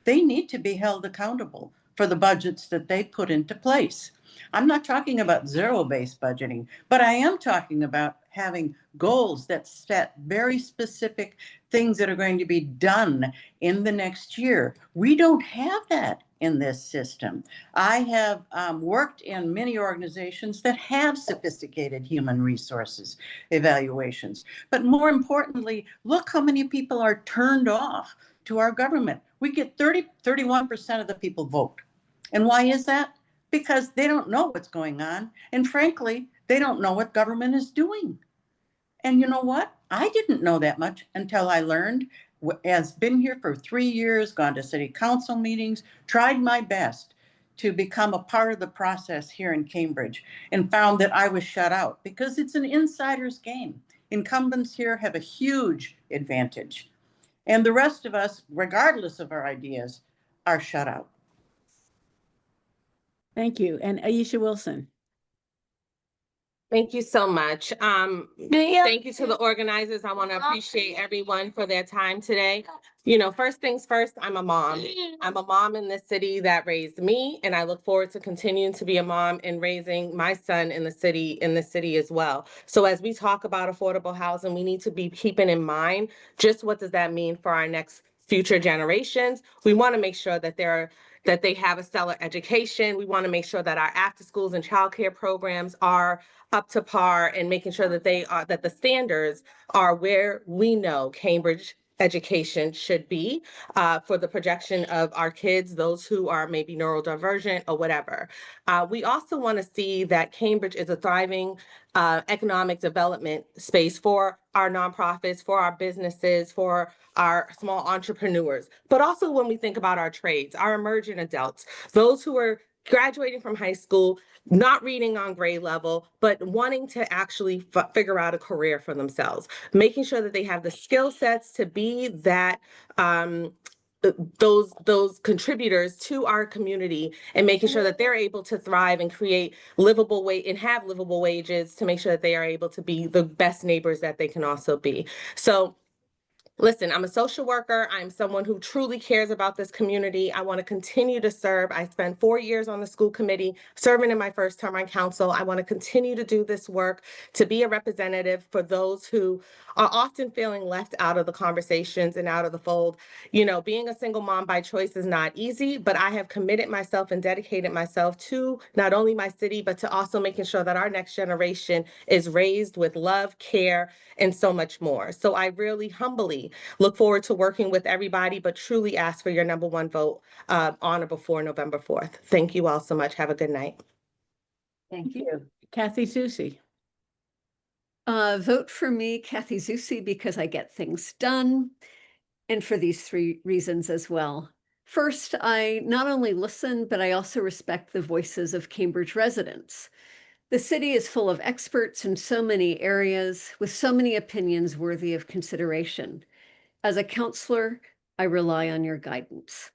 They need to be held accountable for the budgets that they put into place. I'm not talking about zero-based budgeting, but I am talking about having goals that set very specific things that are going to be done in the next year. We don't have that in this system. I have worked in many organizations that have sophisticated human resources evaluations. But more importantly, look how many people are turned off to our government. We get 31% of the people vote. And why is that? Because they don't know what's going on. And frankly, They don't know what government is doing. And you know what? I didn't know that much until I learned, as been here for 3 years, gone to city council meetings, tried my best to become a part of the process here in Cambridge, and found that I was shut out because it's an insider's game. Incumbents here have a huge advantage. And the rest of us, regardless of our ideas, are shut out. Thank you. And Aisha Wilson. Thank you so much. Thank you to the organizers. I want to appreciate everyone for their time today. You know, first things first, I'm a mom. I'm a mom in the city that raised me, and I look forward to continuing to be a mom and raising my son in the city as well. So as we talk about affordable housing, we need to be keeping in mind just what does that mean for our next future generations. We want to make sure that they have a stellar education. We want to make sure that our after schools and childcare programs are up to par, and making sure that that the standards are where we know Cambridge education should be for the projection of our kids, those who are maybe neurodivergent or whatever. We also want to see that Cambridge is a thriving economic development space for our nonprofits, for our businesses, for our small entrepreneurs, but also when we think about our trades, our emerging adults, those who are graduating from high school, not reading on grade level, but wanting to actually figure out a career for themselves, making sure that they have the skill sets to be that those contributors to our community, and making sure that they're able to thrive and create livable wages to make sure that they are able to be the best neighbors that they can also be. So listen, I'm a social worker. I'm someone who truly cares about this community. I want to continue to serve. I spent 4 years on the school committee, serving in my first term on council. I want to continue to do this work, to be a representative for those who are often feeling left out of the conversations and out of the fold. You know, being a single mom by choice is not easy, but I have committed myself and dedicated myself to not only my city, but to also making sure that our next generation is raised with love, care, and so much more. So I really humbly look forward to working with everybody, but truly ask for your number one vote on or before November 4th. Thank you all so much. Have a good night. Thank you. Kathy Susie. Vote for me, Kathy Zusi, because I get things done, and for these 3 reasons as well. First, I not only listen, but I also respect the voices of Cambridge residents. The city is full of experts in so many areas, with so many opinions worthy of consideration. As a counselor, I rely on your guidance.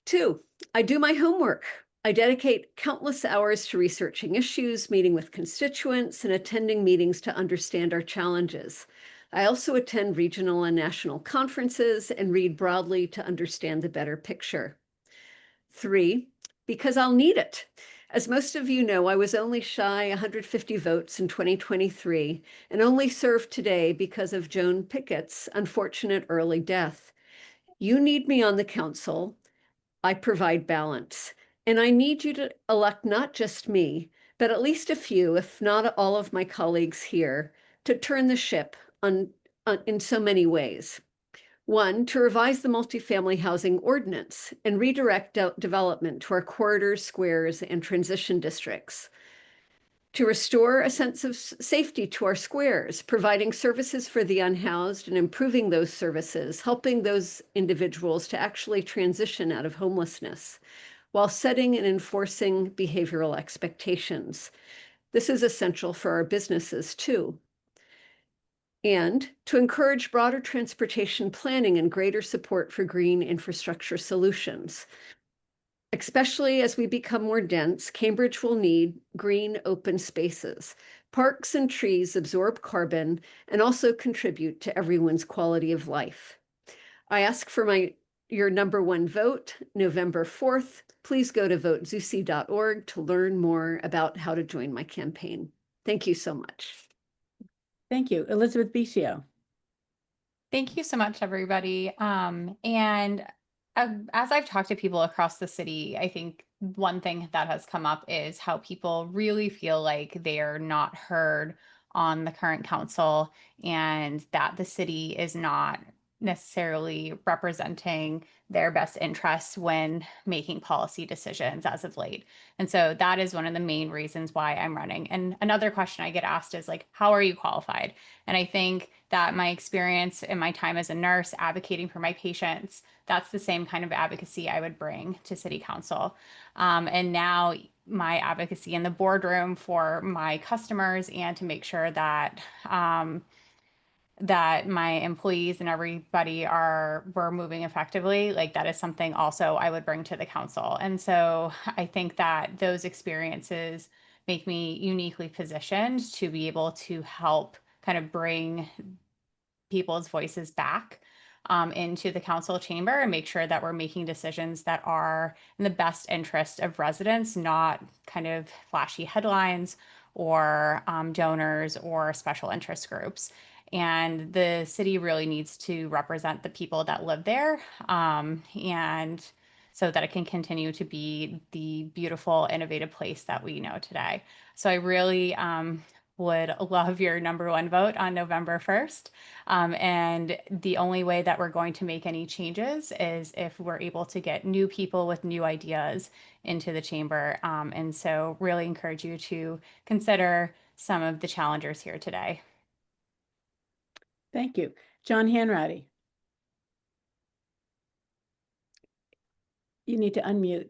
2, I do my homework. I dedicate countless hours to researching issues, meeting with constituents, and attending meetings to understand our challenges. I also attend regional and national conferences and read broadly to understand the better picture. 3, because I'll need it. As most of you know, I was only shy 150 votes in 2023 and only served today because of Joan Pickett's unfortunate early death. You need me on the council. I provide balance. And I need you to elect not just me, but at least a few, if not all of my colleagues here, to turn the ship in so many ways. 1, to revise the multifamily housing ordinance and redirect development to our corridors, squares, and transition districts. To restore a sense of safety to our squares, providing services for the unhoused and improving those services, helping those individuals to actually transition out of homelessness, while setting and enforcing behavioral expectations. This is essential for our businesses too. And to encourage broader transportation planning and greater support for green infrastructure solutions. Especially as we become more dense, Cambridge will need green open spaces. Parks and trees absorb carbon and also contribute to everyone's quality of life. I ask for your number one vote, November 4th. Please go to votezusi.org to learn more about how to join my campaign. Thank you so much. Thank you. Elizabeth Bicio. Thank you so much, everybody. As I've talked to people across the city, I think one thing that has come up is how people really feel like they are not heard on the current council, and that the city is not necessarily representing their best interests when making policy decisions as of late. And so that is one of the main reasons why I'm running. And another question I get asked is like, how are you qualified? And I think that my experience in my time as a nurse advocating for my patients, that's the same kind of advocacy I would bring to city council. And now my advocacy in the boardroom for my customers and to make sure that that my employees and everybody we're moving effectively, like that is something also I would bring to the council. And so I think that those experiences make me uniquely positioned to be able to help kind of bring people's voices back into the council chamber and make sure that we're making decisions that are in the best interest of residents, not kind of flashy headlines or donors or special interest groups. And the city really needs to represent the people that live there, and so that it can continue to be the beautiful, innovative place that we know today. So I really would love your number one vote on November 1st. And the only way that we're going to make any changes is if we're able to get new people with new ideas into the chamber. And so really encourage you to consider some of the challengers here today. Thank you. John Hanratty. You need to unmute.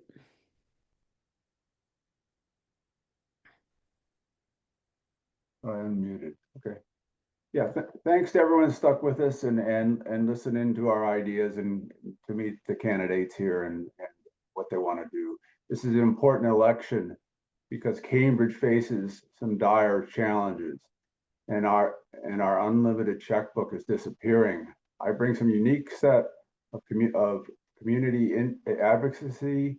I unmuted. Okay. Yeah, thanks to everyone who stuck with us and listening to our ideas and to meet the candidates here and what they want to do. This is an important election because Cambridge faces some dire challenges and our unlimited checkbook is disappearing. I bring some unique set of community advocacy,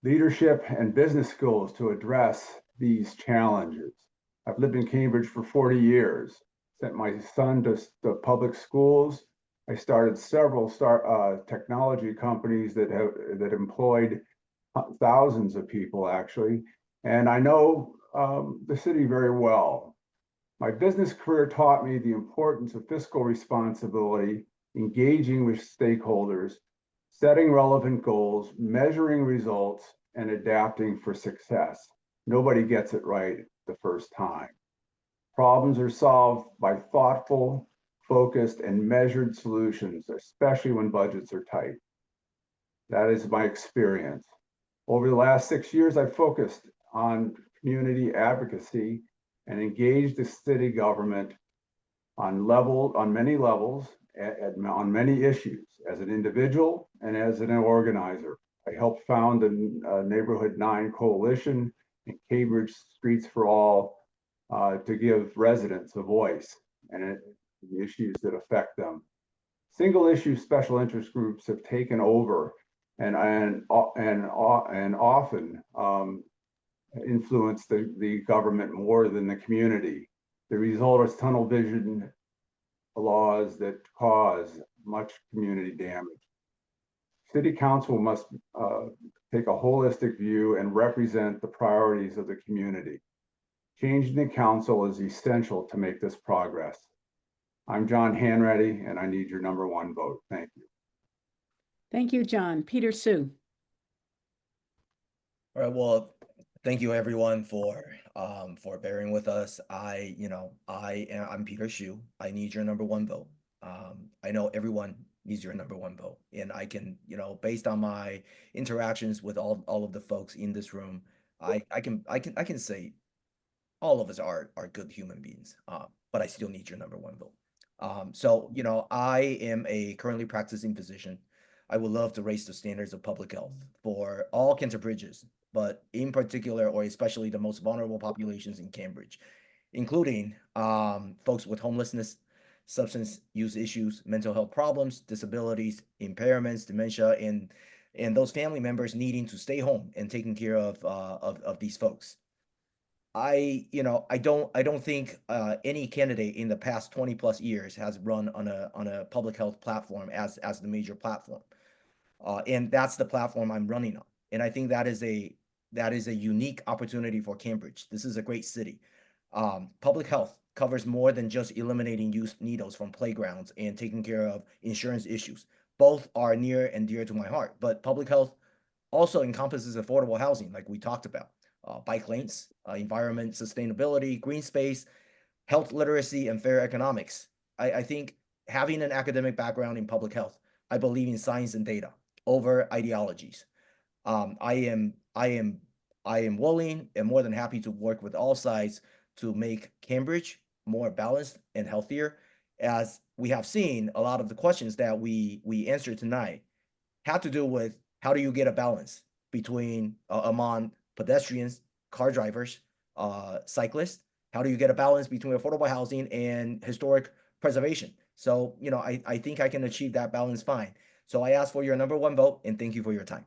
leadership, and business skills to address these challenges. I've lived in Cambridge for 40 years, sent my son to the public schools. I started several technology companies that employed thousands of people actually, and I know the city very well. My business career taught me the importance of fiscal responsibility, engaging with stakeholders, setting relevant goals, measuring results, and adapting for success. Nobody gets it right the first time. Problems are solved by thoughtful, focused, and measured solutions, especially when budgets are tight. That is my experience. Over the last 6 years, I've focused on community advocacy and engaged the city government on many levels, on many issues, as an individual and as an organizer. I helped found the Neighborhood 9 Coalition and Cambridge Streets for All to give residents a voice and the issues that affect them. Single issue special interest groups have taken over and often influence the government more than the community. The result is tunnel vision laws that cause much community damage. City council must take a holistic view and represent the priorities of the community. Changing the council is essential to make this progress. I'm John Hanratty, and I need your number one vote. Thank you. Thank you, John. Peter Sue. All right, well, thank you everyone for bearing with us. I'm Peter Shu. I need your number one vote. I know everyone needs your number one vote, and I can, based on my interactions with all of the folks in this room, I can say all of us are good human beings, but I still need your number one vote. So I am a currently practicing physician. I would love to raise the standards of public health for all Canterbridges, but in particular, or especially the most vulnerable populations in Cambridge, including folks with homelessness, substance use issues, mental health problems, disabilities, impairments, dementia, and those family members needing to stay home and taking care of these folks. I don't think any candidate in the past 20 plus years has run on a public health platform as the major platform. And that's the platform I'm running on. And I think that is a unique opportunity for Cambridge. This is a great city. Public health covers more than just eliminating used needles from playgrounds and taking care of insurance issues. Both are near and dear to my heart, but public health also encompasses affordable housing, like we talked about, bike lanes, environment sustainability, green space, health literacy, and fair economics. I think having an academic background in public health, I believe in science and data over ideologies. I am willing and more than happy to work with all sides to make Cambridge more balanced and healthier. As we have seen, a lot of the questions that we answered tonight had to do with how do you get a balance between among pedestrians, car drivers, cyclists. How do you get a balance between affordable housing and historic preservation? So, I think I can achieve that balance fine. So I ask for your number one vote and thank you for your time.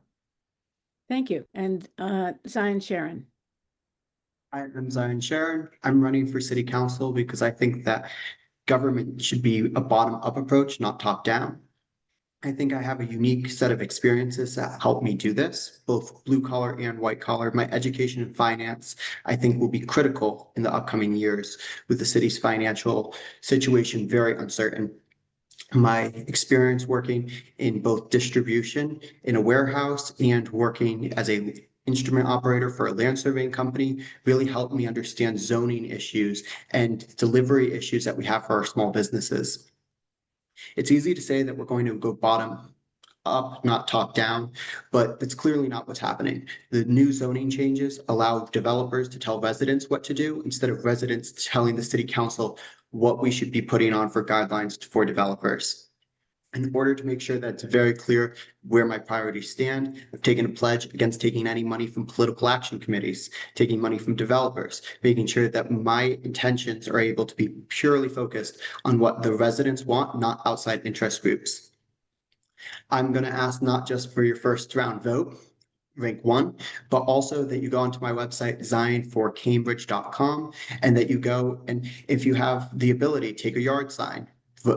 Thank you. And Zion Sharon. I'm Zion Sharon. I'm running for city council because I think that government should be a bottom-up approach, not top-down. I think I have a unique set of experiences that help me do this, both blue collar and white collar. My education in finance, I think, will be critical in the upcoming years with the city's financial situation very uncertain. My experience working in both distribution in a warehouse and working as a instrument operator for a land surveying company really helped me understand zoning issues and delivery issues that we have for our small businesses. It's easy to say that we're going to go bottom up, not top down, but that's clearly not what's happening. The new zoning changes allow developers to tell residents what to do instead of residents telling the city council what we should be putting on for guidelines for developers. In order to make sure that it's very clear where my priorities stand, I've taken a pledge against taking any money from political action committees, taking money from developers, making sure that my intentions are able to be purely focused on what the residents want, not outside interest groups. I'm going to ask not just for your first round vote, rank 1, but also that you go onto my website, designforcambridge.com, and that you go and if you have the ability, take a yard sign,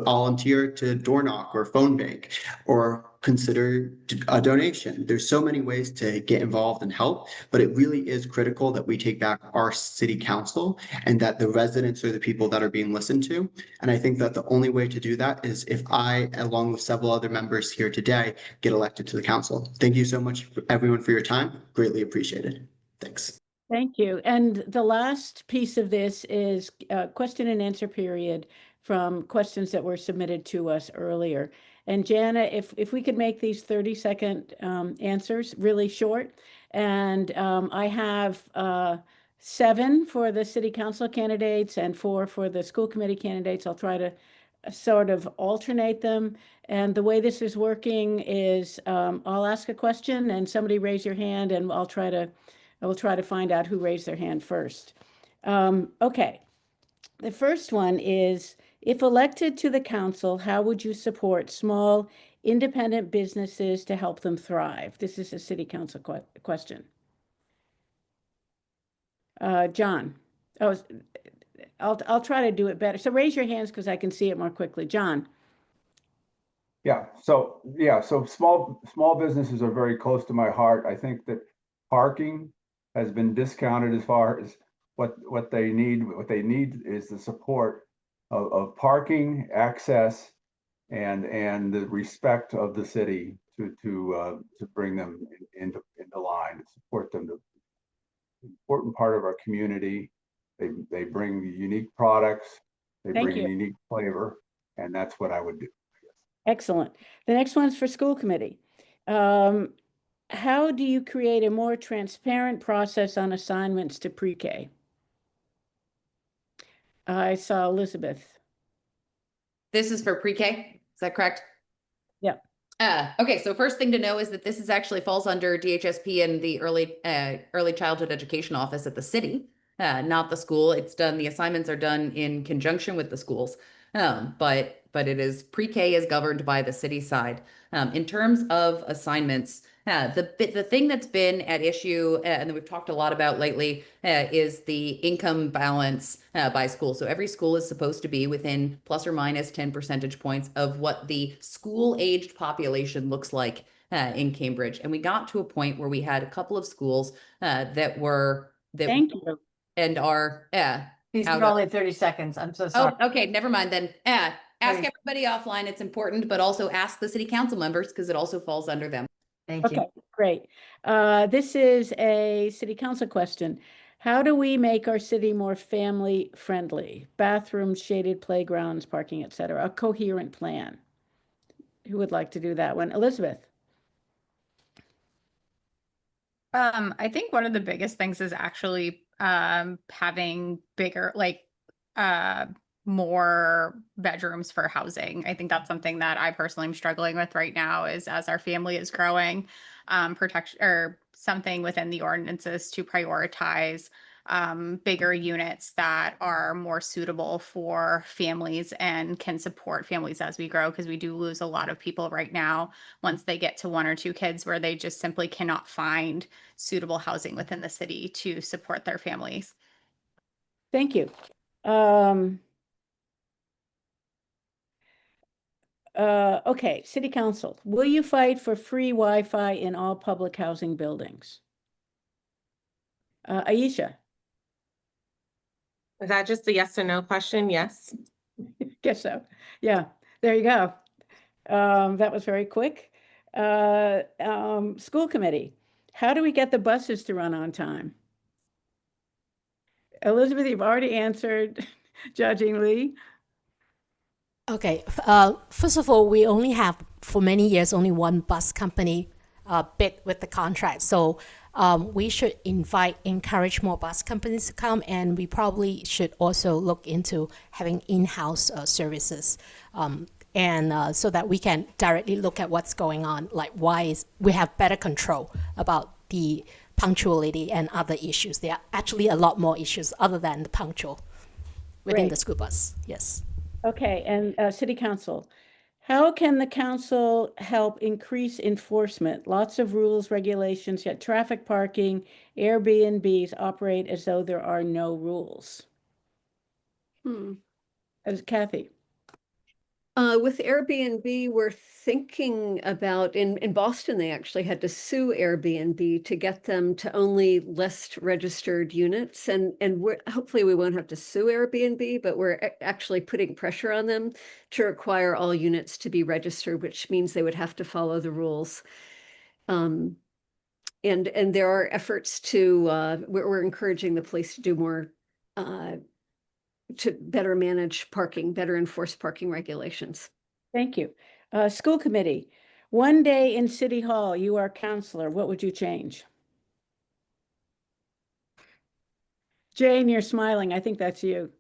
volunteer to door knock or phone bank, or consider a donation. There's so many ways to get involved and help, but it really is critical that we take back our city council and that the residents are the people that are being listened to. And I think that the only way to do that is if I, along with several other members here today, get elected to the council. Thank you so much, everyone, for your time. Greatly appreciated. Thanks. Thank you. And the last piece of this is a question and answer period from questions that were submitted to us earlier. And Jana, if we could make these 30-second answers really short. And I have 7 for the city council candidates and 4 for the school committee candidates. I'll try to sort of alternate them. And the way this is working is I'll ask a question and somebody raise your hand and I will try to find out who raised their hand first. Okay. The first one is, if elected to the council, how would you support small independent businesses to help them thrive? This is a city council question. John. Oh, I'll try to do it better. So raise your hands because I can see it more quickly. John. So small businesses are very close to my heart. I think that parking has been discounted as far as what they need. What they need is the support of parking, access, and the respect of the city to bring them into line, to support them. The important part of our community. They bring unique products. They Thank bring you. unique flavor, and that's what I would do. Excellent. The next one's for school committee. How do you create a more transparent process on assignments to pre-K? I saw Elizabeth. This is for pre-K, is that correct? Yeah. Okay, so first thing to know is that this is actually falls under DHSP and the early childhood education office at the city, not the school. It's done, the assignments are done in conjunction with the schools. But it is pre-K is governed by the city side. In terms of assignments, the thing that's been at issue and that we've talked a lot about lately is the income balance by school. So every school is supposed to be within plus or minus 10 percentage points of what the school-aged population looks like in Cambridge. And we got to a point where we had a couple of schools that Thank you. and are He's How got to- only 30 seconds. I'm so sorry. Oh, okay, never mind then. Ask Please. everybody offline. It's important, but also ask the city council members because it also falls under them. Thank you. Okay, great. This is a city council question. How do we make our city more family friendly? Bathrooms, shaded playgrounds, parking, et cetera, a coherent plan. Who would like to do that one? Elizabeth? I think one of the biggest things is actually having bigger, like more bedrooms for housing. I think that's something that I personally am struggling with right now is as our family is growing, protection or something within the ordinances to prioritize bigger units that are more suitable for families and can support families as we grow, because we do lose a lot of people right now once they get to 1 or 2 kids where they just simply cannot find suitable housing within the city to support their families. Thank you. Okay, city council, will you fight for free Wi-Fi in all public housing buildings? Aisha? Is that just a yes or no question? Yes. Guess so. Yeah, there you go. That was very quick. School committee, how do we get the buses to run on time? Elizabeth, you've already answered. Jia-Jing Lee? Okay, first of all, we only have, for many years, only one bus company bid with the contract. So we should encourage more bus companies to come, and we probably should also look into having in-house services. And so that we can directly look at what's going on, like we have better control about the punctuality and other issues. There are actually a lot more issues other than the punctual within Great. the school bus. Yes. Okay, and city council, how can the council help increase enforcement? Lots of rules, regulations, yet traffic, parking, Airbnbs operate as though there are no rules. As Kathy? With Airbnb, we're thinking about, in Boston, they actually had to sue Airbnb to get them to only list registered units. And hopefully we won't have to sue Airbnb, but we're actually putting pressure on them to require all units to be registered, which means they would have to follow the rules. And there are efforts to, we're encouraging the police to do more, to better manage parking, better enforce parking regulations. Thank you. School committee, one day in City Hall, you are counselor, what would you change? Jane, you're smiling. I think that's you.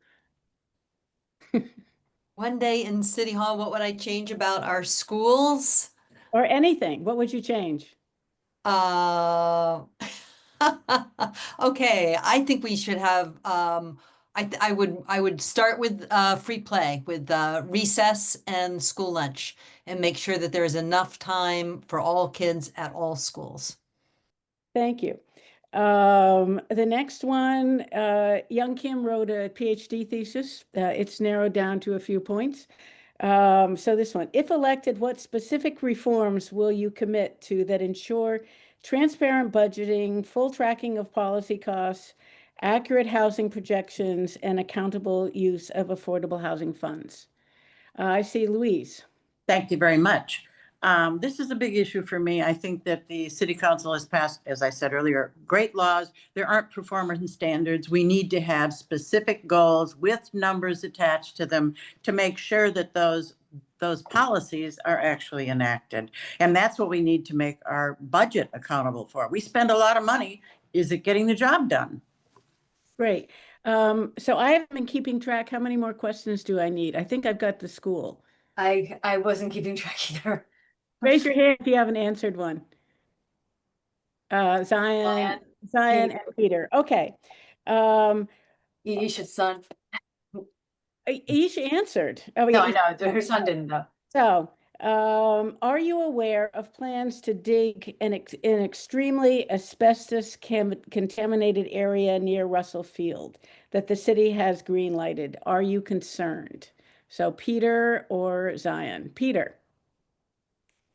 One day in City Hall, what would I change about our schools? Or anything, what would you change? Okay, I think we should have, I would start with free play, with recess and school lunch, and make sure that there is enough time for all kids at all schools. Thank you. The next one, Young Kim wrote a PhD thesis. It's narrowed down to a few points. So this one, if elected, what specific reforms will you commit to that ensure transparent budgeting, full tracking of policy costs, accurate housing projections, and accountable use of affordable housing funds? I see Louise. Thank you very much. This is a big issue for me. I think that the city council has passed, as I said earlier, great laws. There aren't performance standards. We need to have specific goals with numbers attached to them to make sure that those policies are actually enacted. And that's what we need to make our budget accountable for. We spend a lot of money. Is it getting the job done? Great. So I haven't been keeping track. How many more questions do I need? I think I've got the school. I wasn't keeping track either. Raise your hand if you haven't answered one. Zion and Peter. Okay. Aisha's son. Aisha answered. Oh, No, yeah. I know. Her son didn't know. So, are you aware of plans to dig an extremely asbestos contaminated area near Russell Field that the city has green lighted? Are you concerned? So Peter or Zion? Peter.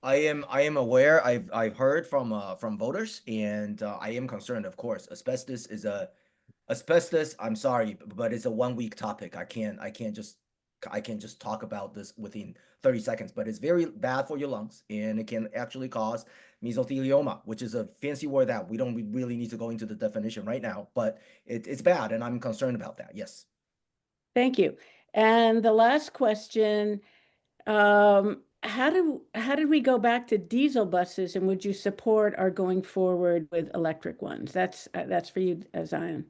I am aware. I've heard from voters, and I am concerned. Of course, asbestos is a Asbestos, I'm sorry, but it's a 1 week topic. I can't just talk about this within 30 seconds, but it's very bad for your lungs and it can actually cause mesothelioma, which is a fancy word that we don't really need to go into the definition right now, but it's bad and I'm concerned about that. Yes. Thank you. And the last question, how did we go back to diesel buses, and would you support our going forward with electric ones? That's for you, Zion.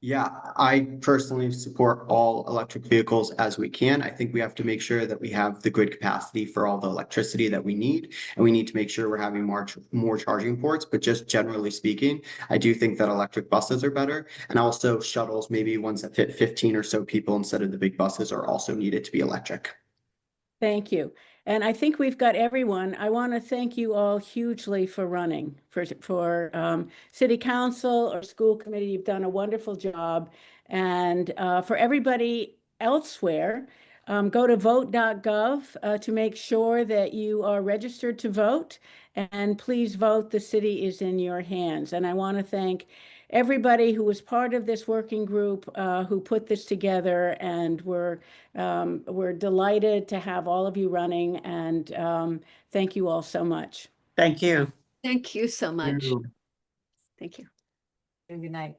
Yeah, I personally support all electric vehicles as we can. I think we have to make sure that we have the grid capacity for all the electricity that we need, and we need to make sure we're having more charging ports. But just generally speaking, I do think that electric buses are better, and also shuttles, maybe ones that fit 15 or so people instead of the big buses, are also needed to be electric. Thank you. And I think we've got everyone. I want to thank you all hugely for running for city council or school committee. You've done a wonderful job. And for everybody elsewhere, go to vote.gov to make sure that you are registered to vote. And please vote. The city is in your hands. And I want to thank everybody who was part of this working group who put this together, and we're delighted to have all of you running, and thank you all so much. Thank you. Thank you so much. Thank you. Good night.